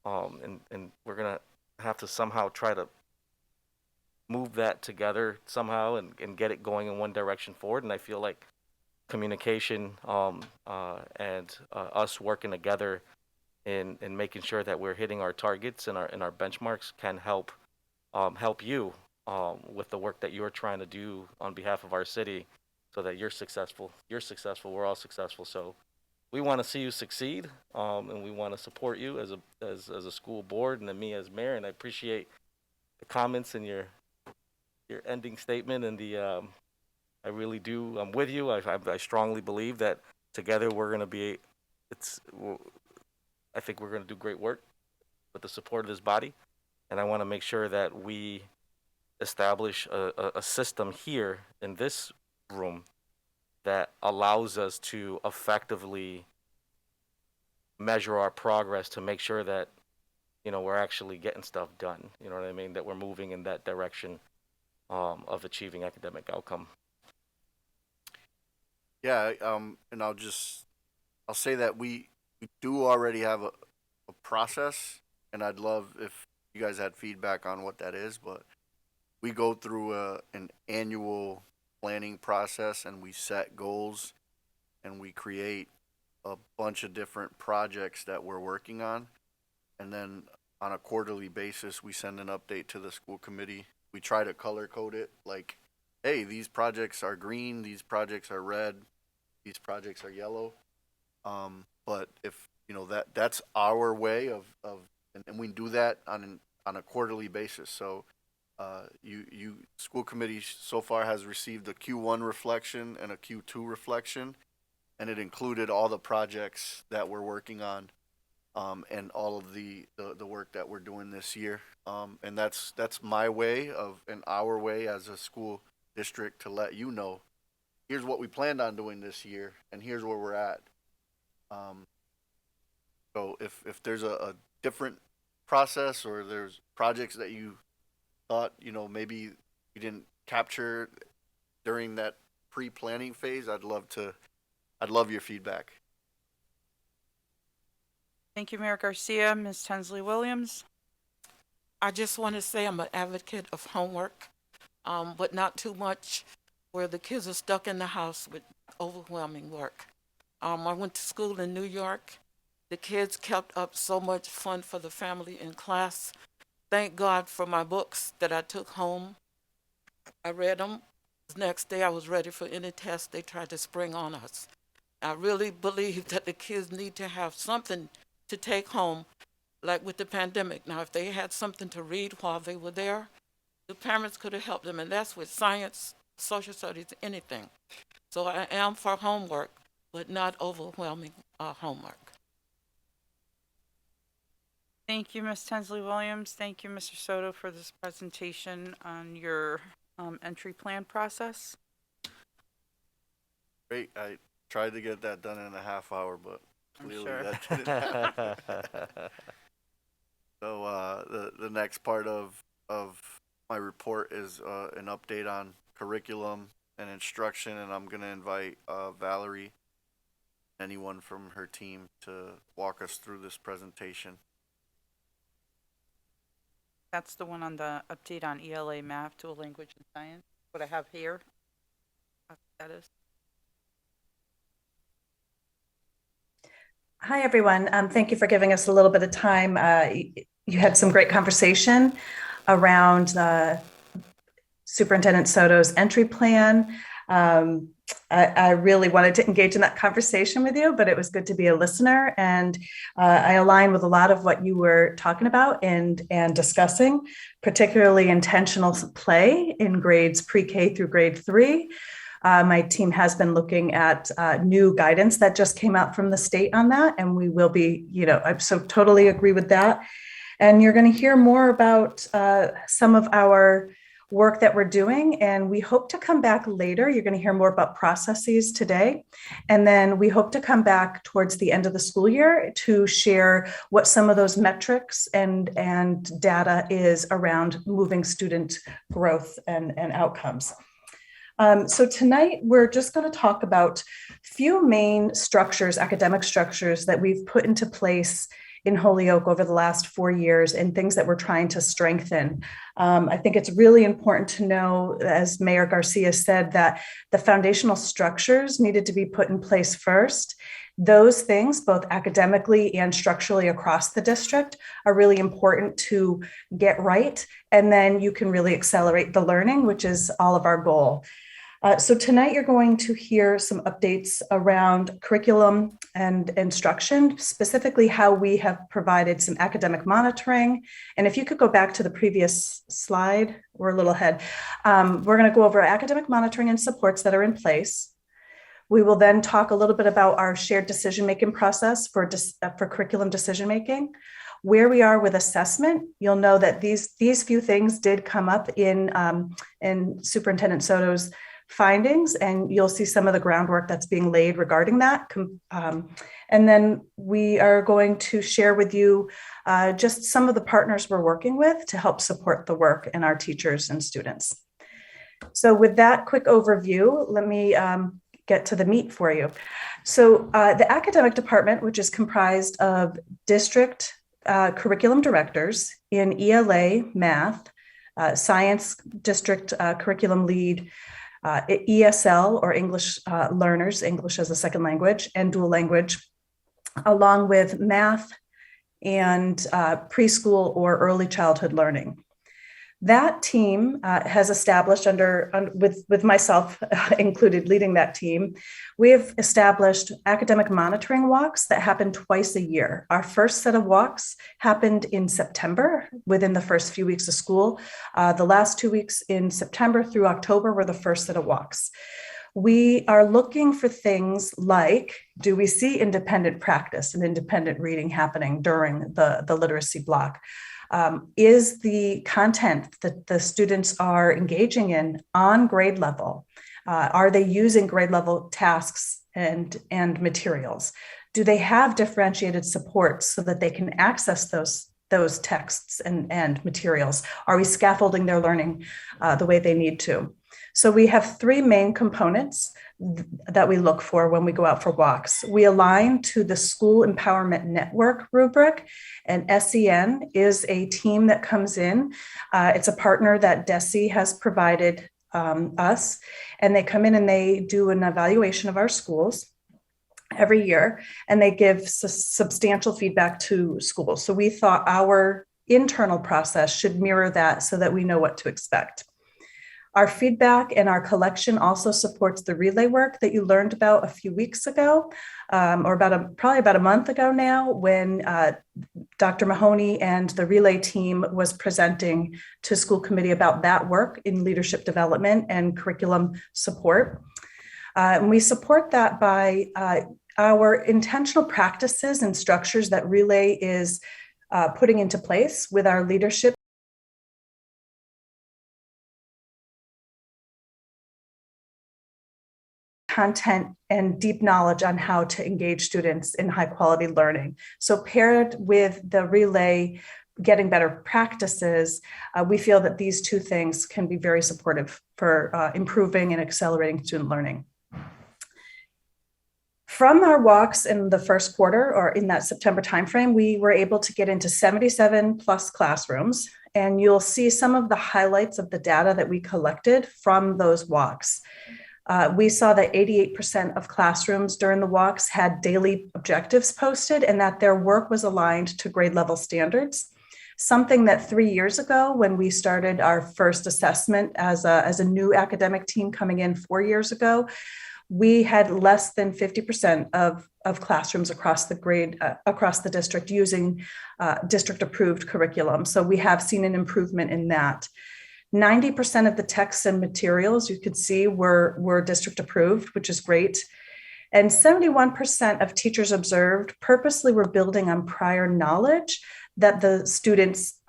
And we're going to have to somehow try to move that together somehow and get it going in one direction forward. And I feel like communication and us working together in making sure that we're hitting our targets and our benchmarks can help you with the work that you're trying to do on behalf of our city, so that you're successful. You're successful. We're all successful. So we want to see you succeed, and we want to support you as a school board, and then me as mayor. And I appreciate the comments and your ending statement and the I really do. I'm with you. I strongly believe that together we're going to be, I think we're going to do great work with the support of this body. And I want to make sure that we establish a system here in this room that allows us to effectively measure our progress to make sure that, we're actually getting stuff done. You know what I mean? That we're moving in that direction of achieving academic outcome. Yeah, and I'll say that we do already have a process, and I'd love if you guys had feedback on what that is, but we go through an annual planning process, and we set goals, and we create a bunch of different projects that we're working on, and then on a quarterly basis we send an update to the school committee. We try to color code it, like, hey, these projects are green, these projects are red, these projects are yellow. But if that's our way of and we do that on a quarterly basis. So you school committee so far has received a Q1 reflection and a Q2 reflection, and it included all the projects that we're working on, and all of the work that we're doing this year. And that's my way and our way as a school district to let you know, here's what we planned on doing this year, and here's where we're at. So if there's a different process, or there's projects that you thought, maybe you didn't capture during that pre-planning phase, I'd love your feedback. Thank you, Mayor Garcia. Ms. Tensley Williams. I just want to say I'm an advocate of homework, but not too much where the kids are stuck in the house with overwhelming work. I went to school in New York. The kids kept up so much fun for the family in class. Thank God for my books that I took home. I read them. The next day I was ready for any test they tried to spring on us. I really believe that the kids need to have something to take home, like with the pandemic. Now, if they had something to read while they were there, the parents could have helped them, and that's with science, social studies, anything. So I am for homework, but not overwhelming homework. Thank you, Ms. Tensley Williams. Thank you, Mr. Soto, for this presentation on your entry plan process. Great. I tried to get that done in a half hour, but clearly sure. that didn't happen. So the next part of my report is an update on curriculum and instruction, and I'm going to invite Valerie, anyone from her team, to walk us through this presentation. That's the one on the update on ELA math, dual language, and science. What I have here, that is. Hi, everyone. Thank you for giving us a little bit of time. You had some great conversation around Superintendent Soto's entry plan. I really wanted to engage in that conversation with you, but it was good to be a listener. And I align with a lot of what you were talking about and discussing, particularly intentional play in grades pre-K through grade 3. My team has been looking at new guidance that just came out from the state on that, and we will be, I so totally agree with that. And you're going to hear more about some of our work that we're doing, and we hope to come back later. You're going to hear more about processes today, and then we hope to come back towards the end of the school year to share what some of those metrics and data is around moving student growth and outcomes. So tonight, we're just going to talk about a few main structures, academic structures that we've put into place in Holyoke over the last 4 years and things that we're trying to strengthen. I think it's really important to know, as Mayor Garcia said, that the foundational structures needed to be put in place first. Those things, both academically and structurally across the district, are really important to get right. And then you can really accelerate the learning, which is all of our goal. So tonight you're going to hear some updates around curriculum and instruction, specifically how we have provided some academic monitoring. And if you could go back to the previous slide, we're a little ahead. We're going to go over academic monitoring and supports that are in place. We will then talk a little bit about our shared decision-making process for curriculum decision-making. Where we are with assessment, you'll know that these few things did come up in Superintendent Soto's findings, and you'll see some of the groundwork that's being laid regarding that. And then we are going to share with you just some of the partners we're working with to help support the work and our teachers and students. So with that quick overview, let me get to the meat for you. So the academic department, which is comprised of district curriculum directors in ELA, math, science district curriculum lead, ESL or English learners, English as a second language, and dual language, along with math and preschool or early childhood learning. That team has established with myself included leading that team, we have established academic monitoring walks that happen twice a year. Our first set of walks happened in September within the first few weeks of school. The last 2 weeks in September through October were the first set of walks. We are looking for things like, do we see independent practice and independent reading happening during the literacy block? Is the content that the students are engaging in on grade level? Are they using grade level tasks and materials? Do they have differentiated supports so that they can access those texts and materials? Are we scaffolding their learning the way they need to? So we have three main components that we look for when we go out for walks. We align to the School Empowerment Network rubric, and SEN is a team that comes in. It's a partner that DESE has provided us, and they come in and they do an evaluation of our schools every year, and they give substantial feedback to schools. So we thought our internal process should mirror that so that we know what to expect. Our feedback and our collection also supports the relay work that you learned about a few weeks ago, or probably about a month ago now, when Dr. Mahoney and the relay team was presenting to school committee about that work in leadership development and curriculum support. And we support that by our intentional practices and structures that relay is putting into place with our leadership content and deep knowledge on how to engage students in high quality learning. So paired with the relay getting better practices, we feel that these two things can be very supportive for improving and accelerating student learning. From our walks in the first quarter, or in that September timeframe, we were able to get into 77 plus classrooms, and you'll see some of the highlights of the data that we collected from those walks. We saw that 88% of classrooms during the walks had daily objectives posted and that their work was aligned to grade level standards. Something that 3 years ago, when we started our first assessment as a new academic team coming in 4 years ago, we had less than 50% of classrooms across the district using district approved curriculum. So we have seen an improvement in that. 90% of the texts and materials you could see were district approved, which is great. And 71% of teachers observed purposely were building on prior knowledge that the students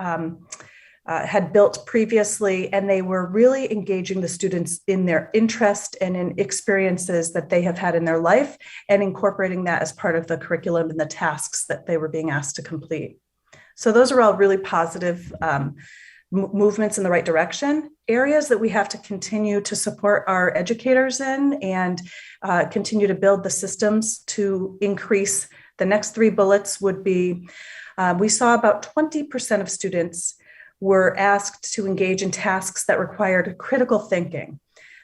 had built previously, and they were really engaging the students in their interest and in experiences that they have had in their life and incorporating that as part of the curriculum and the tasks that they were being asked to complete. So those are all really positive movements in the right direction, areas that we have to continue to support our educators in and continue to build the systems to increase. The next three bullets would be, we saw about 20% of students were asked to engage in tasks that required critical thinking.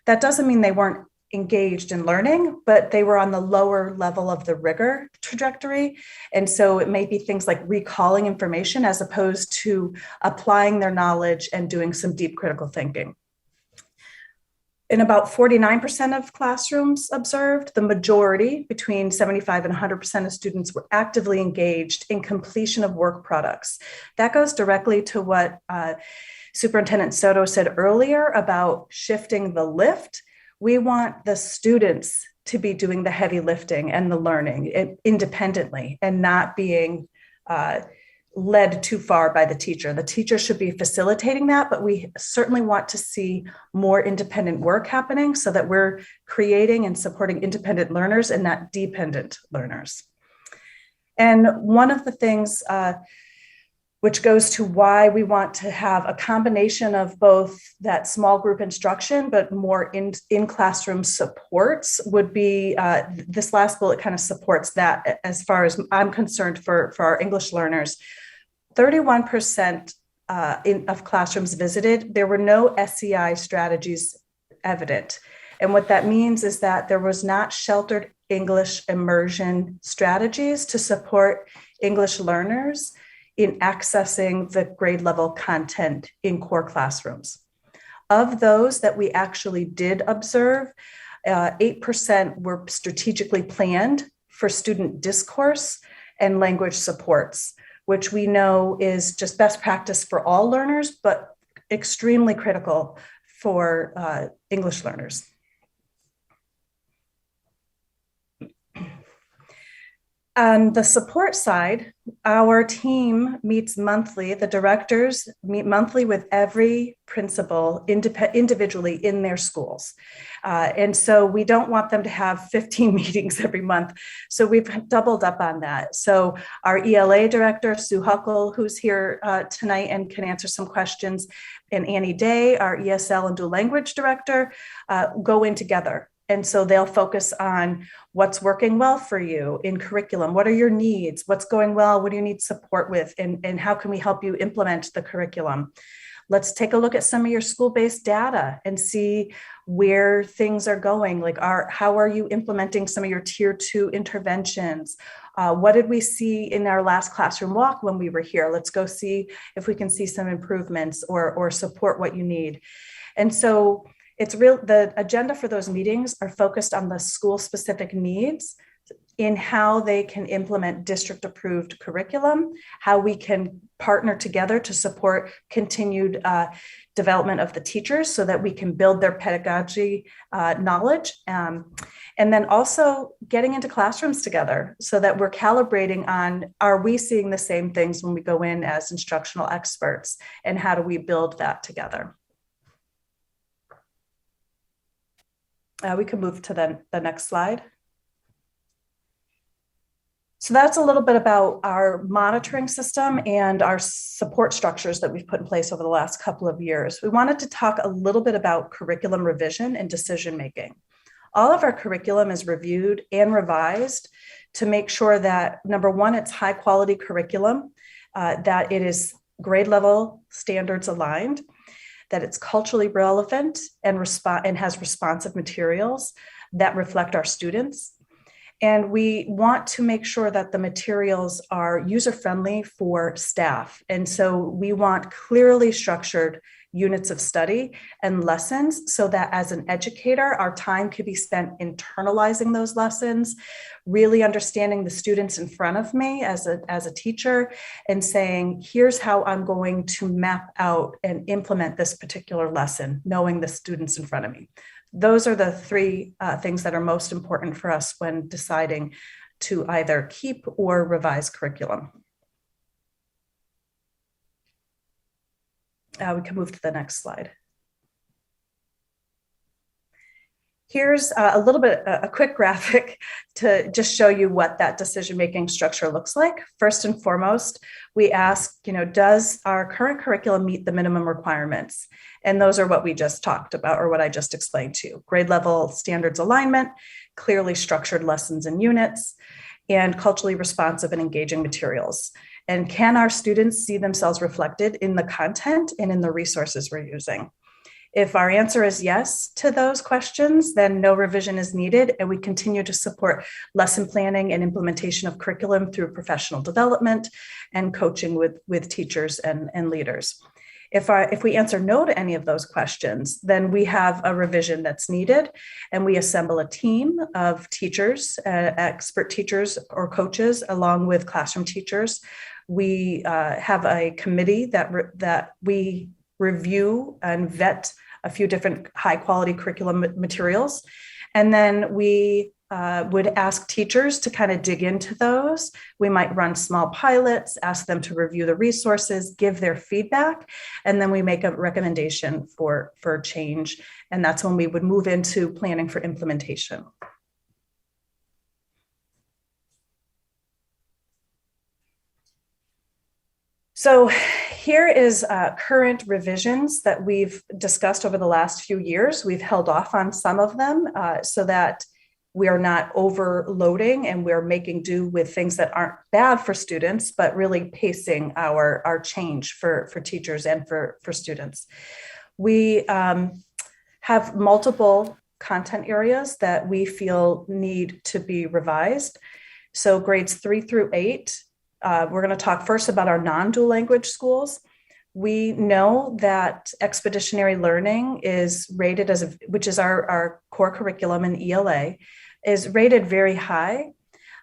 That doesn't mean they weren't engaged in learning, but they were on the lower level of the rigor trajectory. And so it may be things like recalling information as opposed to applying their knowledge and doing some deep critical thinking. In about 49% of classrooms observed, the majority, between 75 and 100% of students, were actively engaged in completion of work products. That goes directly to what Superintendent Soto said earlier about shifting the lift. We want the students to be doing the heavy lifting and the learning independently and not being led too far by the teacher. The teacher should be facilitating that, but we certainly want to see more independent work happening so that we're creating and supporting independent learners and not dependent learners. And one of the things which goes to why we want to have a combination of both that small group instruction, but more in classroom supports would be, this last bullet kind of supports that as far as I'm concerned for our English learners. 31% of classrooms visited, there were no SEI strategies evident. And what that means is that there was not sheltered English immersion strategies to support English learners in accessing the grade level content in core classrooms. Of those that we actually did observe, 8% were strategically planned for student discourse and language supports, which we know is just best practice for all learners, but extremely critical for English learners. On the support side, our team meets monthly. The directors meet monthly with every principal individually in their schools. And so we don't want them to have 15 meetings every month. So we've doubled up on that. So our ELA director, Sue Huckle, who's here tonight and can answer some questions, and Annie Day, our ESL and dual language director, go in together. And so they'll focus on what's working well for you in curriculum. What are your needs? What's going well? What do you need support with? And how can we help you implement the curriculum? Let's take a look at some of your school-based data and see where things are going. Like, how are you implementing some of your tier 2 interventions? What did we see in our last classroom walk when we were here? Let's go see if we can see some improvements or support what you need. And so the agenda for those meetings are focused on the school specific needs in how they can implement district approved curriculum, how we can partner together to support continued development of the teachers so that we can build their pedagogy knowledge. And then also getting into classrooms together so that we're calibrating on, are we seeing the same things when we go in as instructional experts, and how do we build that together? We can move to the next slide. So that's a little bit about our monitoring system and our support structures that we've put in place over the last couple of years. We wanted to talk a little bit about curriculum revision and decision-making. All of our curriculum is reviewed and revised to make sure that, number one, it's high quality curriculum, that it is grade level standards aligned, that it's culturally relevant and has responsive materials that reflect our students. And we want to make sure that the materials are user-friendly for staff. And so we want clearly structured units of study and lessons so that as an educator, our time could be spent internalizing those lessons, really understanding the students in front of me as a teacher, and saying, here's how I'm going to map out and implement this particular lesson, knowing the students in front of me. Those are the three things that are most important for us when deciding to either keep or revise curriculum. We can move to the next slide. Here's a quick graphic to just show you what that decision-making structure looks like. First and foremost, we ask, does our current curriculum meet the minimum requirements? And those are what we just talked about, or what I just explained to you. Grade level standards alignment, clearly structured lessons and units, and culturally responsive and engaging materials. And can our students see themselves reflected in the content and in the resources we're using? If our answer is yes to those questions, then no revision is needed, and we continue to support lesson planning and implementation of curriculum through professional development and coaching with teachers and leaders. If we answer no to any of those questions, then we have a revision that's needed, and we assemble a team of teachers, expert teachers or coaches, along with classroom teachers. We have a committee that we review and vet a few different high quality curriculum materials, and then we would ask teachers to kind of dig into those. We might run small pilots, ask them to review the resources, give their feedback, and then we make a recommendation for change. And that's when we would move into planning for implementation. So here is current revisions that we've discussed over the last few years. We've held off on some of them so that we are not overloading and we're making do with things that aren't bad for students, but really pacing our change for teachers and for students. We have multiple content areas that we feel need to be revised. So grades 3 through 8, we're going to talk first about our non-dual language schools. We know that expeditionary learning is rated as, which is our core curriculum in ELA, is rated very high,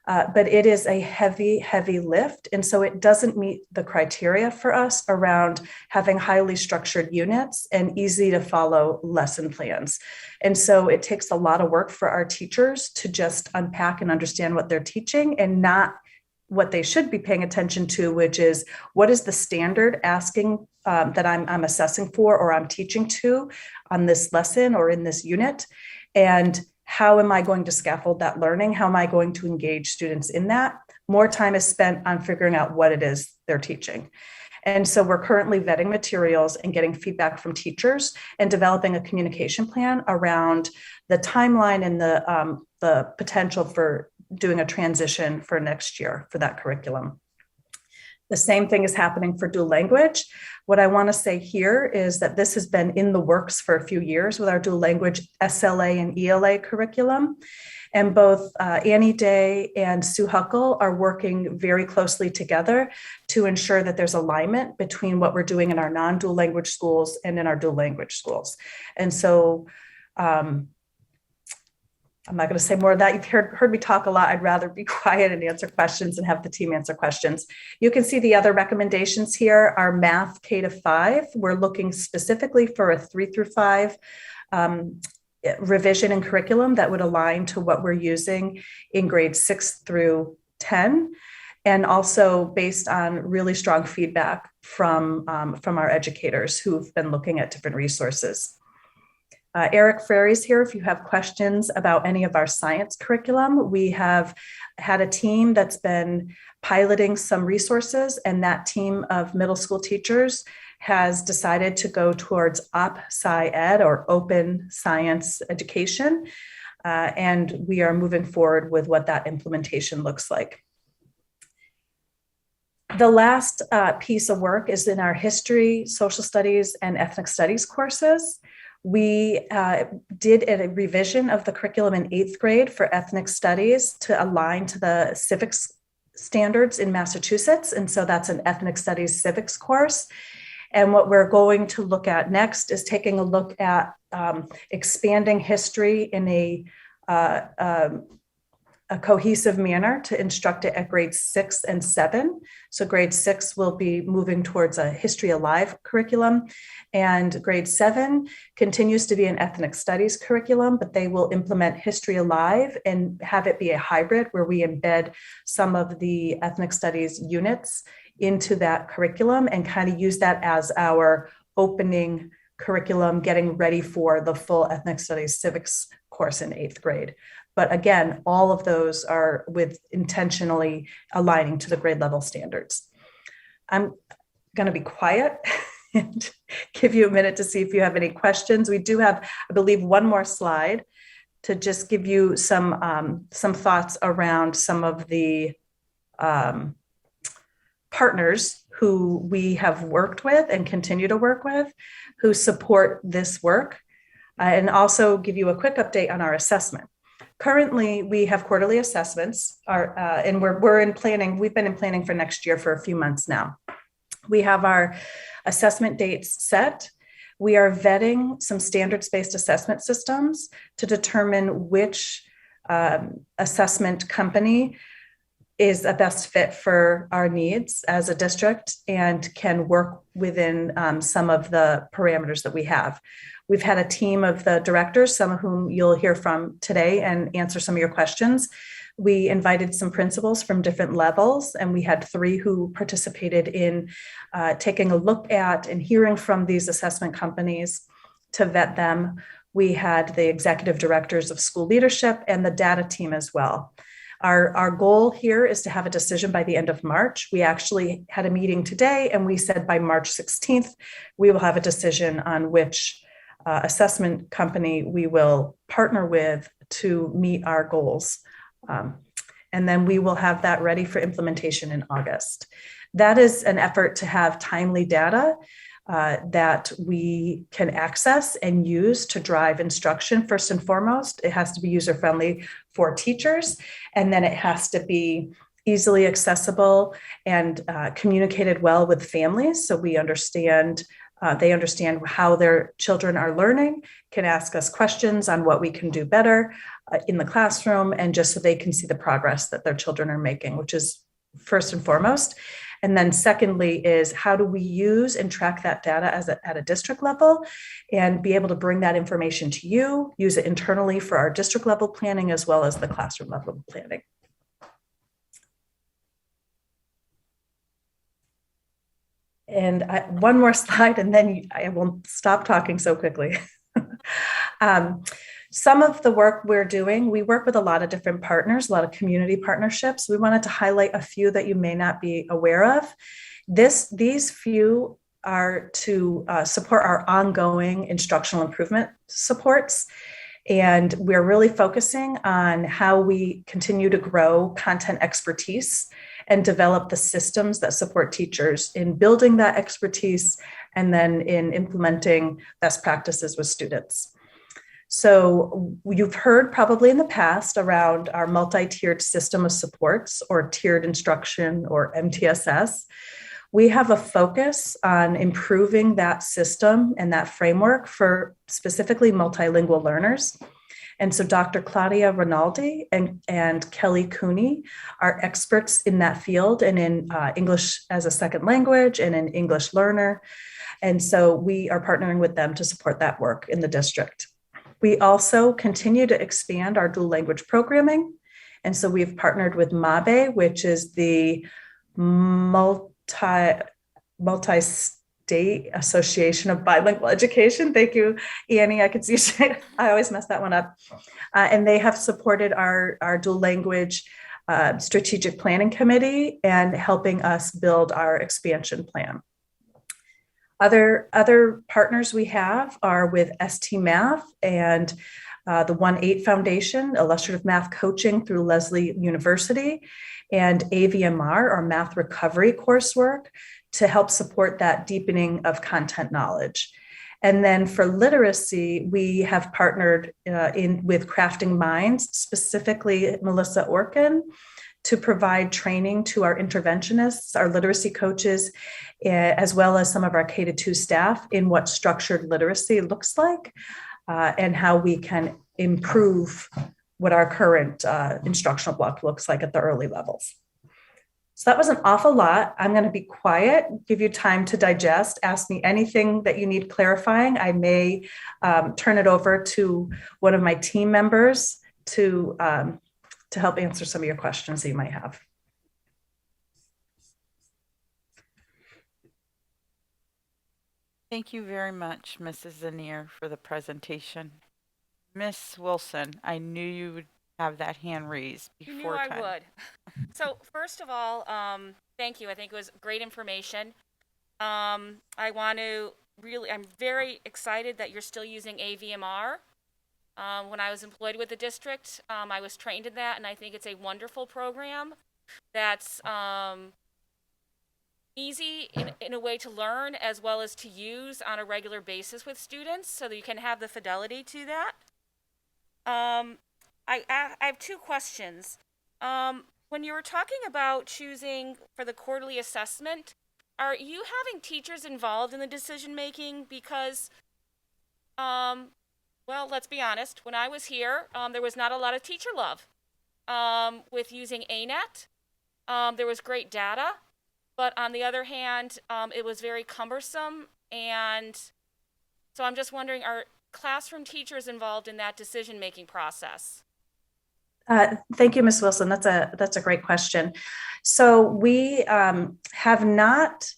but it is a heavy lift. And so it doesn't meet the criteria for us around having highly structured units and easy to follow lesson plans. And so it takes a lot of work for our teachers to just unpack and understand what they're teaching, and not what they should be paying attention to, which is what is the standard asking that I'm assessing for or I'm teaching to on this lesson or in this unit, and how am I going to scaffold that learning? How am I going to engage students in that? More time is spent on figuring out what it is they're teaching. And so we're currently vetting materials and getting feedback from teachers and developing a communication plan around the timeline and the potential for doing a transition for next year for that curriculum. The same thing is happening for dual language. What I want to say here is that this has been in the works for a few years with our dual language SLA and ELA curriculum. And both Annie Day and Sue Huckle are working very closely together to ensure that there's alignment between what we're doing in our non-dual language schools and in our dual language schools. And so I'm not going to say more of that. You've heard me talk a lot. I'd rather be quiet and answer questions and have the team answer questions. You can see the other recommendations here are math K to 5. We're looking specifically for a 3 through 5 revision in curriculum that would align to what we're using in grades 6 through 10. And also based on really strong feedback from our educators who've been looking at different resources. Eric Frarey's here if you have questions about any of our science curriculum. We have had a team that's been piloting some resources, and that team of middle school teachers has decided to go towards OP-Sci-Ed, or open science education. And we are moving forward with what that implementation looks like. The last piece of work is in our history, social studies, and ethnic studies courses. We did a revision of the curriculum in 8th grade for ethnic studies to align to the civics standards in Massachusetts. And so that's an ethnic studies civics course. And what we're going to look at next is taking a look at expanding history in a cohesive manner to instruct it at grades 6 and 7. So grade 6 will be moving towards a History Alive curriculum, and grade 7 continues to be an ethnic studies curriculum, but they will implement History Alive and have it be a hybrid where we embed some of the ethnic studies units into that curriculum and kind of use that as our opening curriculum, getting ready for the full ethnic studies civics course in 8th grade. But again, all of those are with intentionally aligning to the grade level standards. I'm going to be quiet and give you a minute to see if you have any questions. We do have, I believe, one more slide to just give you some thoughts around some of the partners who we have worked with and continue to work with, who support this work, and also give you a quick update on our assessment. Currently, we have quarterly assessments, and we're in planning. We've been in planning for next year for a few months now. We have our assessment dates set. We are vetting some standards-based assessment systems to determine which assessment company is a best fit for our needs as a district and can work within some of the parameters that we have. We've had a team of the directors, some of whom you'll hear from today and answer some of your questions. We invited some principals from different levels, and we had 3 who participated in taking a look at and hearing from these assessment companies to vet them. We had the executive directors of school leadership and the data team as well. Our goal here is to have a decision by the end of March. We actually had a meeting today and we said by March 16th, we will have a decision on which assessment company we will partner with to meet our goals. And then we will have that ready for implementation in August. That is an effort to have timely data that we can access and use to drive instruction. First and foremost, it has to be user-friendly for teachers, and then it has to be easily accessible and communicated well with families, so we understand, they understand how their children are learning, can ask us questions on what we can do better in the classroom, and just so they can see the progress that their children are making, which is first and foremost. And then secondly is how do we use and track that data at a district level and be able to bring that information to you, use it internally for our district level planning as well as the classroom level planning. And one more slide and then I will stop talking so quickly. Some of the work we're doing, we work with a lot of different partners, a lot of community partnerships. We wanted to highlight a few that you may not be aware of. These few are to support our ongoing instructional improvement supports. And we're really focusing on how we continue to grow content expertise and develop the systems that support teachers in building that expertise and then in implementing best practices with students. So you've heard probably in the past around our multi-tiered system of supports or tiered instruction or MTSS. We have a focus on improving that system and that framework for specifically multilingual learners. And so Dr. Claudia Rinaldi and Kelly Cooney are experts in that field and in English as a second language and in English learner. And so we are partnering with them to support that work in the district. We also continue to expand our dual language programming. And so we've partnered with MABE, which is the Multi-State Association of Bilingual Education. Thank you, Annie. I could see I always mess that one up. And they have supported our dual language strategic planning committee and helping us build our expansion plan. Other partners we have are with ST Math and the 1-8 Foundation, Illustrative Math Coaching through Lesley University, and AVMR, or Math Recovery coursework, to help support that deepening of content knowledge. And then for literacy, we have partnered with Crafting Minds, specifically Melissa Orkin, to provide training to our interventionists, our literacy coaches, as well as some of our K-2 staff in what structured literacy looks like and how we can improve what our current instructional block looks like at the early levels. So that was an awful lot. I'm going to be quiet, give you time to digest, ask me anything that you need clarifying. I may turn it over to one of my team members to help answer some of your questions that you might have. Thank you very much, Mrs. Zanier, for the presentation. Miss Wilson, I knew you would have that hand raised before You knew I would. So first of all, thank you. I think it was great information. I want to I'm very excited that you're still using AVMR. When I was employed with the district, I was trained in that, and I think it's a wonderful program that's easy in a way to learn as well as to use on a regular basis with students so that you can have the fidelity to that. I have 2 questions. When you were talking about choosing for the quarterly assessment, are you having teachers involved in the decision making? Because, well, let's be honest. When I was here, there was not a lot of teacher love with using ANET. There was great data, but on the other hand, it was very cumbersome. And so I'm just wondering, are classroom teachers involved in that decision-making process? Thank you, Ms. Wilson. That's a great question. So we have not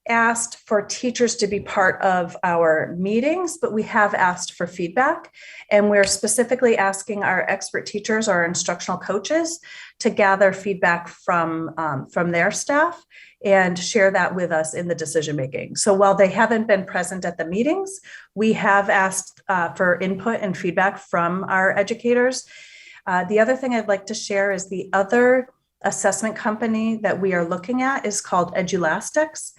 asked for teachers to be part of our meetings, but we have asked for feedback. And we're specifically asking our expert teachers, our instructional coaches, to gather feedback from their staff and share that with us in the decision making. So while they haven't been present at the meetings, we have asked for input and feedback from our educators. The other thing I'd like to share is the other assessment company that we are looking at is called Edulastics.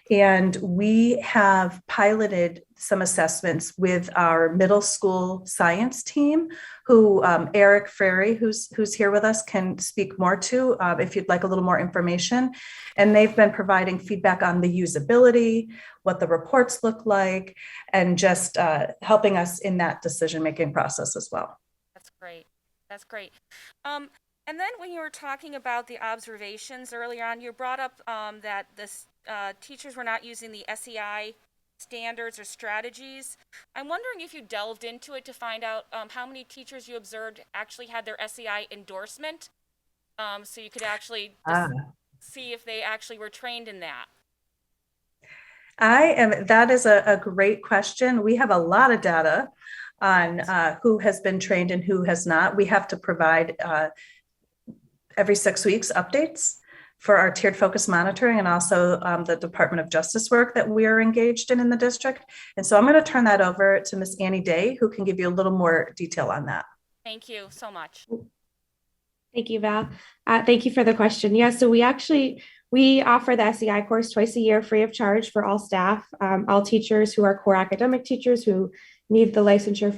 And we have piloted some assessments with our middle school science team, who Eric Frary, who's here with us, can speak more to if you'd like a little more information. And they've been providing feedback on the usability, what the reports look like, and just helping us in that decision-making process as well. That's great. That's great. And then when you were talking about the observations earlier on, you brought up that the teachers were not using the SEI standards or strategies. I'm wondering if you delved into it to find out how many teachers you observed actually had their SEI endorsement, so you could actually see if they actually were trained in that. That is a great question. We have a lot of data on who has been trained and who has not. We have to provide every 6 weeks updates for our tiered focus monitoring and also the Department of Justice work that we are engaged in the district. And so I'm going to turn that over to Ms. Annie Day, who can give you a little more detail on that. Thank you so much. Thank you, Val. Thank you for the question. Yeah, so we offer the SEI course twice a year free of charge for all staff, all teachers who are core academic teachers who need the licensure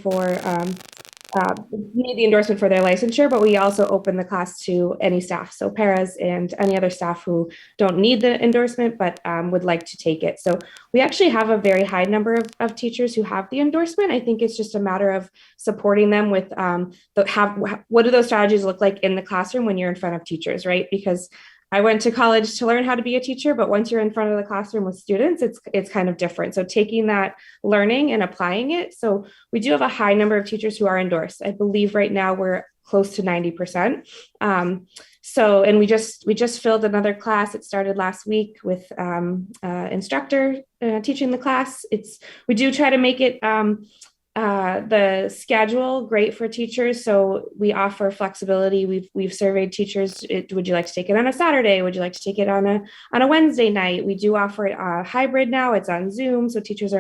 need the endorsement for their licensure, but we also open the class to any staff, so paras and any other staff who don't need the endorsement but would like to take it. So we actually have a very high number of teachers who have the endorsement. I think it's just a matter of supporting them with what do those strategies look like in the classroom when you're in front of teachers, right? Because I went to college to learn how to be a teacher, but once you're in front of the classroom with students, it's kind of different. So taking that learning and applying it. So we do have a high number of teachers who are endorsed. I believe right now we're close to 90%. And we just filled another class. It started last week with instructor teaching the class. We do try to make it the schedule great for teachers, so we offer flexibility. We've surveyed teachers. Would you like to take it on a Saturday? Would you like to take it on a Wednesday night? We do offer it hybrid now. It's on Zoom, so teachers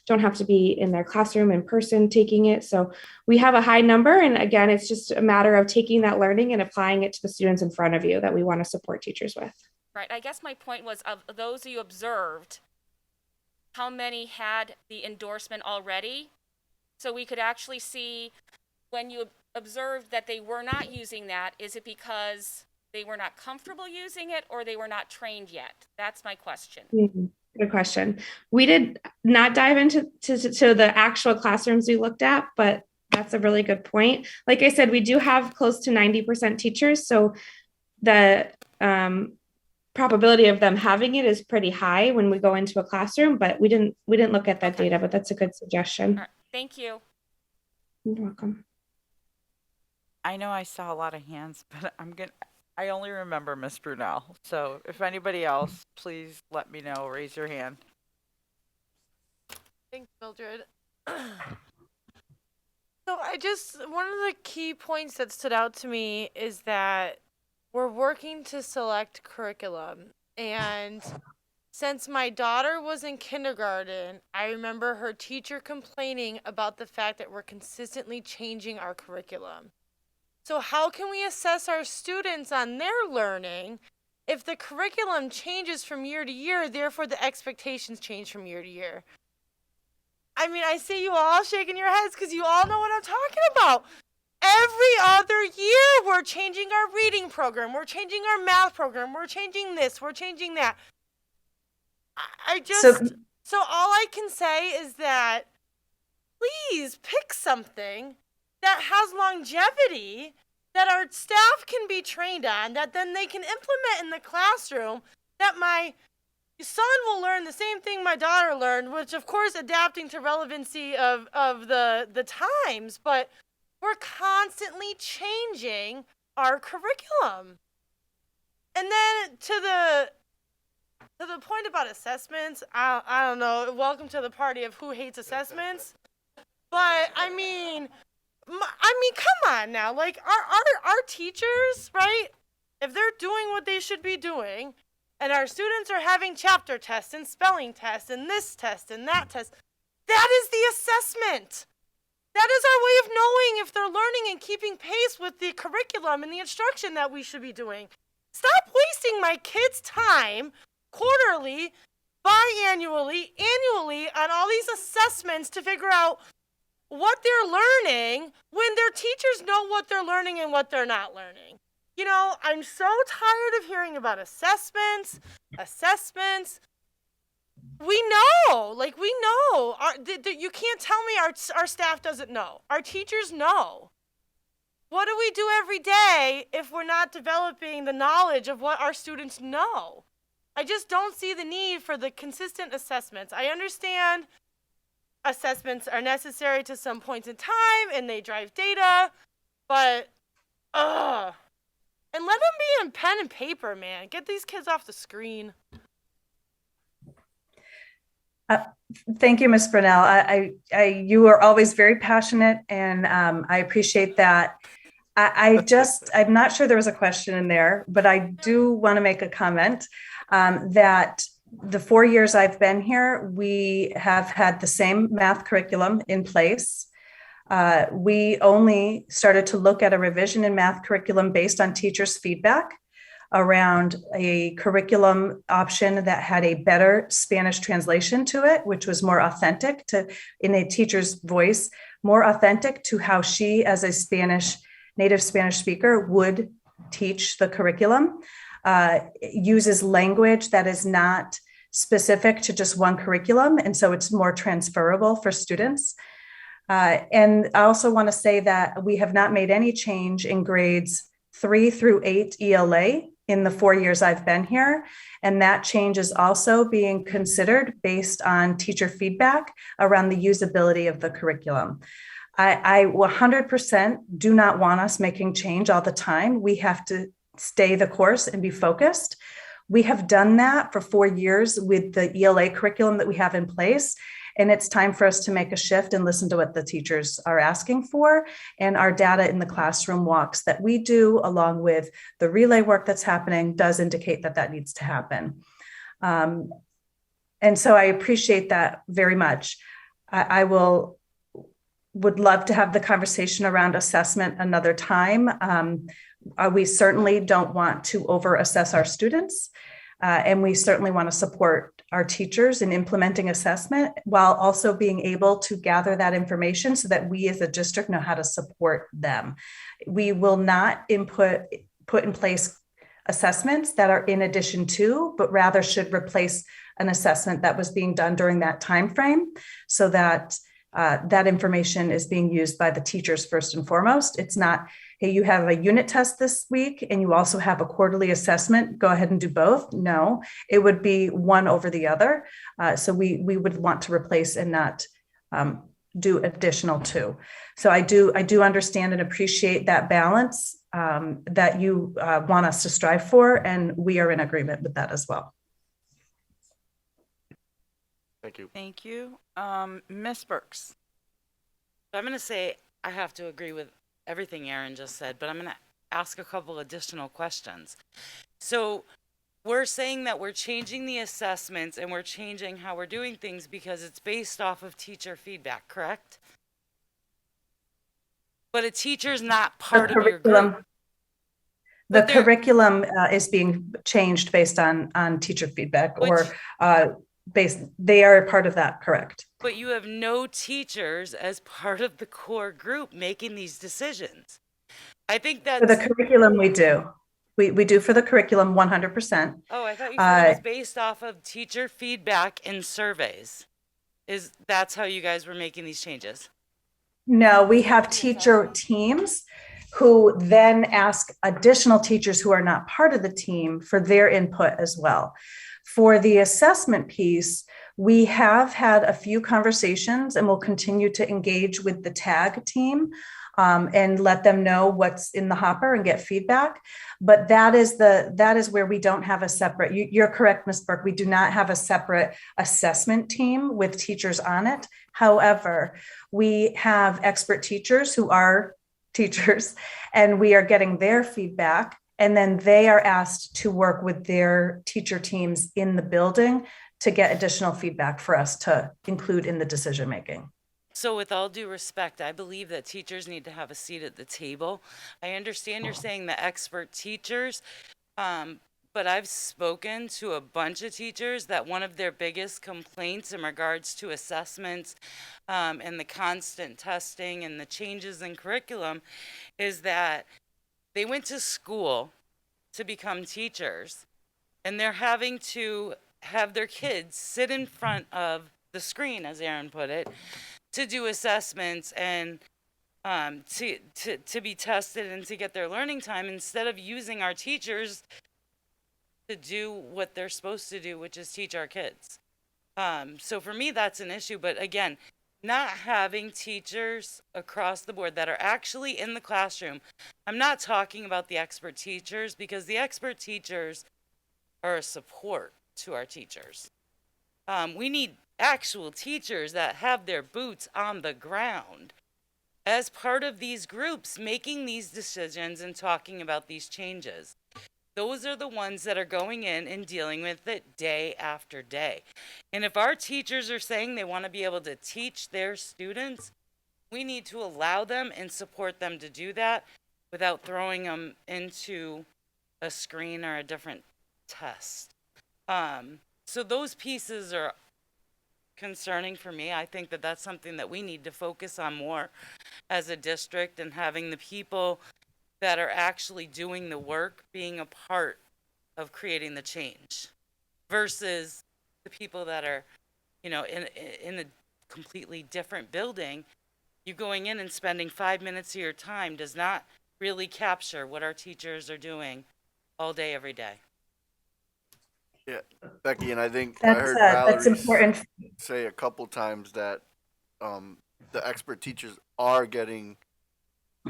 don't have to be in their classroom in person taking it. So we have a high number, and again, it's just a matter of taking that learning and applying it to the students in front of you that we want to support teachers with. Right. I guess my point was, of those you observed, how many had the endorsement already? So we could actually see when you observed that they were not using that, is it because they were not comfortable using it or they were not trained yet? That's my question. Good question. We did not dive into the actual classrooms we looked at, but that's a really good point. Like I said, we do have close to 90% teachers. So the probability of them having it is pretty high when we go into a classroom, but we didn't look at that data, but that's a good suggestion. Right. Thank you. You're welcome. I know I saw a lot of hands, but I only remember Miss Brunel. So if anybody else, please let me know. Raise your hand. Thanks, Mildred. So one of the key points that stood out to me is that we're working to select curriculum. And since my daughter was in kindergarten, I remember her teacher complaining about the fact that we're consistently changing our curriculum. So how can we assess our students on their learning if the curriculum changes from year to year, therefore the expectations change from year to year? I mean, I see you all shaking your heads because you all know what I'm talking about. Every other year, we're changing our reading program. We're changing our math program. We're changing this. We're changing that. I So just, so all I can say is that please pick something that has longevity that our staff can be trained on, that then they can implement in the classroom, that my son will learn the same thing my daughter learned, which of course adapting to relevancy of the times, but we're constantly changing our curriculum. And then to the point about assessments, I don't know, welcome to the party of who hates assessments. But I mean, come on now. Like our teachers, right? If they're doing what they should be doing, and our students are having chapter tests and spelling tests and this test and that test, that is the assessment. That is our way of knowing if they're learning and keeping pace with the curriculum and the instruction that we should be doing. Stop wasting my kids' time quarterly, biannually, annually on all these assessments to figure out what they're learning when their teachers know what they're learning and what they're not learning. You know, I'm so tired of hearing about assessments. We know, we know. You can't tell me our staff doesn't know. Our teachers know. What do we do every day if we're not developing the knowledge of what our students know? I just don't see the need for the consistent assessments. I understand assessments are necessary to some points in time and they drive data, but and let them be in pen and paper, man. Get these kids off the screen. Thank you, Ms. Brunell. You are always very passionate, and I appreciate that. I'm not sure there was a question in there, but I do want to make a comment that the 4 years I've been here, we have had the same math curriculum in place. We only started to look at a revision in math curriculum based on teachers' feedback around a curriculum option that had a better Spanish translation to it, which was more authentic in a teacher's voice, more authentic to how she, as a native Spanish speaker, would teach the curriculum. Uses language that is not specific to just one curriculum, and so it's more transferable for students. And I also want to say that we have not made any change in grades 3 through 8 ELA in the 4 years I've been here. And that change is also being considered based on teacher feedback around the usability of the curriculum. I 100% do not want us making change all the time. We have to stay the course and be focused. We have done that for 4 years with the ELA curriculum that we have in place. And it's time for us to make a shift and listen to what the teachers are asking for. And our data in the classroom walks that we do, along with the relay work that's happening, does indicate that that needs to happen. And so I appreciate that very much. I would love to have the conversation around assessment another time. We certainly don't want to over-assess our students. And we certainly want to support our teachers in implementing assessment while also being able to gather that information so that we as a district know how to support them. We will not put in place assessments that are in addition to, but rather should replace an assessment that was being done during that time frame, so that that information is being used by the teachers first and foremost. It's not, hey, you have a unit test this week and you also have a quarterly assessment, go ahead and do both. No, it would be one over the other. So we would want to replace and not do additional two. So I do understand and appreciate that balance that you want us to strive for, and we are in agreement with that as well. Thank you. Thank you. Ms. Burks. I'm going to say I have to agree with everything Erin just said, but I'm going to ask a couple additional questions. So we're saying that we're changing the assessments and we're changing how we're doing things because it's based off of teacher feedback, correct? But a teacher's not part of your group. The curriculum is being changed based on teacher feedback, or they are a part of that, correct? But you have no teachers as part of the core group making these decisions. I think that's... For the curriculum, we do. We do for the curriculum 100%. Oh, I thought you said it was based off of teacher feedback and surveys. That's how you guys were making these changes? No, we have teacher teams who then ask additional teachers who are not part of the team for their input as well. For the assessment piece, we have had a few conversations and will continue to engage with the TAG team and let them know what's in the hopper and get feedback. But that is where we don't have a separate, you're correct, Ms. Burke, we do not have a separate assessment team with teachers on it. However, we have expert teachers who are teachers, and we are getting their feedback. And then they are asked to work with their teacher teams in the building to get additional feedback for us to include in the decision making. So with all due respect, I believe that teachers need to have a seat at the table. I understand you're saying the expert teachers, but I've spoken to a bunch of teachers that one of their biggest complaints in regards to assessments and the constant testing and the changes in curriculum is that they went to school to become teachers, and they're having to have their kids sit in front of the screen, as Aaron put it, to do assessments and to be tested and to get their learning time, instead of using our teachers to do what they're supposed to do, which is teach our kids. So for me, that's an issue. But again, not having teachers across the board that are actually in the classroom. I'm not talking about the expert teachers, because the expert teachers are a support to our teachers. We need actual teachers that have their boots on the ground as part of these groups, making these decisions and talking about these changes. Those are the ones that are going in and dealing with it day after day. And if our teachers are saying they want to be able to teach their students, we need to allow them and support them to do that without throwing them into a screen or a different test. So those pieces are concerning for me. I think that that's something that we need to focus on more as a district, and having the people that are actually doing the work being a part of creating the change versus the people that are, in a completely different building. You going in and spending 5 minutes of your time does not really capture what our teachers are doing all day, every day. Yeah, Becky, and I think I heard Valerie say a couple times that the expert teachers are getting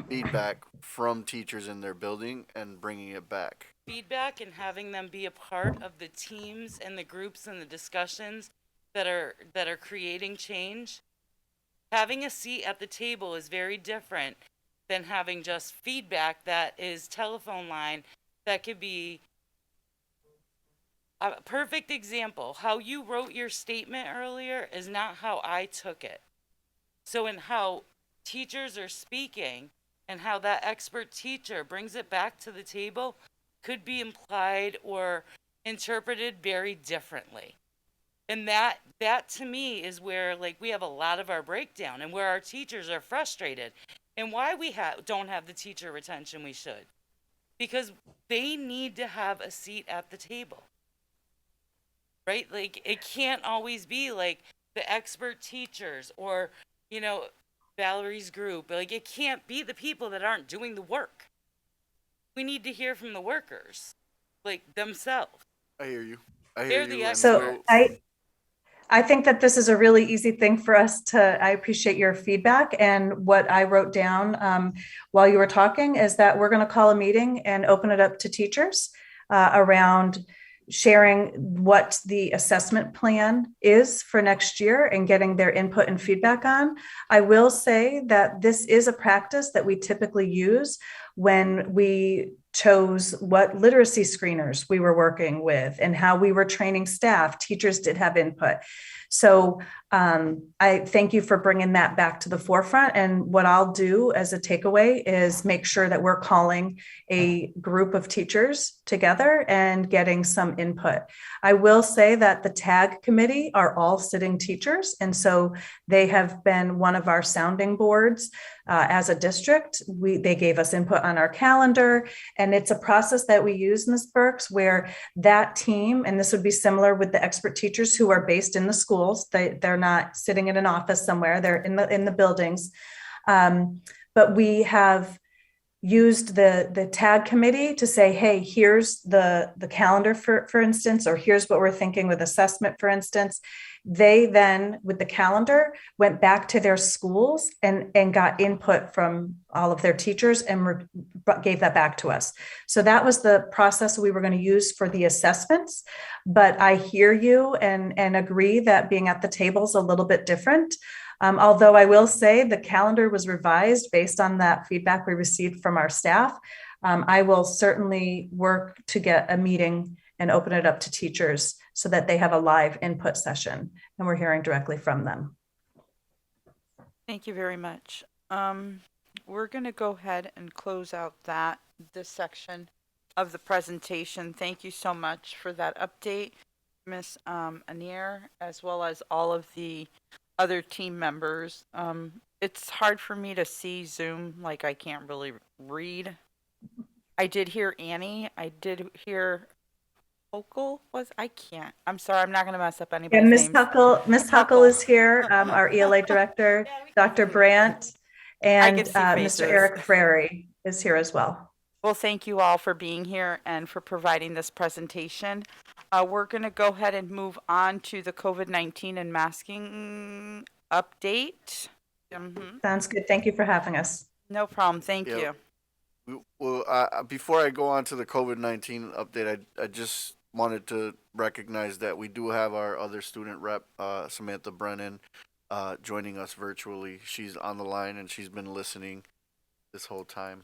feedback from teachers in their building and bringing it back. Feedback and having them be a part of the teams and the groups and the discussions that are creating change. Having a seat at the table is very different than having just feedback that is telephone line that could be a perfect example. How you wrote your statement earlier is not how I took it. So in how teachers are speaking and how that expert teacher brings it back to the table could be implied or interpreted very differently. And that to me is where we have a lot of our breakdown, and where our teachers are frustrated, and why we don't have the teacher retention we should. Because they need to have a seat at the table. Right? It can't always be the expert teachers or, Valerie's group. It can't be the people that aren't doing the work. We need to hear from the workers, themselves. I hear you. They're the experts. So I think that this is a really easy thing for us I appreciate your feedback. And what I wrote down while you were talking is that we're going to call a meeting and open it up to teachers around sharing what the assessment plan is for next year and getting their input and feedback on. I will say that this is a practice that we typically use when we chose what literacy screeners we were working with and how we were training staff. Teachers did have input. So I thank you for bringing that back to the forefront. And what I'll do as a takeaway is make sure that we're calling a group of teachers together and getting some input. I will say that the TAG committee are all sitting teachers. And so they have been one of our sounding boards as a district. They gave us input on our calendar, and And it's a process that we use, Ms. Burks, where that team, and this would be similar with the expert teachers who are based in the schools, they're not sitting in an office somewhere, they're in the buildings. But we have used the tag committee to say, hey, here's the calendar, for instance, or here's what we're thinking with assessment, for instance. They then, with the calendar, went back to their schools and got input from all of their teachers and gave that back to us. So that was the process we were going to use for the assessments. But I hear you and agree that being at the table is a little bit different. Although I will say the calendar was revised based on that feedback we received from our staff. I will certainly work to get a meeting and open it up to teachers so that they have a live input session and we're hearing directly from them. Thank you very much. We're going to go ahead and close out this section of the presentation. Thank you so much for that update, Ms. Anier, as well as all of the other team members. It's hard for me to see Zoom, like I can't really read. I did hear Annie. I did hear Hokel I can't. I'm sorry, I'm not going to mess up anybody's And names. Miss Huckle is here, our ELA director, Dr. Brandt, and Mr. Eric Frary is here as well. Well, thank you all for being here and for providing this presentation. We're going to go ahead and move on to the COVID-19 and masking update. Sounds good. Thank you for having us. No problem. Thank you. Well, before I go on to the COVID-19 update, I just wanted to recognize that we do have our other student rep, Samantha Brennan, joining us virtually. She's on the line and she's been listening this whole time.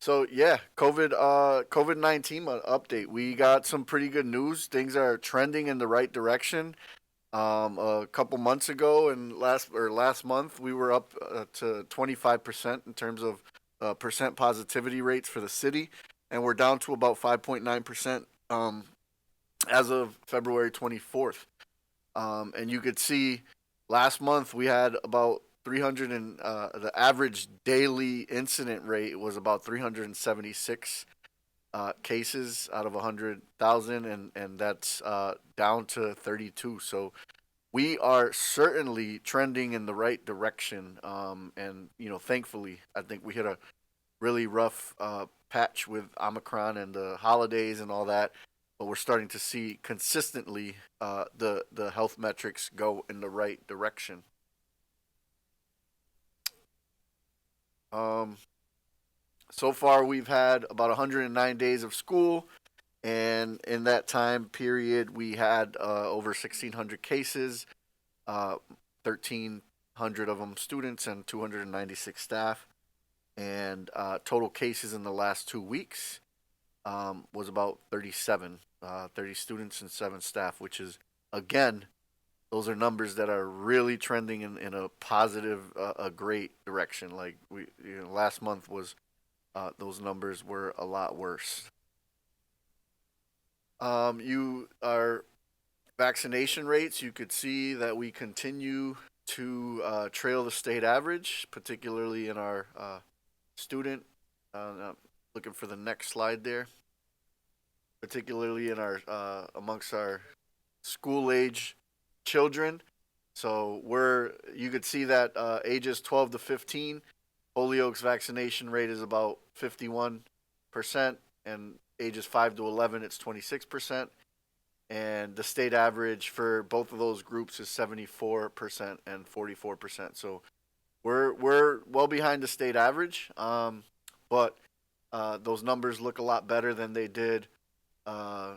So yeah, COVID-19 update. We got some pretty good news. Things are trending in the right direction. A couple months ago and last month, we were up to 25% in terms of percent positivity rates for the city, and we're down to about 5.9% as of February 24th. And you could see last month we had about 300 and the average daily incident rate was about 376 cases out of 100,000, and that's down to 32. So we are certainly trending in the right direction. And thankfully, I think we hit a really rough patch with Omicron and the holidays and all that. But we're starting to see consistently the health metrics go in the right direction. So far, we've had about 109 days of school, and in that time period, we had over 1,600 cases, 1,300 of them students, and 296 staff. And total cases in the last 2 weeks was about 37, 30 students and 7 staff, which is, again, those are numbers that are really trending in a positive, a great direction. Like last month was, those numbers were a lot worse. Our vaccination rates, you could see that we continue to trail the state average, particularly in our student. Looking for the next slide there. Particularly in our amongst our school age children. So you could see that ages 12 to 15, Holyoke's vaccination rate is about 51%, and ages 5 to 11, it's 26%. And the state average for both of those groups is 74% and 44%. So we're well behind the state average, but those numbers look a lot better than they did a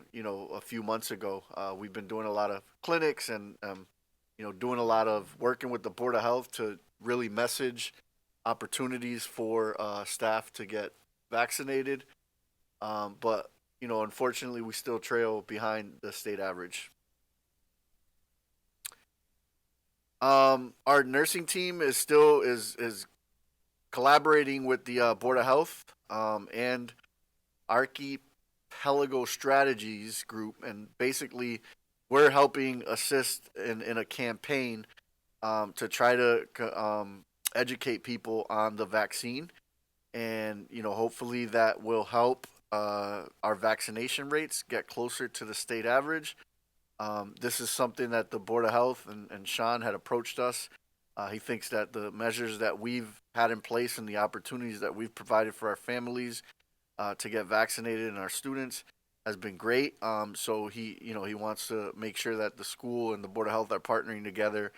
few months ago. We've been doing a lot of clinics and, doing a lot of working with the Board of Health to really message opportunities for staff to get vaccinated. But, unfortunately, we still trail behind the state average. Our nursing team is still is collaborating with the Board of Health and Archipelago Strategies group, and basically we're helping assist in a campaign to try to educate people on the vaccine and hopefully that will help our vaccination rates get closer to the state average. This is something that the Board of Health and Sean had approached us. He thinks that the measures that we've had in place and the opportunities that we've provided for our families to get vaccinated and our students has been great. So he wants to make sure that the school and the Board of Health are partnering together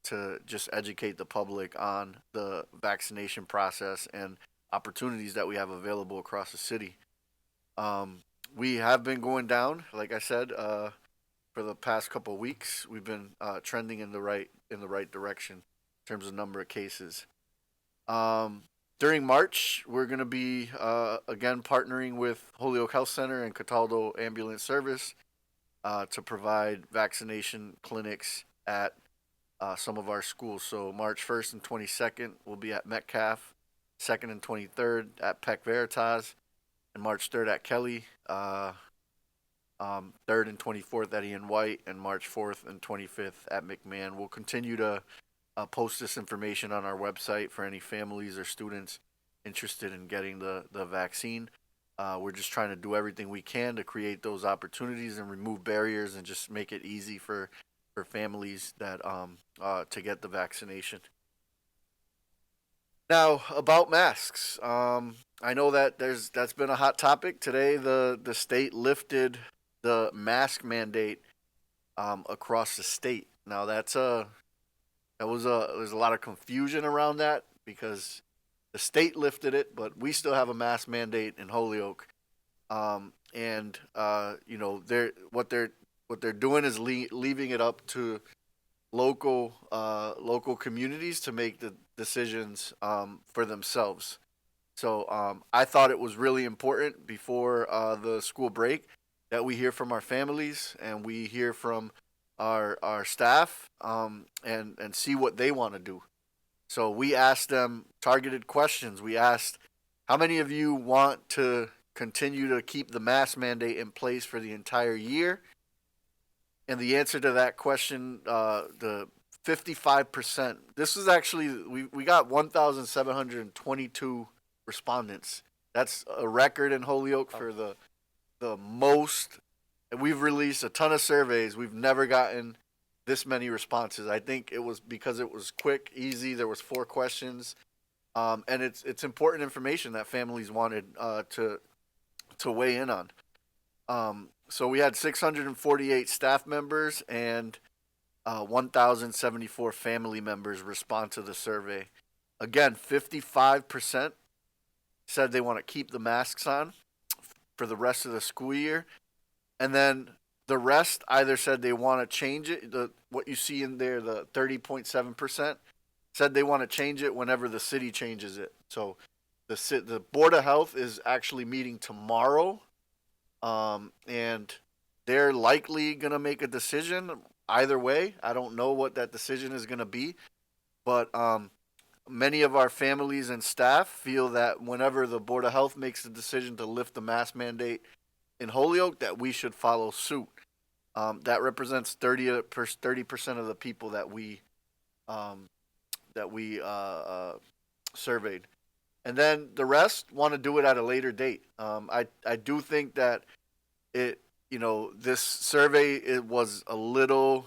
to just educate the public on the vaccination process and opportunities that we have available across the city. We have been going down, like I said, for the past couple of weeks. We've been trending in the right direction in terms of number of cases. During March, we're going to be again partnering with Holyoke Health Center and Cataldo Ambulance Service to provide vaccination clinics at some of our schools. So March 1st and 22nd will be at Metcalf, 2nd and 23rd at Peck Veritas, and March 3rd at Kelly, 3rd and 24th at Ian White, and March 4th and 25th at McMahon. We'll continue to post this information on our website for any families or students interested in getting the vaccine. We're just trying to do everything we can to create those opportunities and remove barriers and just make it easy for families that to get the vaccination. Now, about masks. I know that that's been a hot topic today. The state lifted the mask mandate across the state. Now there's a lot of confusion around that because the state lifted it, but we still have a mask mandate in Holyoke. And what they're doing is leaving it up to local communities to make the decisions for themselves. So I thought it was really important before the school break that we hear from our families and we hear from our staff and see what they want to do. So we asked them targeted questions. We asked, how many of you want to continue to keep the mask mandate in place for the entire year? And the answer to that question, the 55%, this is actually, we got 1,722 respondents. That's a record in Holyoke for the most. And we've released a ton of surveys. We've never gotten this many responses. I think it was because it was quick, easy. There was 4 questions. And it's important information that families wanted to weigh in on. So we had 648 staff members and 1,074 family members respond to the survey. Again, 55% said they want to keep the masks on for the rest of the school year. And then the rest either said they want to change it. What you see in there, the 30.7%, said they want to change it whenever the city changes it. So the Board of Health is actually meeting tomorrow. And they're likely going to make a decision either way. I don't know what that decision is going to be. But many of our families and staff feel that whenever the Board of Health makes the decision to lift the mask mandate in Holyoke, that we should follow suit. That represents 30% of the people that we surveyed. And then the rest want to do it at a later date. I do think that this survey, was a little,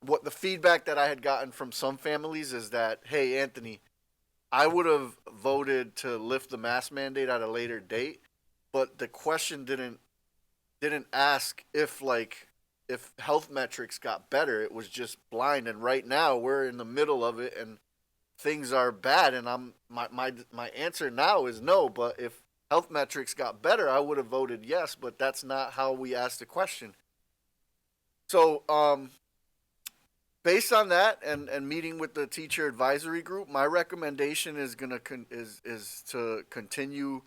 what the feedback that I had gotten from some families is that, hey, Anthony, I would have voted to lift the mask mandate at a later date, but the question didn't ask if health metrics got better. It was just blind. And right now we're in the middle of it and things are bad. And my answer now is no, but if health metrics got better, I would have voted yes, but that's not how we asked the question. So, based on that and meeting with the teacher advisory group, my recommendation is is to continue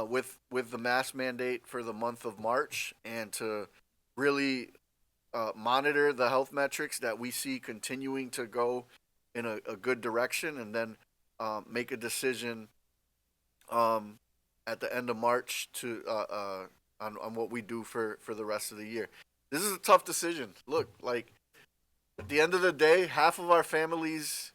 with the mask mandate for the month of March and to really monitor the health metrics that we see continuing to go in a good direction, and then make a decision at the end of March to on what we do for the rest of the year. This is a tough decision. Look, at the end of the day, half of our families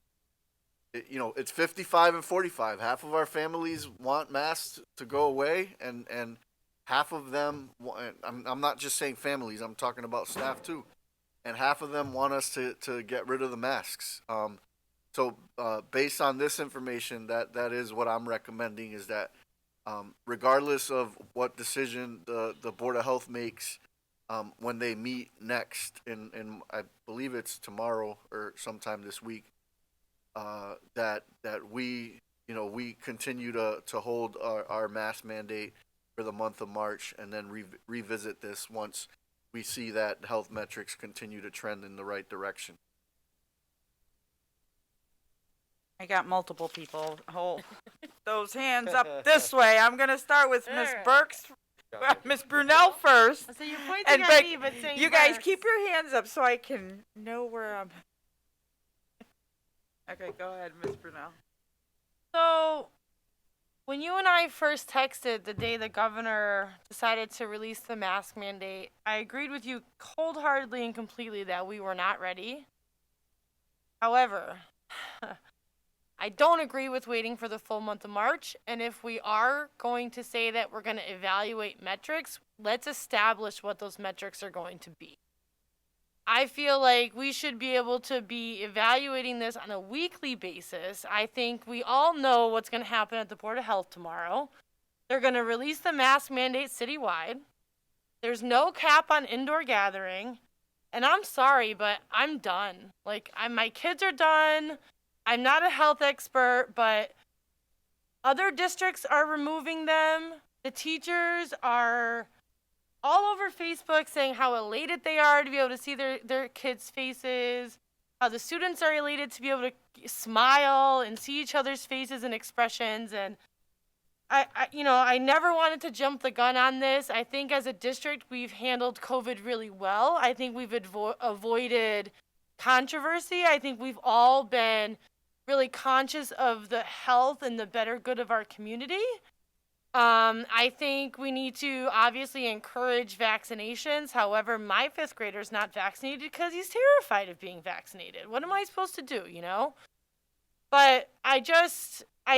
it's 55 and 45. Half of our families want masks to go away, and half of them, I'm not just saying families, I'm talking about staff too, and half of them want us to get rid of the masks. So based on this information, that is what I'm recommending, is that regardless of what decision the Board of Health makes when they meet next, in I believe it's tomorrow or sometime this week, that we we continue to hold our mask mandate for the month of March, and then revisit this once we see that health metrics continue to trend in the right direction. I got multiple people hold those hands up this way. I'm going to start with Miss Burks, Miss Brunel first. So you're pointing And at me, but saying you guys Burks. keep your hands up so I can know where I'm. Okay, go ahead, Miss Brunel. So, when you and I first texted the day the governor decided to release the mask mandate, I agreed with you cold-heartedly and completely that we were not ready. However, I don't agree with waiting for the full month of March, and if we are going to say that we're going to evaluate metrics, let's establish what those metrics are going to be. I feel like we should be able to be evaluating this on a weekly basis. I think we all know what's going to happen at the Board of Health tomorrow. They're going to release the mask mandate citywide. There's no cap on indoor gathering. And I'm sorry, but I'm done. Like, my kids are done. I'm not a health expert, but other districts are removing them. The teachers are all over Facebook saying how elated they are to be able to see their kids' faces, how the students are elated to be able to smile and see each other's faces and expressions. And I never wanted to jump the gun on this. I think as a district, we've handled COVID really well. I think we've avoided controversy. I think we've all been really conscious of the health and the better good of our community. I think we need to obviously encourage vaccinations. However, my 5th grader's not vaccinated because he's terrified of being vaccinated. What am I supposed to do, But I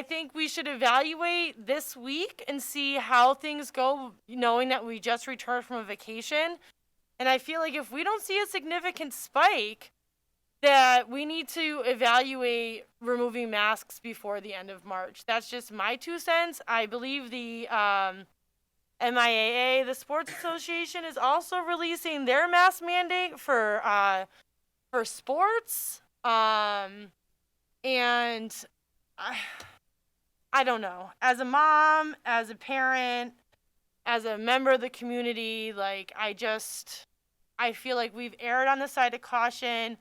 think we should evaluate this week and see how things go, knowing that we just returned from a vacation. And I feel like if we don't see a significant spike, that we need to evaluate removing masks before the end of March. That's just my 2 cents. I believe the MIAA, the Sports Association, is also releasing their mask mandate for sports. And I don't know. As a mom, as a parent, as a member of the community, I feel like we've erred on the side of caution.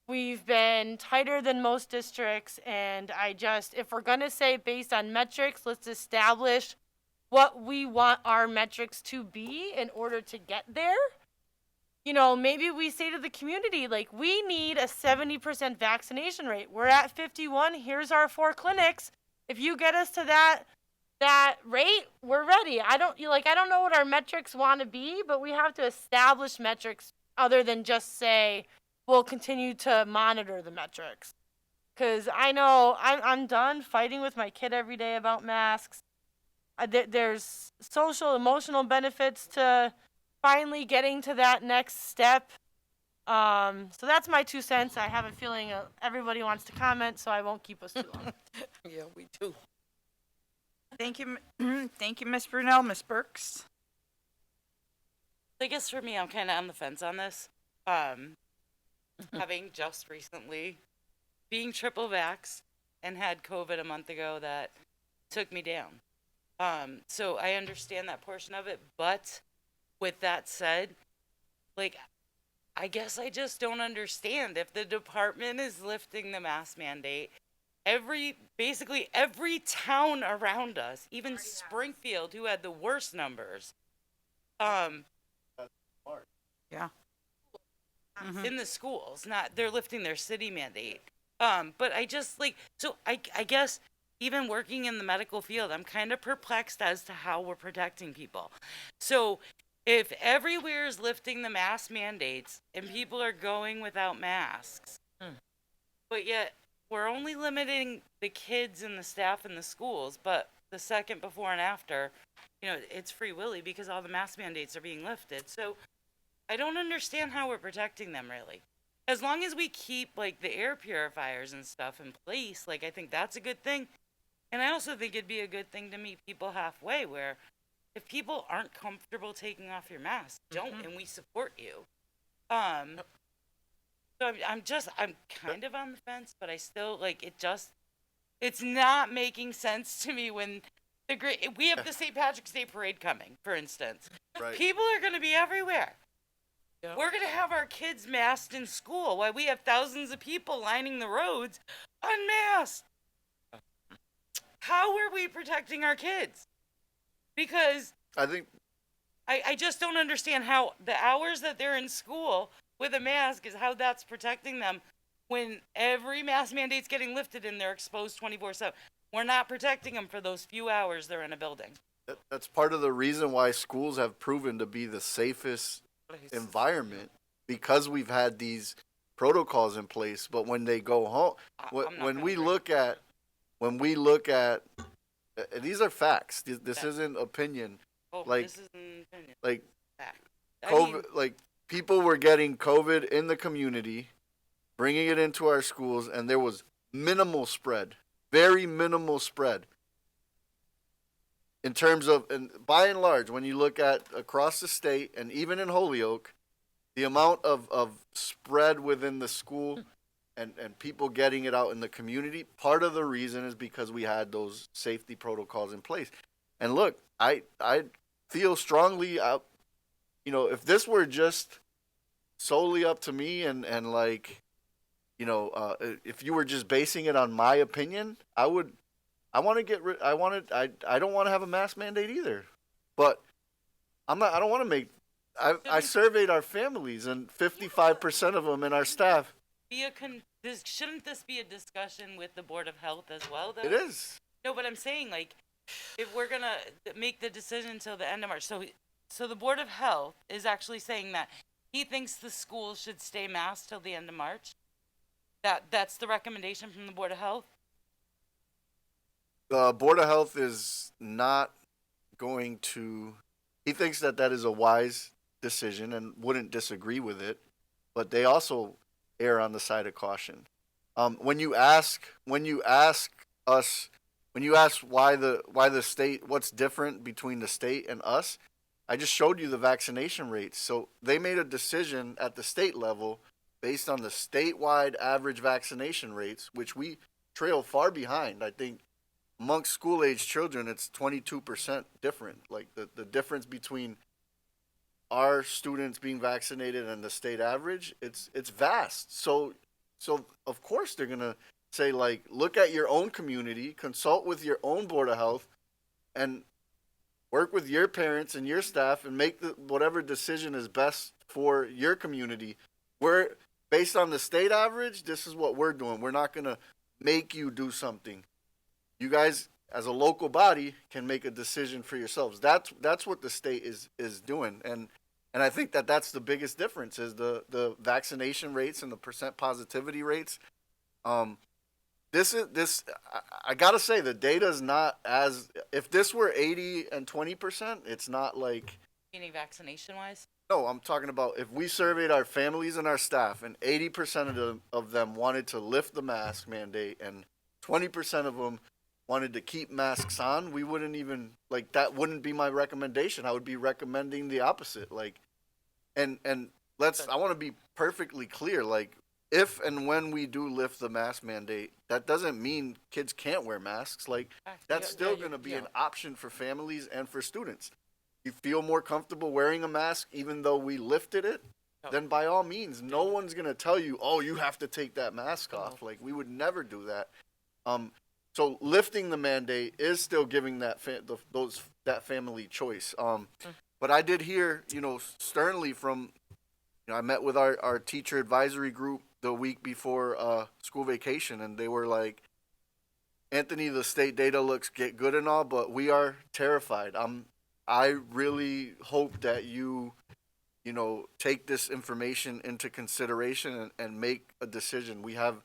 We've been tighter than most districts, and if we're going to say based on metrics, let's establish what we want our metrics to be in order to get there. Maybe we say to the community, we need a 70% vaccination rate. We're at 51. Here's our 4 clinics. If you get us to that rate, we're ready. I don't know what our metrics want to be, but we have to establish metrics other than just say, we'll continue to monitor the metrics. Because I know I'm done fighting with my kid every day about masks. There's social, emotional benefits to finally getting to that next step. So that's my 2 cents. I have a feeling everybody wants to comment, so I won't keep us too long. Yeah, we do. Thank you, thank you, Miss Brunel. Miss Burks. I guess for me, I'm kind of on the fence on this. Having just recently being triple vaxxed and had COVID a month ago, that took me down. So I understand that portion of it, but with that said, I guess I just don't understand if the department is lifting the mask mandate. Basically every town around us, even Springfield, who had the worst numbers, yeah. in the schools, they're lifting their city mandate. But I just so I guess even working in the medical field, I'm kind of perplexed as to how we're protecting people. So if everywhere is lifting the mask mandates and people are going without masks, but yet we're only limiting the kids and the staff in the schools, but the second before and after, it's free willy because all the mask mandates are being lifted. So I don't understand how we're protecting them really. As long as we keep like the air purifiers and stuff in place, like I think that's a good thing. And I also think it'd be a good thing to meet people halfway where if people aren't comfortable taking off your mask, don't, and we support you. So I'm kind of on the fence, but I still like it's not making sense to me when we have the St. Patrick's Day parade coming, for instance. Right. People are going to be everywhere. Yep. We're going to have our kids masked in school while we have thousands of people lining the roads unmasked. How are we protecting our kids? Because I think I just don't understand how the hours that they're in school with a mask is how that's protecting them when every mask mandate's getting lifted and they're exposed 24/7. We're not protecting them for those few hours they're in a building. that's part of the reason why schools have proven to be the safest environment, because we've had these protocols in place. But when they go home, when we look at these are facts. This isn't opinion. Like, this is an opinion. like Fact. COVID, people were getting COVID in the community, bringing it into our schools, and there was minimal spread, very minimal spread. In terms of, and by and large, when you look at across the state and even in Holyoke, the amount of spread within the school and people getting it out in the community, part of the reason is because we had those safety protocols in place. And look, I feel strongly, if this were just solely up to me and if you were just basing it on my opinion, I don't want to have a mask mandate either. But I don't want to make, I surveyed our families and 55% of them in our staff. Shouldn't this be a discussion with the Board of Health as well, though? It is. No, but I'm saying, if we're gonna make the decision until the end of March, so the Board of Health is actually saying that he thinks the schools should stay masked till the end of March. That's the recommendation from the Board of Health. The Board of Health is not going to. He thinks that is a wise decision and wouldn't disagree with it, but they also err on the side of caution. When you ask why the state, what's different between the state and us, I just showed you the vaccination rates. So they made a decision at the state level based on the statewide average vaccination rates, which we trail far behind. I think amongst school age children, it's 22% different. Like the difference between our students being vaccinated and the state average, it's vast. So of course they're gonna say, look at your own community, consult with your own Board of Health, and work with your parents and your staff and make whatever decision is best for your community. We're based on the state average. This is what we're doing. We're not gonna make you do something. You guys, as a local body, can make a decision for yourselves. That's what the state is doing, and I think that's the biggest difference is the vaccination rates and the percent positivity rates. I gotta say, the data is not as, if this were 80 and 20%, it's not like. Meaning vaccination wise? No, I'm talking about if we surveyed our families and our staff, and 80% of them wanted to lift the mask mandate, and 20% of them wanted to keep masks on, we wouldn't even, that wouldn't be my recommendation. I would be recommending the opposite. I want to be perfectly clear, if and when we do lift the mask mandate, that doesn't mean kids can't wear masks. That's still going to be an option for families and for students. You feel more comfortable wearing a mask even though we lifted it, then by all means, no one's going to tell you, oh, you have to take that mask off. We would never do that. So lifting the mandate is still giving that family choice. But I did hear, sternly from, I met with our teacher advisory group the week before school vacation, and they were like, Anthony, the state data looks good and all, but we are terrified. I really hope that you take this information into consideration and make a decision. We have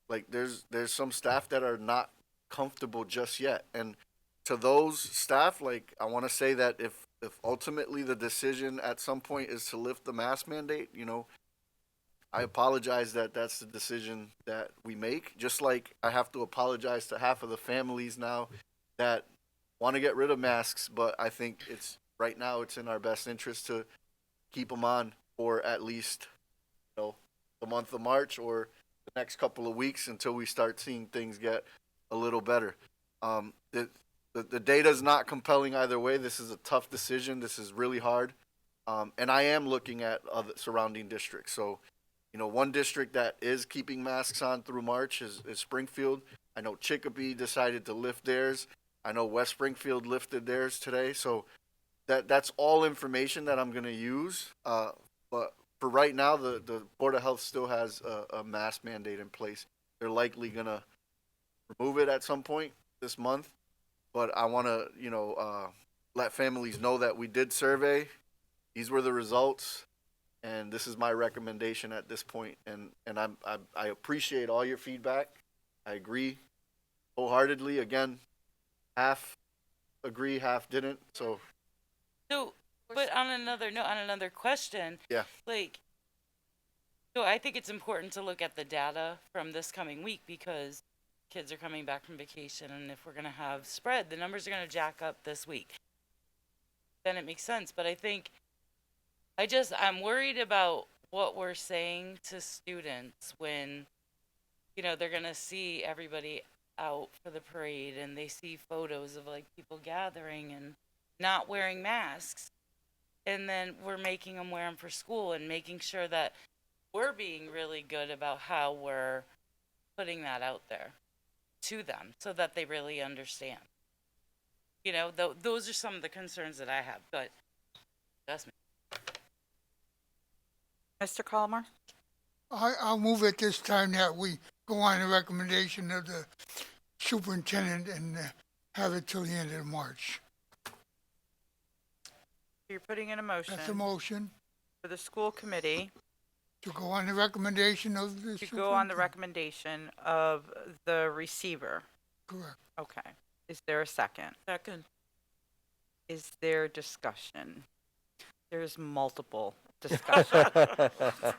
Like there's some staff that are not comfortable just yet. And to those staff, like I want to say that if ultimately the decision at some point is to lift the mask mandate, you know, I apologize that that's the decision that we make. Just like I have to apologize to half of the families now that want to get rid of masks, but I think it's right now it's in our best interest to keep them on for at least, you know, the month of March or the next couple of weeks until we start seeing things get a little better. The data is not compelling either way. This is a tough decision. This is really hard. And I am looking at other surrounding districts. So, you know, one district that is keeping masks on through March is Springfield. I know Chicopee decided to lift theirs. I know West Springfield lifted theirs today. So that's all information that I'm going to use. But for right now, the Board of Health still has a mask mandate in place. They're likely going to remove it at some point this month. But I want to, you know, let families know that we did survey. These were the results. And this is my recommendation at this point. And I appreciate all your feedback. I agree wholeheartedly. Again, half agree, half didn't. So, but on another note, on another question, yeah. like, so I think it's important to look at the data from this coming week because kids are coming back from vacation, and if we're going to have spread, the numbers are going to jack up this week. Then it makes sense. But I think I'm worried about what we're saying to students when, you know, they're going to see everybody out for the parade and they see photos of like people gathering and not wearing masks. And then we're making them wear them for school and making sure that we're being really good about how we're putting that out there to them so that they really understand. You know, those are some of the concerns that I have, but that's me. Mr. Colmar? I'll move at this time that we go on the recommendation of the superintendent and have it till the end of March. You're putting in a motion. That's a motion. For the school committee. To go on the recommendation of the To go on the recommendation of the receiver. Correct. Okay. Is there a second? Second. Is there discussion? There's multiple discussion.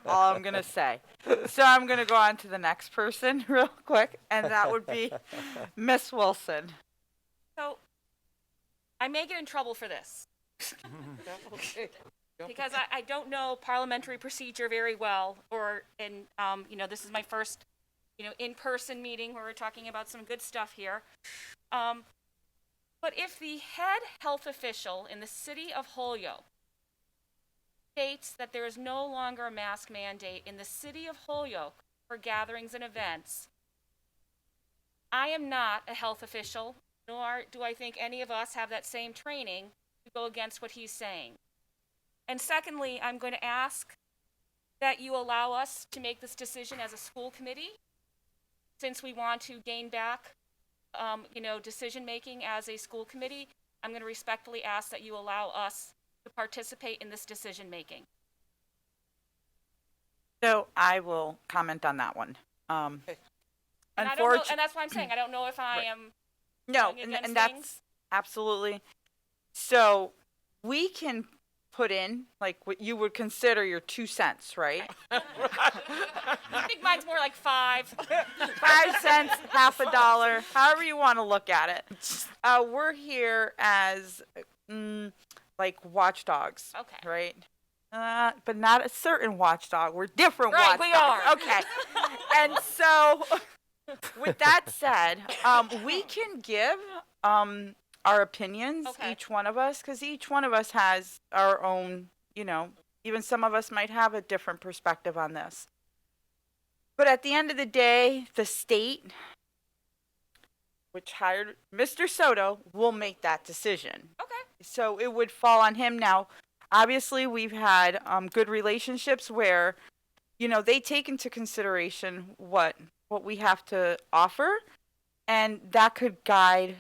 All I'm going to say. So I'm going to go on to the next person real quick, and that would be Miss Wilson. So, I may get in trouble for this. Okay. Because I don't know parliamentary procedure very well, you know, this is my first, you know, in-person meeting where we're talking about some good stuff here. But if the head health official in the city of Holyoke states that there is no longer a mask mandate in the city of Holyoke for gatherings and events, I am not a health official, nor do I think any of us have that same training to go against what he's saying. And secondly, I'm going to ask that you allow us to make this decision as a school committee, since we want to gain back, you know, decision-making as a school committee. I'm going to respectfully ask that you allow us to participate in this decision-making. So I will comment on that one. And I don't know, and that's why I'm saying I don't know if I am going against and that's things. absolutely. So we can put in like what you would consider your 2 cents, right? I think mine's more like 5. 5 cents, half a dollar, however you want to look at it. We're here as like watchdogs, okay, right? But not a certain watchdog. We're different right, watchdogs. we are. Okay. And so, with that said, we can give our opinions, Okay. each one of us, because each one of us has our own, you know, even some of us might have a different perspective on this. But at the end of the day, the state, which hired Mr. Soto, will make that decision. Okay. So it would fall on him. Now, obviously, we've had good relationships where, you know, they take into consideration what we have to offer, and that could guide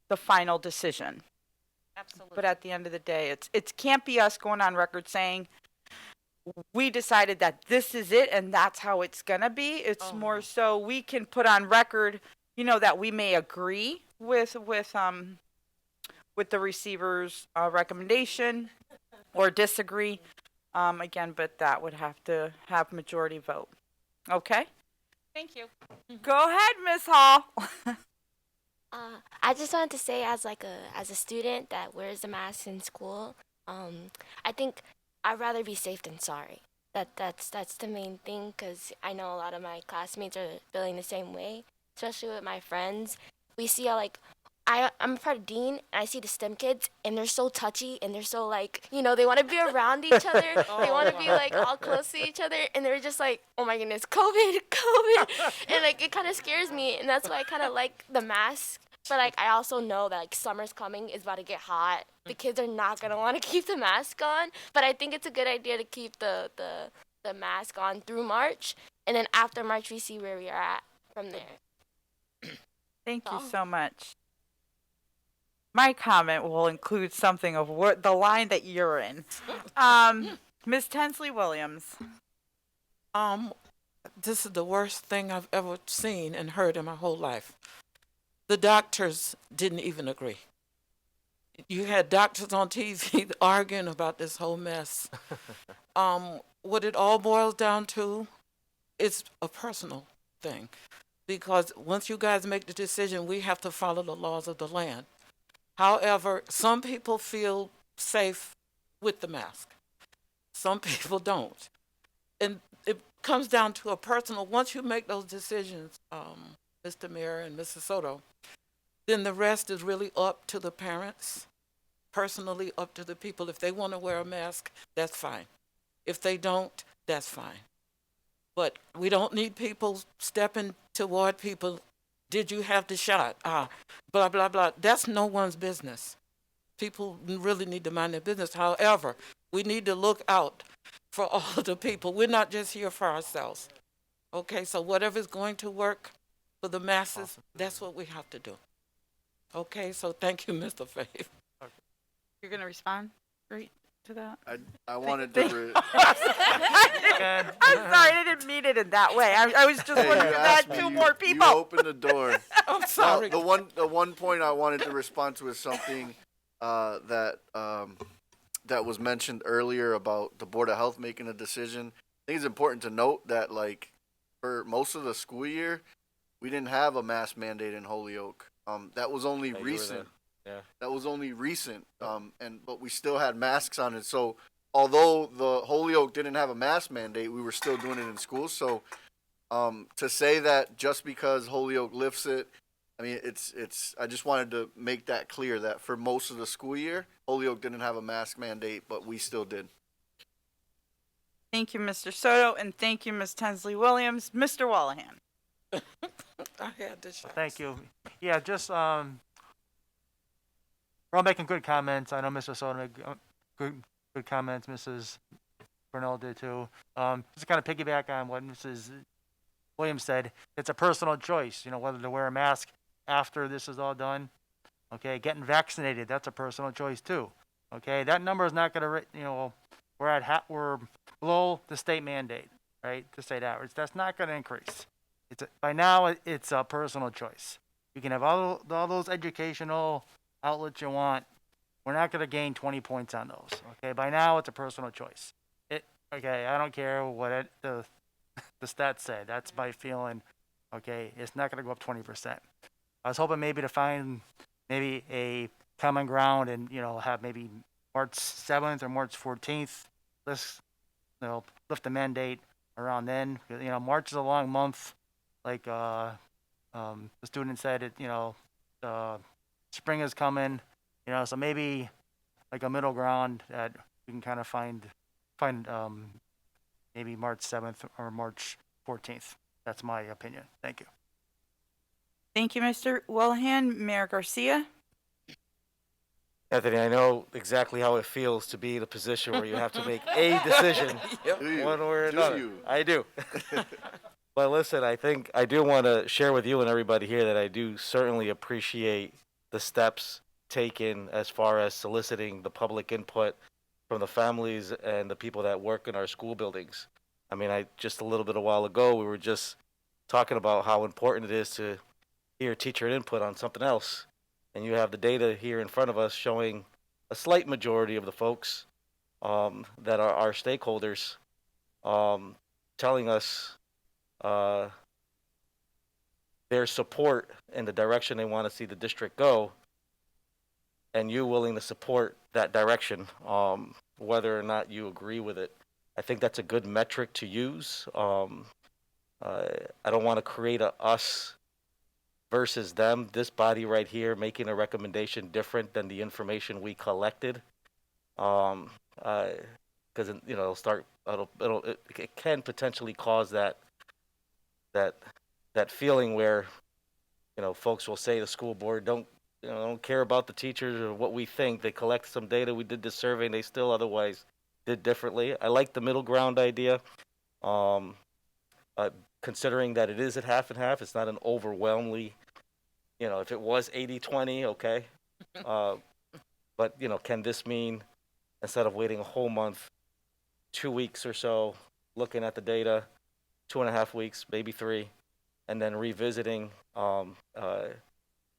the final decision. Absolutely. But at the end of the day, it can't be us going on record saying we decided that this is it and that's how it's gonna be. It's more so we can put on record, that we may agree with the receiver's recommendation or disagree. Again, but that would have to have majority vote. Okay? Thank you. Go ahead, Miss Hall. I just wanted to say, as a student that wears a mask in school, I think I'd rather be safe than sorry. That's the main thing, because I know a lot of my classmates are feeling the same way, especially with my friends. We see how I'm a part of Dean, and I see the STEM kids, and they're so touchy, and they're so they want to be around each other. They want to be all close to each other, and they're just like, oh my goodness, COVID, COVID, and it kind of scares me, and that's why I kind of like the mask. But I also know that summer's coming, it's about to get hot. The kids are not gonna want to keep the mask on, but I think it's a good idea to keep the mask on through March, and then after March we see where we are at from there. Thank you so much. My comment will include something of what the line that you're in. Ms. Tensley Williams. This is the worst thing I've ever seen and heard in my whole life. The doctors didn't even agree. You had doctors on TV arguing about this whole mess. What it all boils down to is a personal thing. Because once you guys make the decision, we have to follow the laws of the land. However, some people feel safe with the mask. Some people don't. And it comes down to a personal, once you make those decisions, Mr. Mayor and Mrs. Soto, then the rest is really up to the parents, personally up to the people. If they want to wear a mask, that's fine. If they don't, that's fine. But we don't need people stepping toward people. Did you have the shot? Blah, blah, blah. That's no one's business. People really need to mind their business. However, we need to look out for all of the people. We're not just here for ourselves. Okay, so whatever's going to work for the masses, that's what we have to do. Okay, so thank you, Mr. Faith. You're going to respond to that? I wanted to. I'm sorry, I didn't mean it in that way. I was just wondering if that two more people. You opened the door. I'm sorry. The one point I wanted to respond to is something that was mentioned earlier about the Board of Health making a decision. I think it's important to note that for most of the school year, we didn't have a mask mandate in Holyoke. That was only recent. Yeah. That was only recent. But we still had masks on it. So although the Holyoke didn't have a mask mandate, we were still doing it in schools. So to say that just because Holyoke lifts it, I mean, it's. I just wanted to make that clear that for most of the school year, Holyoke didn't have a mask mandate, but we still did. Thank you, Mr. Soto, and thank you, Ms. Tensley Williams. Mr. Wallahan. I had this. Thank you. Yeah, just we're all making good comments. I know Mr. Soto made good comments. Mrs. Burnell did too. Just to kind of piggyback on what Mrs. Williams said, it's a personal choice, whether to wear a mask after this is all done. Okay, getting vaccinated, that's a personal choice too. Okay, that number is not going to, we're below the state mandate, right? The state average. That's not going to increase. By now, it's a personal choice. You can have all those educational outlets you want. We're not going to gain 20 points on those. Okay, by now, it's a personal choice. Okay, I don't care what the stats say. That's my feeling. Okay, it's not going to go up 20%. I was hoping maybe to find maybe a common ground and have maybe March 7th or March 14th. Let's lift the mandate around then. March is a long month. Like the student said, spring is coming. So maybe like a middle ground that we can kind of find maybe March 7th or March 14th. That's my opinion. Thank you. Thank you, Mr. Wallahan. Mayor Garcia. Anthony, I know exactly how it feels to be in a position where you have to make a decision, one way or another. I do. But listen, I think I do want to share with you and everybody here that I do certainly appreciate the steps taken as far as soliciting the public input from the families and the people that work in our school buildings. I mean, just a little bit a while ago, we were just talking about how important it is to hear teacher input on something else. And you have the data here in front of us showing a slight majority of the folks that are our stakeholders telling us their support in the direction they want to see the district go, and you willing to support that direction, whether or not you agree with it. I think that's a good metric to use. I don't want to create a us versus them. This body right here making a recommendation different than the information we collected, because it can potentially cause that feeling where folks will say the school board don't care about the teachers or what we think. They collect some data. We did this survey and they still otherwise did differently. I like the middle ground idea. Considering that it is at half and half, it's not an overwhelmingly, if it was 80-20, okay. But, can this mean instead of waiting a whole month, 2 weeks or so, looking at the data, 2.5 weeks, maybe 3, and then revisiting,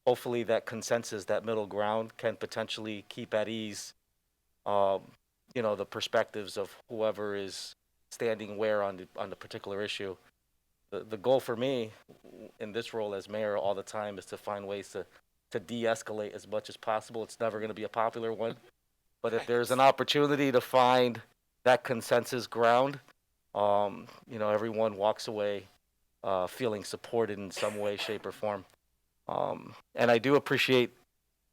hopefully that consensus, that middle ground can potentially keep at ease, the perspectives of whoever is standing where on the particular issue. The goal for me in this role as mayor all the time is to find ways to de-escalate as much as possible. It's never going to be a popular one, but if there's an opportunity to find that consensus ground, everyone walks away feeling supported in some way, shape, or form. And I do appreciate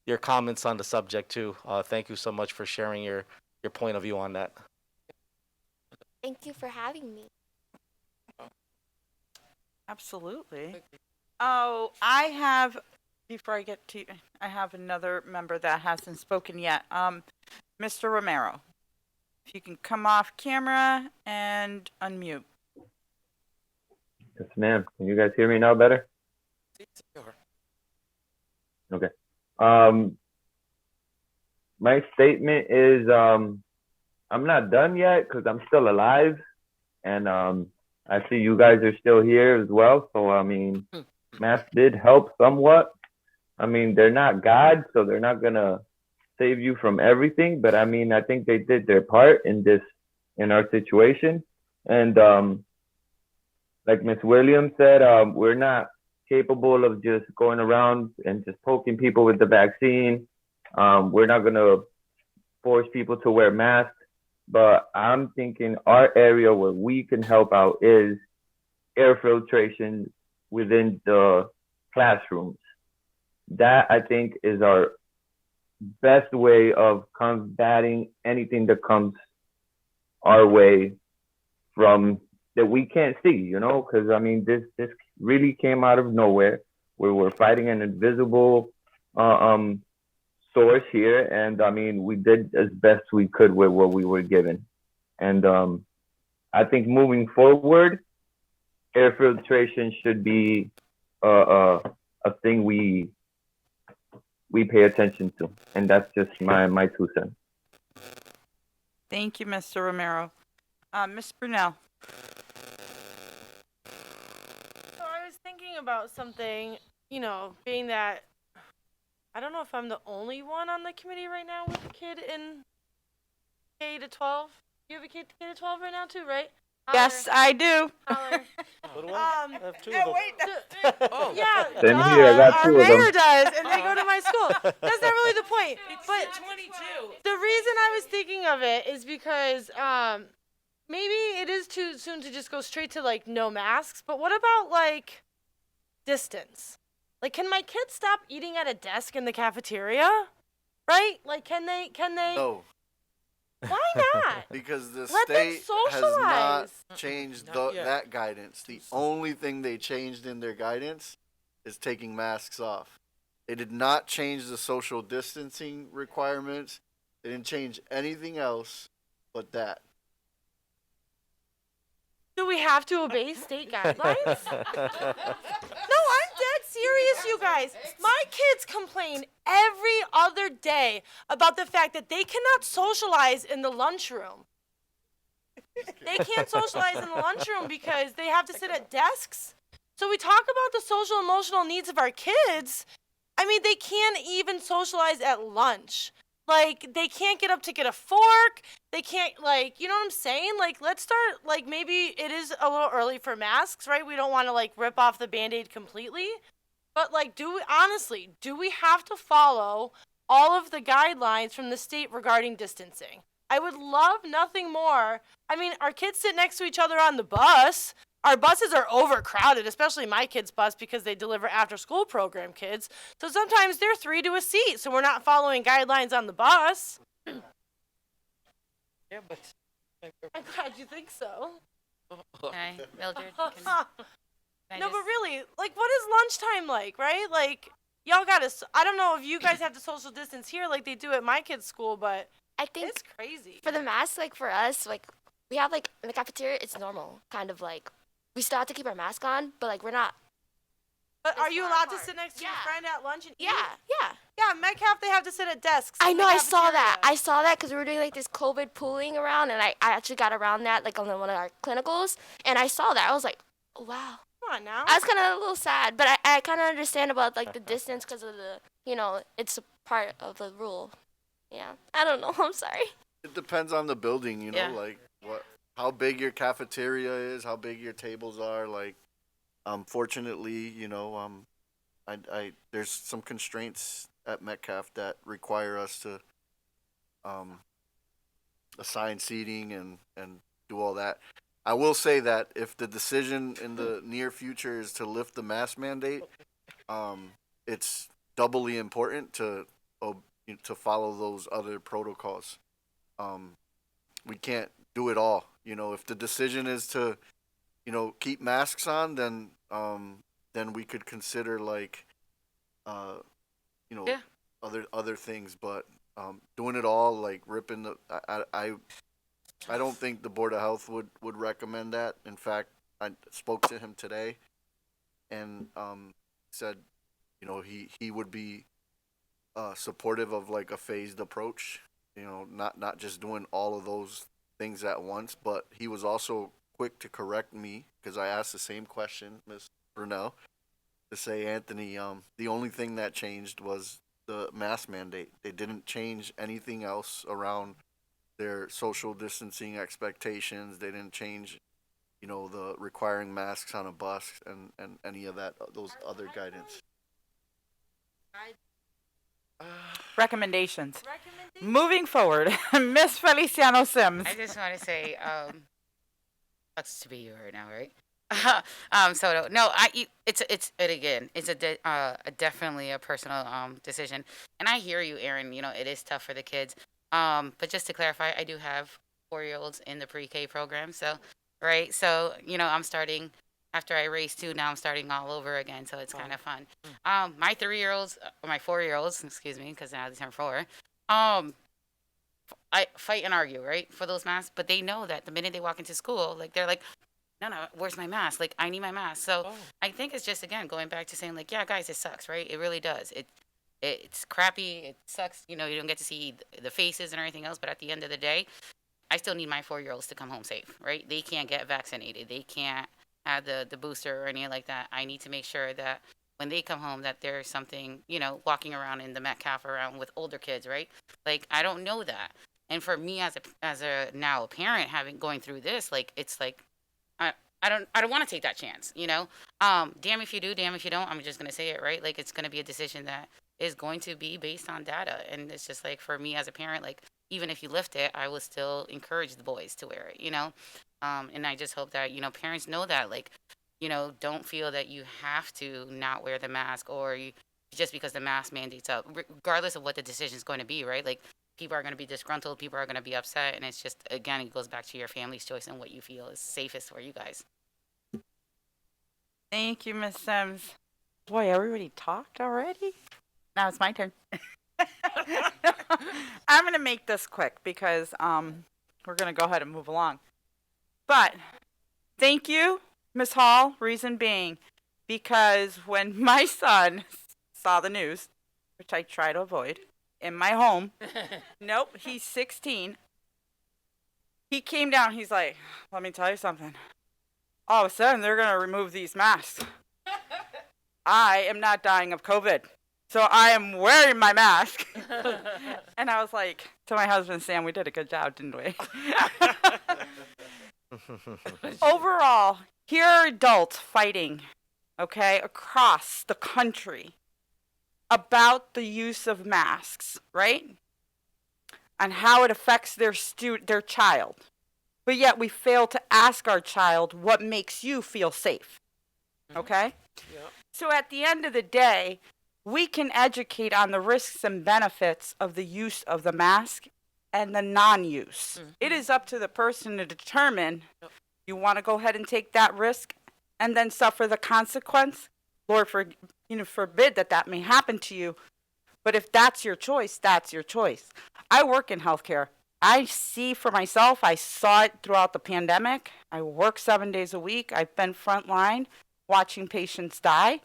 your comments on the subject too. Thank you so much for sharing your point of view on that. Thank you for having me. Absolutely. Oh, before I get to, I have another member that hasn't spoken yet. Mr. Romero, if you can come off camera and unmute. Yes, ma'am. Can you guys hear me now better? Okay. My statement is, I'm not done yet because I'm still alive, and I see you guys are still here as well. So I mean, masks did help somewhat. I mean, they're not God, so they're not gonna save you from everything. But I mean, I think they did their part in our situation. And like Miss Williams said, we're not capable of just going around and just poking people with the vaccine. We're not gonna force people to wear masks. But I'm thinking our area where we can help out is air filtration within the classrooms. That, I think, is our best way of combating anything that comes our way from that we can't see, because I mean, this really came out of nowhere. We were fighting an invisible source here, and I mean, we did as best we could with what we were given. And I think moving forward, air filtration should be a thing we pay attention to, and that's just my 2 cents. Thank you, Mr. Romero. Ms. Brunel. So I was thinking about something, being that I don't know if I'm the only one on the committee right now with a kid in K to 12. You have a kid K to 12 right now too, right? Yes, I do. Have 2 of them. Oh. Yeah, Same here, I got our 2 of them. mayor does, and they go to my school. That's not really the point. But 22. the reason I was thinking of it is because maybe it is too soon to just go straight to like no masks, but what about like distance? Like, can my kids stop eating at a desk in the cafeteria? Right? Like, can they? No. Why not? Because the Let them state has not socialize. changed Not yet. that guidance. The only thing they changed in their guidance is taking masks off. They did not change the social distancing requirements. They didn't change anything else but that. Do we have to obey state guidelines? No, I'm dead serious this, you guys. My kids complain every other day about the fact that they cannot socialize in the lunchroom. They can't socialize in the lunchroom because they have to sit at desks. So we talk about the social emotional needs of our kids. I mean, they can't even socialize at lunch. Like, they can't get up to get a fork. They can't, like, you know what I'm saying? Like, let's start, like, maybe it is a little early for masks, right? We don't want to, like, rip off the Band-Aid completely. But, like, honestly, do we have to follow all of the guidelines from the state regarding distancing? I would love nothing more. I mean, our kids sit next to each other on the bus. Our buses are overcrowded, especially my kids' bus because they deliver after-school program kids. So sometimes they're 3 to a seat, so we're not following guidelines on the bus. Yeah, but I'm glad you think so. Okay, Mildred. No, but really, like, what is lunchtime like, right? Like, y'all gotta, I don't know if you guys have to social distance here like they do at my kids' school, but I think it's crazy. for the mask, like for us, like we have like in the cafeteria, it's normal, kind of like we still have to keep our mask on, but like we're not. But are you allowed to sit next to your friend at lunch and eat? Yeah. Yeah, Metcalf, they have to sit at desks. I in the know, I saw that. cafeteria. I saw that because we were doing like this COVID pooling around, and I actually got around that like on one of our clinicals, and I saw that. I was like, oh, wow. Come on now. I was kind of a little sad, but I kind of understand about like the distance because of the, it's a part of the rule. Yeah. I don't know. I'm sorry. It depends on the building, you know, Yeah. like how big your cafeteria is, how big your tables are. Like, fortunately, there's some constraints at Metcalf that require us to assign seating and do all that. I will say that if the decision in the near future is to lift the mask mandate, it's doubly important to follow those other protocols. We can't do it all. If the decision is to, keep masks on, then we could consider like, Yeah. other things. But doing it all, like ripping the, I don't think the Board of Health would recommend that. In fact, I spoke to him today, and said, he would be supportive of like a phased approach. Not just doing all of those things at once. But he was also quick to correct me because I asked the same question, Miss Brunel, to say, Anthony, the only thing that changed was the mask mandate. They didn't change anything else around their social distancing expectations. They didn't change, the requiring masks on a bus and any of that, those other guidance. Recommendations. Moving forward, Miss Feliciano Sims. I just want to say, sucks to be you right now, right? So no, it's definitely a personal decision, and I hear you, Aaron. It is tough for the kids. But just to clarify, I do have 4-year-olds in the pre-K program, so right, so I'm starting after I raised 2. Now I'm starting all over again, so it's kind of fun. My 3-year-olds, or my 4-year-olds, excuse me, because now they turn 4. I fight and argue, right, for those masks, but they know that the minute they walk into school, like they're like, no, where's my mask? Like, I need my mask. So I think it's just, again, going back to saying, like, yeah, guys, it sucks, right? It really does. It's crappy. It sucks. You don't get to see the faces and everything else. But at the end of the day, I still need my 4-year-olds to come home safe, right? They can't get vaccinated. They can't have the booster or anything like that. I need to make sure that when they come home that there's something, walking around in the Metcalf around with older kids, right? Like, I don't know that. And for me as a now a parent going through this, like, it's like, I don't want to take that chance, damn if you do, damn if you don't. I'm just going to say it, right? Like, it's going to be a decision that is going to be based on data. And it's just like, for me as a parent, like, even if you lift it, I will still encourage the boys to wear it, and I just hope that, parents know that, like, don't feel that you have to not wear the mask or just because the mask mandate's up, regardless of what the decision is going to be, right? Like, people are going to be disgruntled, people are going to be upset. And it's just, again, it goes back to your family's choice and what you feel is safest for you guys. Thank you, Miss Sims. Boy, everybody talked already? Now it's my turn. I'm going to make this quick because we're going to go ahead and move along. But thank you, Ms. Hall. Reason being, because when my son saw the news, which I try to avoid, in my home, nope, he's 16. He came down, he's like, let me tell you something. All of a sudden, they're going to remove these masks. I am not dying of COVID, so I am wearing my mask. And I was like, to my husband, Sam, we did a good job, didn't we? Overall, here are adults fighting, okay, across the country about the use of masks, right? And how it affects their child. But yet we fail to ask our child what makes you feel safe. Okay? Yep. So at the end of the day, we can educate on the risks and benefits of the use of the mask and the non-use. It is up to the person to determine you want to go ahead and take that risk and then suffer the consequence. Lord forbid that may happen to you. But if that's your choice, that's your choice. I work in healthcare. I see for myself, I saw it throughout the pandemic. I work 7 days a week. I've been frontline watching patients die.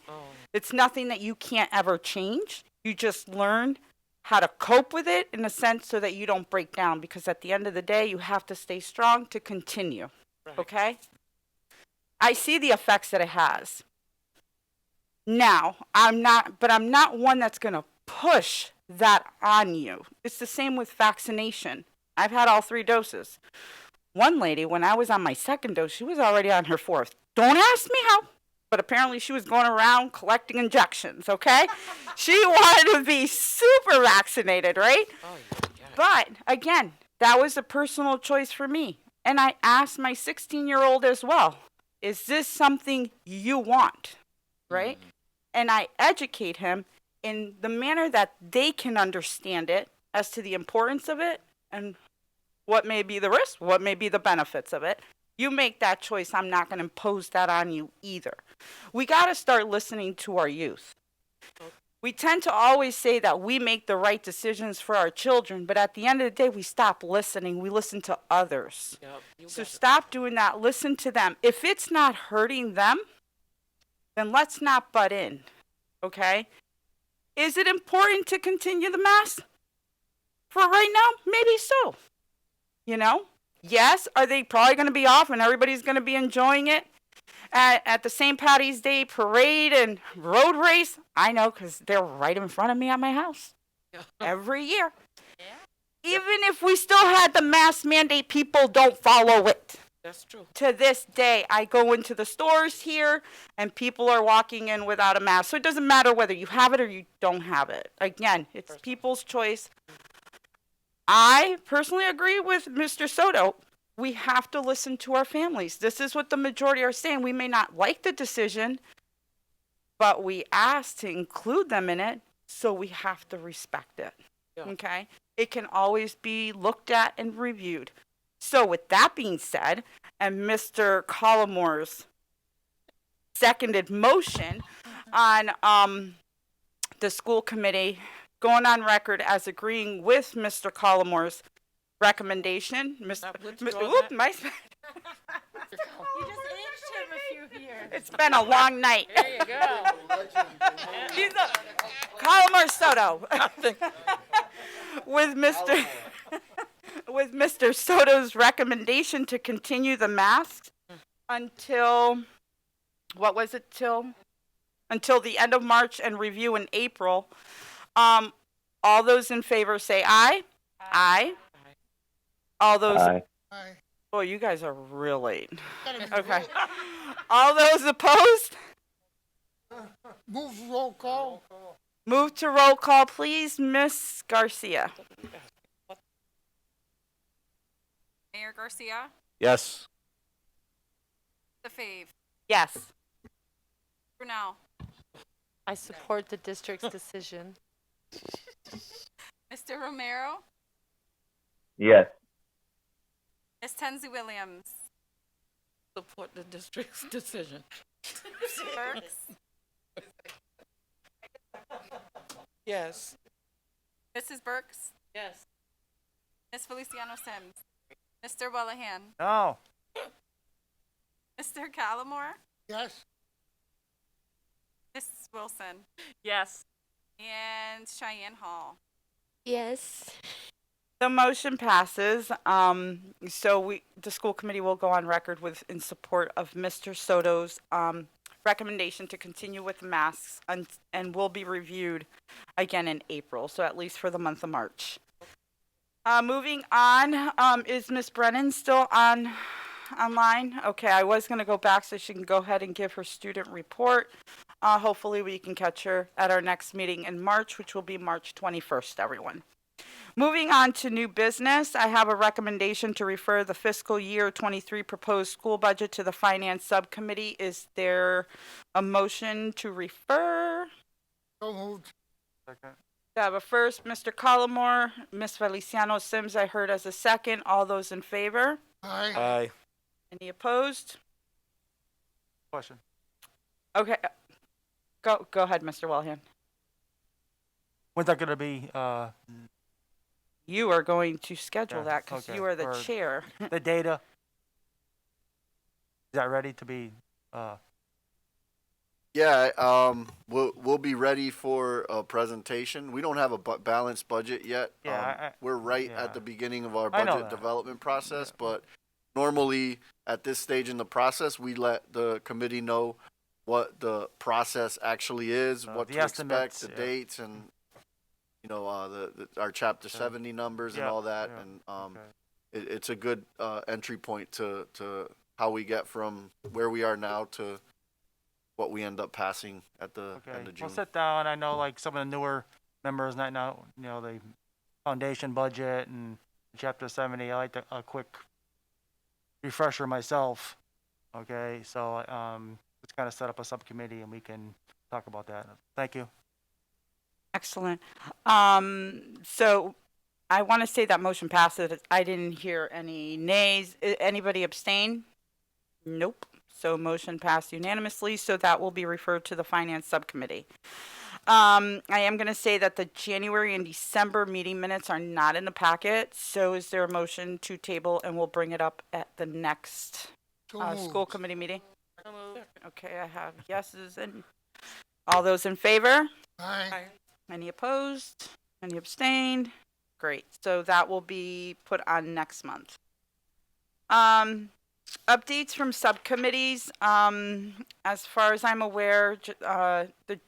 It's nothing that you can't ever change. You just learn how to cope with it in a sense so that you don't break down, because at the end of the day, you have to stay strong to continue. Right. Okay? I see the effects that it has. Now, I'm not one that's going to push that on you. It's the same with vaccination. I've had all 3 doses. One lady, when I was on my 2nd dose, she was already on her 4th. Don't ask me how, but apparently she was going around collecting injections, okay? She wanted to be super vaccinated, right? Oh, yeah. But again, that was a personal choice for me. And I asked my 16-year-old as well, is this something you want, right? And I educate him in the manner that they can understand it as to the importance of it and what may be the risk, what may be the benefits of it. You make that choice. I'm not going to impose that on you either. We got to start listening to our youth. We tend to always say that we make the right decisions for our children, but at the end of the day, we stop listening. We listen to others. So stop doing that. Listen to them. If it's not hurting them, then let's not butt in, okay? Is it important to continue the mask? For right now, maybe so. You know? Yes, are they probably going to be off and everybody's going to be enjoying it at the St. Patty's Day parade and road race? I know, because they're right in front of me at my house every year. Even if we still had the mask mandate, people don't follow it. That's true. To this day, I go into the stores here and people are walking in without a mask. So it doesn't matter whether you have it or you don't have it. Again, it's people's choice. I personally agree with Mr. Soto. We have to listen to our families. This is what the majority are saying. We may not like the decision, but we ask to include them in it, so we have to respect it. Yeah. Okay? It can always be looked at and reviewed. So with that being said, and Mr. Collimore's seconded motion on the school committee going on record as agreeing with Mr. Collimore's recommendation. My You just aged him a few years. It's been a long night. There you go. He's a Collimore Soto. With Mr. Soto's recommendation to continue the masks until, what was it, until the end of March and review in April. All those in favor say aye. Aye. All those. Aye. Oh, you guys are real late. Okay. All those opposed? Move roll call. Move to roll call, please, Miss Garcia. Mayor Garcia, Yes. DeFave, Yes. Brunel, I support the district's decision. Mr. Romero, Yes. Ms. Tensley Williams, Support the district's decision. Burks, Yes. Mrs. Burks, Yes. Ms. Feliciano Sims, Mr. Wellahan, No. Mr. Callamore, Yes. Miss Wilson, Yes. and Cheyenne Hall. Yes. The motion passes. The school committee will go on record in support of Mr. Soto's recommendation to continue with masks and will be reviewed again in April, so at least for the month of March. Moving on, is Miss Brennan still online? Okay, I was going to go back so she can go ahead and give her student report. Hopefully we can catch her at our next meeting in March, which will be March 21st, everyone. Moving on to new business, I have a recommendation to refer the fiscal year 23 proposed school budget to the Finance Subcommittee. Is there a motion to refer? So moved. Second. I have a first, Mr. Collmore, Ms. Feliciano Sims, I heard as a second. All those in favor? Aye. Aye. Any opposed? Question. Okay, go ahead, Mr. Wellhand. When's that gonna be, You are going to schedule Yeah, that because okay, you are the or- chair. the data? Is that ready to be, Yeah, we'll be ready for a presentation. We don't have a balanced budget yet. Yeah, We're right yeah. at the beginning of our I know budget that. development process, but normally at this stage in the process, we let the committee know what the process actually is, what the to expect, estimates, the yeah. dates, and our Chapter 70 numbers and Yeah, all that. yeah, And okay. it's a good entry point to how we get from where we are now to what we end up passing at the Okay, end of June. we'll sit down. I know like some of the newer members might not, the foundation budget and chapter 70. I like a quick refresher myself. Okay, so let's kind of set up a subcommittee and we can talk about that. Thank you. Excellent. So I want to say that motion passes. I didn't hear any nays. Anybody abstain? Nope. So motion passed unanimously, so that will be referred to the Finance Subcommittee. I am going to say that the January and December meeting minutes are not in the packet, so is there a motion to table and we'll bring it up at the next So school moved. committee meeting? Okay, I have yeses and all those in favor? Aye. Any opposed? Any abstained? Great. So that will be put on next month. Updates from subcommittees. As far as I'm aware, the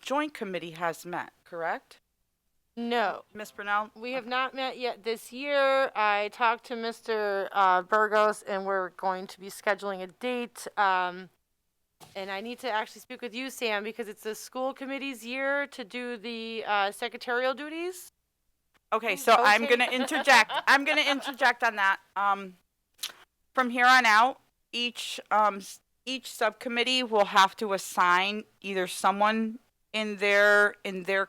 joint committee has met, correct? No. Ms. Brunel? We have not met yet this year. I talked to Mr. Burgos, and we're going to be scheduling a date. And I need to actually speak with you, Sam, because it's the school committee's year to do the secretarial duties. Okay, so I'm Rotate. going to interject. I'm going to interject on that. From here on out, each subcommittee will have to assign either someone in their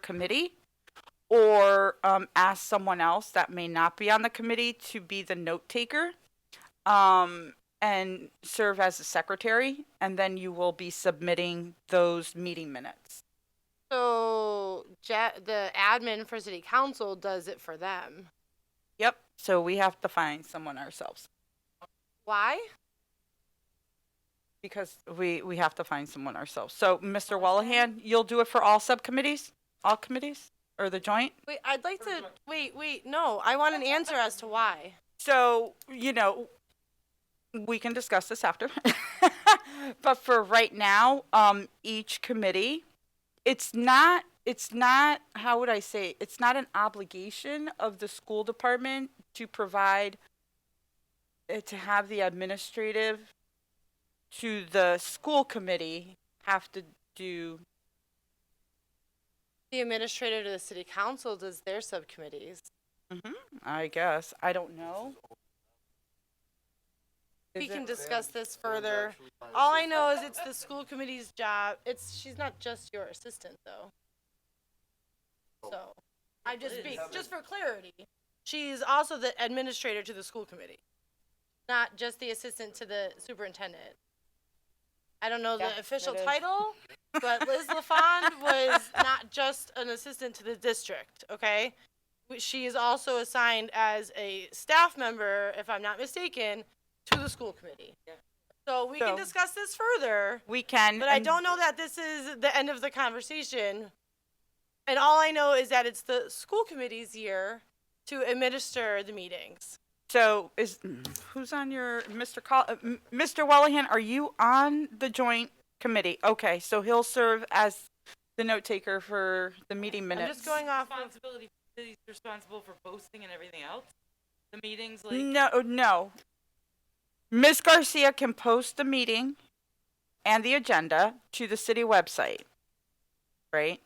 committee or ask someone else that may not be on the committee to be the note taker and serve as the secretary, and then you will be submitting those meeting minutes. So the admin for city council does it for them. Yep. So we have to find someone ourselves Why? because we have to find someone ourselves. So Mr. Wallahan, you'll do it for all subcommittees, all committees, or the joint? Wait, I'd like to. Wait. No, I want an answer as to why. So, we can discuss this after. But for right now, each committee, it's not, how would I say, it's not an obligation of the school department to provide, to have the administrative to the school committee have to do. The administrator to the city council does their subcommittees. I guess. I don't know. We can discuss this further. All I know is it's the school committee's job. She's not just your assistant though. So, I just speak, just for clarity. She's also the administrator to the school committee, not just the assistant to the superintendent. I don't know the official it is. title, but Liz LaFond was not just an assistant to the district, okay? She is also assigned as a staff member, if I'm not mistaken, to the school committee. So we can discuss this further. We can. But I don't know that this is the end of the conversation. And all I know is that it's the school committee's year to administer the meetings. So who's on your, Mr. Wellahan, are you on the joint committee? Okay, so he'll serve as the note taker for the meeting minutes. I'm just going off of Responsibility, he's responsible for posting and everything else? The meetings, like? No. Ms. Garcia can post the meeting and the agenda to the city website, right?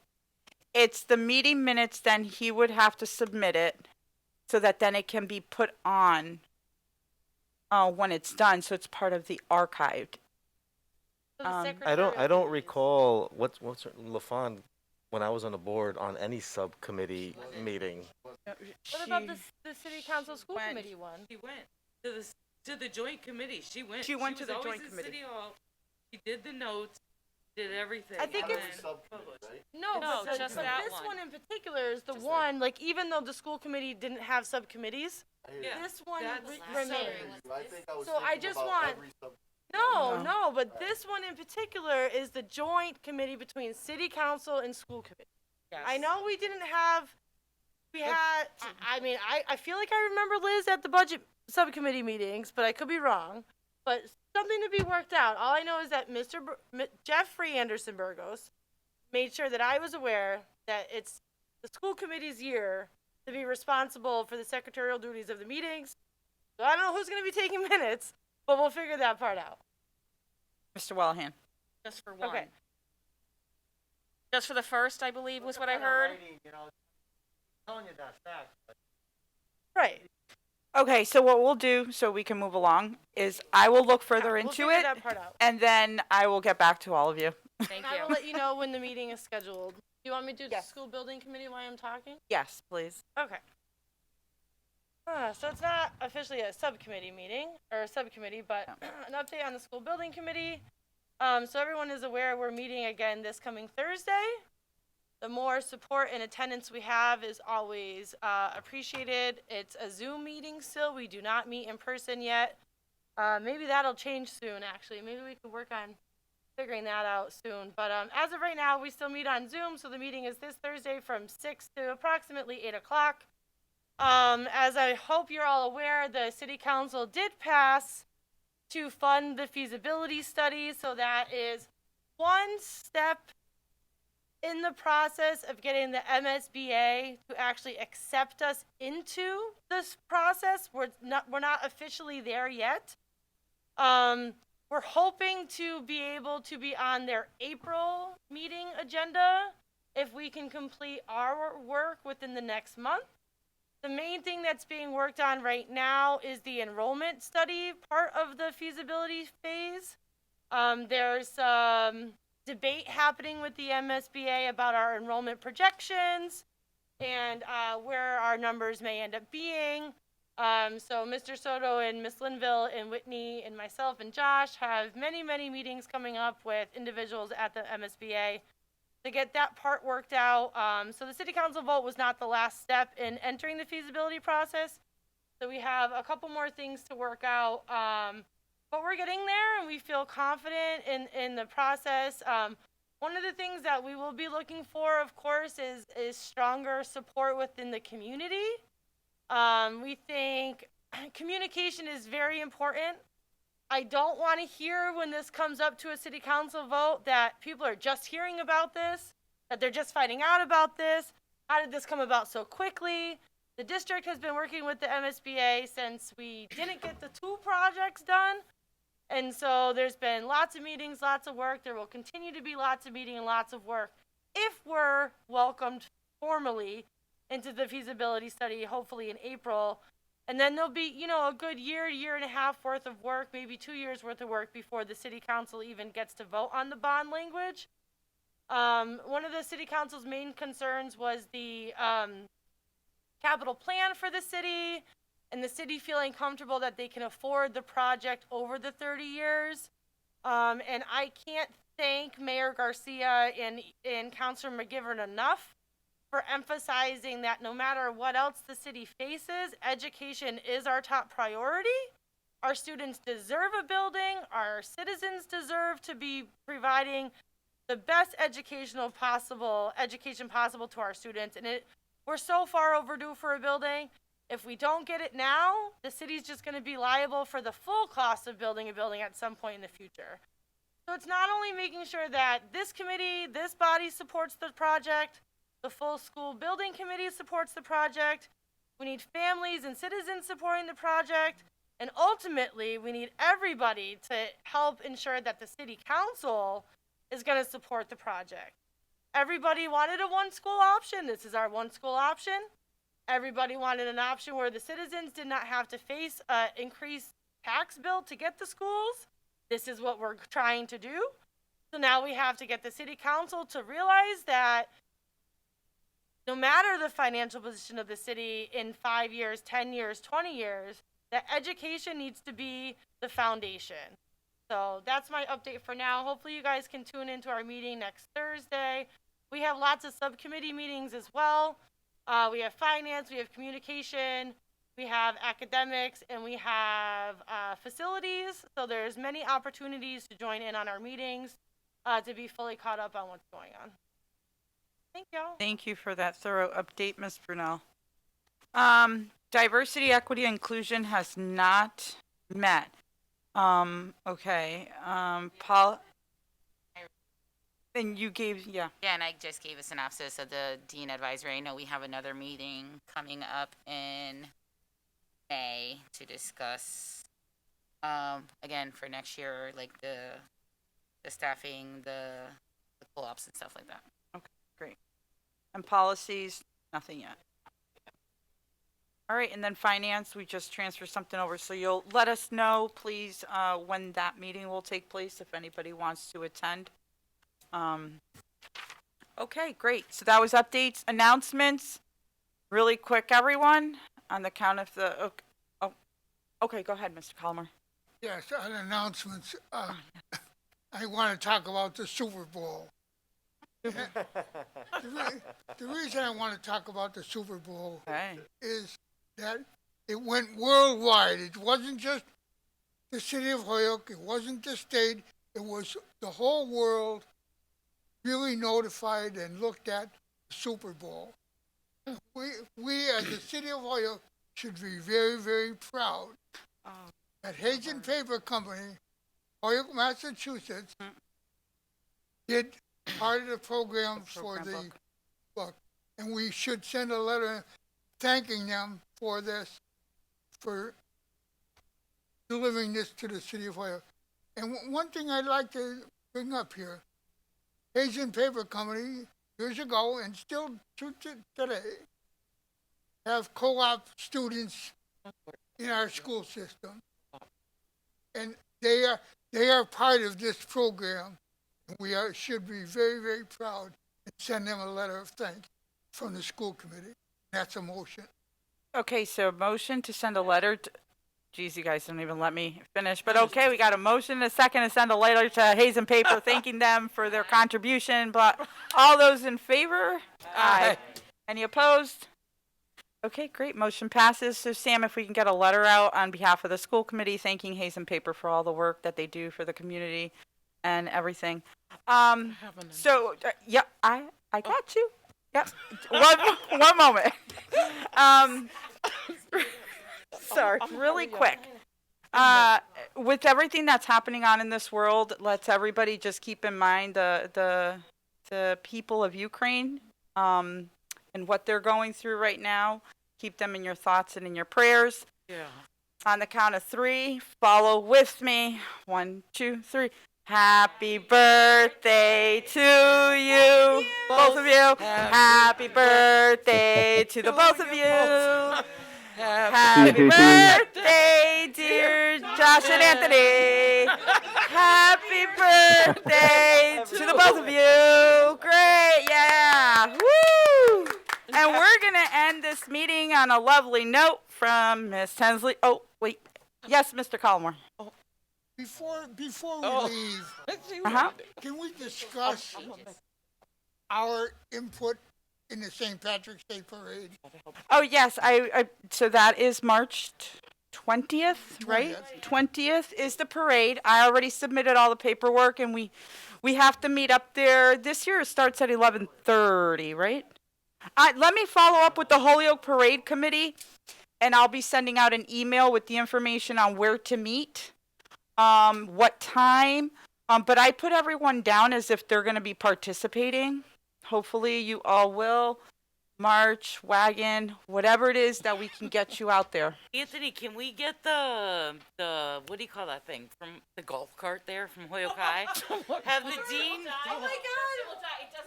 It's the meeting minutes, then he would have to submit it so that then it can be put on when it's done, so it's part of the archived. I don't recall what's LaFawn when I was on the board on any subcommittee meeting. What about the city council school committee one? She went to the joint committee. She went. She went to the was joint always in committee. City Hall. She did the notes, did everything. I think and it's then no, but just but that this one. one in particular is the one. Like even though the school committee didn't have subcommittees, Yeah, this one that's remains. I think I was So I thinking just about want every sub- no, but this one in particular is the joint committee between city council and school committee. Yes. I know we didn't have. We had. I mean, I feel like I remember Liz at the budget subcommittee meetings, but I could be wrong. But something to be worked out. All I know is that Jeffrey Anderson Burgos made sure that I was aware that it's the school committee's year to be responsible for the secretarial duties of the meetings. So I don't know who's going to be taking minutes, but we'll figure that part out. Mr. Wellahan. Just for one. Okay. Just for the first, I believe, was what I heard. Telling you that fact. Right. Okay, so what we'll do, so we can move along, is I will look further We'll into figure it, that part out. and then I will get back to all of you. Thank I you. will let you know when the meeting is scheduled. Do you want me to do the school building committee while I'm talking? Yes, please. Okay. So it's not officially a subcommittee meeting or a subcommittee, but an update on the school building committee. So everyone is aware we're meeting again this coming Thursday. The more support and attendance we have is always appreciated. It's a Zoom meeting still. We do not meet in person yet. Maybe that'll change soon, actually. Maybe we can work on figuring that out soon. But as of right now, we still meet on Zoom. So the meeting is this Thursday from 6 to approximately 8 o'clock. As I hope you're all aware, the city council did pass to fund the feasibility study. So that is one step in the process of getting the MSBA to actually accept us into this process. We're not officially there yet. We're hoping to be able to be on their April meeting agenda if we can complete our work within the next month. The main thing that's being worked on right now is the enrollment study part of the feasibility phase. There's debate happening with the MSBA about our enrollment projections and where our numbers may end up being. So Mr. Soto and Ms. Linville and Whitney and myself and Josh have many, many meetings coming up with individuals at the MSBA to get that part worked out. So the city council vote was not the last step in entering the feasibility process. So we have a couple more things to work out. But we're getting there and we feel confident in the process. One of the things that we will be looking for, of course, is stronger support within the community. We think communication is very important. I don't want to hear when this comes up to a city council vote that people are just hearing about this, that they're just finding out about this. How did this come about so quickly? The district has been working with the MSBA since we didn't get the 2 projects done. And so there's been lots of meetings, lots of work. There will continue to be lots of meeting and lots of work if we're welcomed formally into the feasibility study, hopefully in April. And then there'll be, a good year and a half worth of work, maybe 2 years worth of work before the city council even gets to vote on the bond language. One of the city council's main concerns was the capital plan for the city and the city feeling comfortable that they can afford the project over the 30 years. And I can't thank Mayor Garcia and Councilor McGivern enough for emphasizing that no matter what else the city faces, education is our top priority. Our students deserve a building. Our citizens deserve to be providing the best education possible to our students. And we're so far overdue for a building. If we don't get it now, the city's just going to be liable for the full cost of building a building at some point in the future. So it's not only making sure that this committee, this body supports the project, the full school building committee supports the project, we need families and citizens supporting the project, and ultimately we need everybody to help ensure that the city council is going to support the project. Everybody wanted a one school option. This is our one school option. Everybody wanted an option where the citizens did not have to face an increased tax bill to get the schools. This is what we're trying to do. So now we have to get the city council to realize that no matter the financial position of the city in 5 years, 10 years, 20 years, that education needs to be the foundation. So that's my update for now. Hopefully you guys can tune into our meeting next Thursday. We have lots of subcommittee meetings as well. We have finance, we have communication, we have academics, and we have facilities. So there's many opportunities to join in on our meetings to be fully caught up on what's going on. Thank y'all. Thank you for that thorough update, Ms. Brunel. Diversity, equity, inclusion has not met. Okay. Paul, and you gave, yeah. Yeah, and I just gave a synopsis of the Dean Advisory. I know we have another meeting coming up in May to discuss, again, for next year, like the staffing, the co-ops and stuff like that. Okay, great. And policies, nothing yet. All right, and then finance, we just transferred something over, so you'll let us know, please, when that meeting will take place, if anybody wants to attend. Okay, great. So that was updates, announcements. Really quick, everyone, on the count of the, okay, go ahead, Mr. Colmer. Yes, on announcements, I want to talk about the Super Bowl. The reason I want to talk about the Super Bowl is that it went worldwide. It wasn't just the city of Holyoke, it wasn't the state, it was the whole world really notified and looked at the Super Bowl. We as the city of Holyoke should be very, very proud that Hazen Paper Company, Holyoke, Massachusetts, did part of the program for the book. And we should send a letter thanking them for this, for delivering this to the city of Holyoke. And one thing I'd like to bring up here, Hazen Paper Company, years ago, and still to today, have co-op students in our school system. And they are part of this program. We should be very, very proud and send them a letter of thanks from the school committee. That's a motion. Okay, so motion to send a letter to, geez, you guys don't even let me finish, but okay, we got a motion, a second to send a letter to Hazen Paper thanking them for their contribution, but all those in favor? Aye. Any opposed? Okay, great, motion passes. So Sam, if we can get a letter out on behalf of the school committee thanking Hazen Paper for all the work that they do for the community and everything. So, yeah, I got you. Yep. One moment. Sorry, really quick. With everything that's happening on in this world, let's everybody just keep in mind the people of Ukraine, and what they're going through right now. Keep them in your thoughts and in your prayers. Yeah. On the count of 3, follow with me. 1, 2, 3. Happy birthday to you, both of you. Happy birthday to the both of you. Happy birthday, dear Josh and Anthony. Happy birthday to the both of you. Great, yeah. Woo! And we're going to end this meeting on a lovely note from Miss Tensley. Oh, wait. Yes, Mr. Collmore. Before we leave, can we discuss our input in the St. Patrick's Day Parade? Oh, yes. So that is March 20th, right? 20th is the parade. I already submitted all the paperwork, and we have to meet up there. This year it starts at 11:30, right? Let me follow up with the Holyoke Parade Committee, and I'll be sending out an email with the information on where to meet, what time. But I put everyone down as if they're going to be participating. Hopefully you all will. March, wagon, whatever it is that we can get you out there. Anthony, can we get the what do you call that thing from the golf cart there from Holyoke High? Have the dean. Oh my God!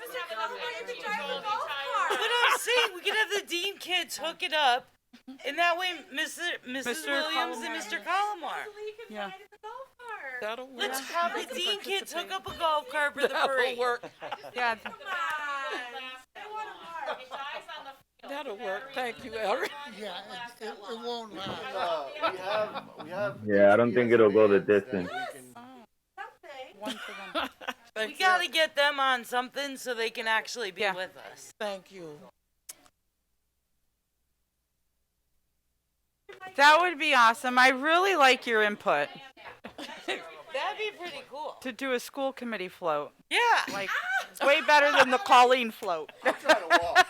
Mr. Calumar, you can drive a golf But cart. I'm saying we can have the dean kids hook it up, and that way Mrs. Williams and Mr. Calumar. Yeah. That'll work. Let's have the dean kids hook up a golf cart for the That'll parade. work. Yeah. That'll work. Thank you, Eric. Yeah, it won't last. We have. Yeah, I don't think it'll go the distance. One for them. We gotta get them on something so they can actually be with us. Thank you. That would be awesome. I really like your input That'd be pretty cool. to do a school committee float. Yeah. Like, it's way better than the Colleen float. I'm trying to walk.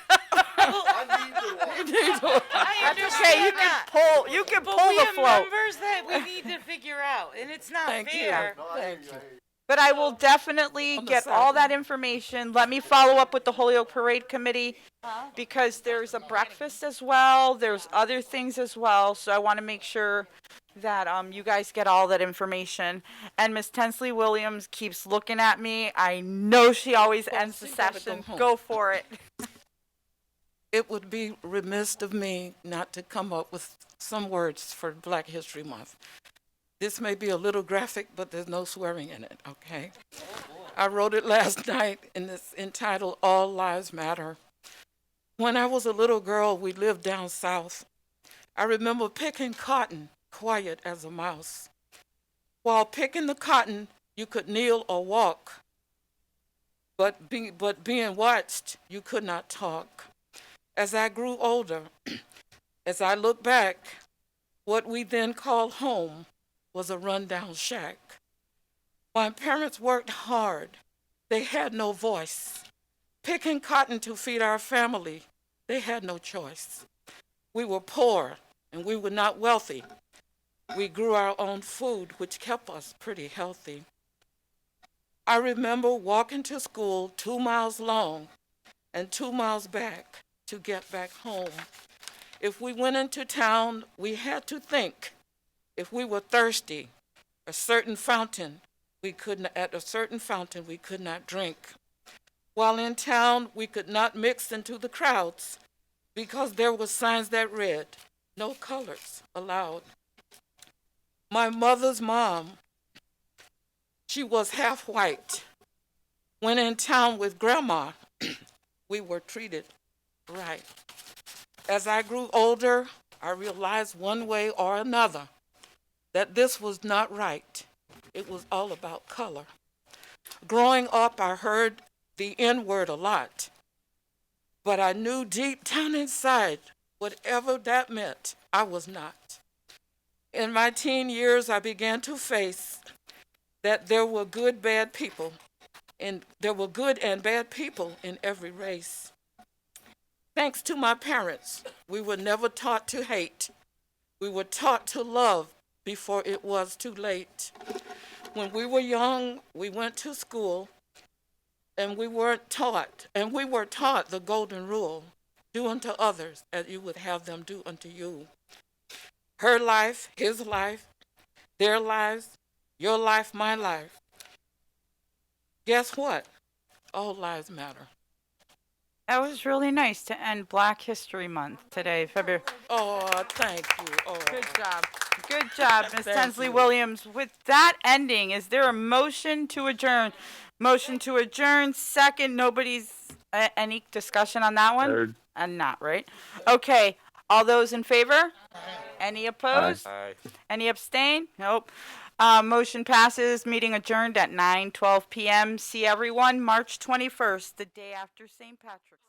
I need to walk. I That's understand okay. You that. can But pull we the have float. numbers that we need to figure out, and it's not Thank you. fair. Thank you. But I will definitely On the get side. all that information. Let me follow up with the Holyoke Parade Committee because there's a breakfast as well. There's other things as well. So I want to make sure that you guys get all that information. And Miss Tensley Williams keeps looking at me. I know she always ends the she gotta go session. home. Go for it. It would be remiss of me not to come up with some words for Black History Month. This may be a little graphic, but there's no swearing in it, okay? I wrote it last night, and it's entitled All Lives Matter. When I was a little girl, we lived down south. I remember picking cotton, quiet as a mouse. While picking the cotton, you could kneel or walk, but being watched, you could not talk. As I grew older, as I look back, what we then called home was a rundown shack. My parents worked hard. They had no voice. Picking cotton to feed our family, they had no choice. We were poor and we were not wealthy. We grew our own food, which kept us pretty healthy. I remember walking to school 2 miles long and 2 miles back to get back home. If we went into town, we had to think. If we were thirsty, at a certain fountain we could not drink. While in town, we could not mix into the crowds because there were signs that read, no colors allowed. My mother's mom, she was half white. When in town with grandma, we were treated right. As I grew older, I realized one way or another that this was not right. It was all about color. Growing up, I heard the N-word a lot, but I knew deep down inside, whatever that meant, I was not. In my teen years, I began to face that there were good and bad people in every race. Thanks to my parents, we were never taught to hate. We were taught to love before it was too late. When we were young, we went to school and we were taught the golden rule, do unto others as you would have them do unto you. Her life, his life, their lives, your life, my life. Guess what? All lives matter. That was really nice to end Black History Month today, February. Oh, thank you. Oh. Good job. Good job, Ms. Thank Tensley you. Williams. With that ending, is there a motion to adjourn? Motion to adjourn, second. Nobody's, any discussion on that one? Third. And not, right? Okay. All those in favor? Any opposed? Aye. Any abstain? Nope. Motion passes. Meeting adjourned at 9:12 p.m. See everyone March 21st, the day after St. Patrick's.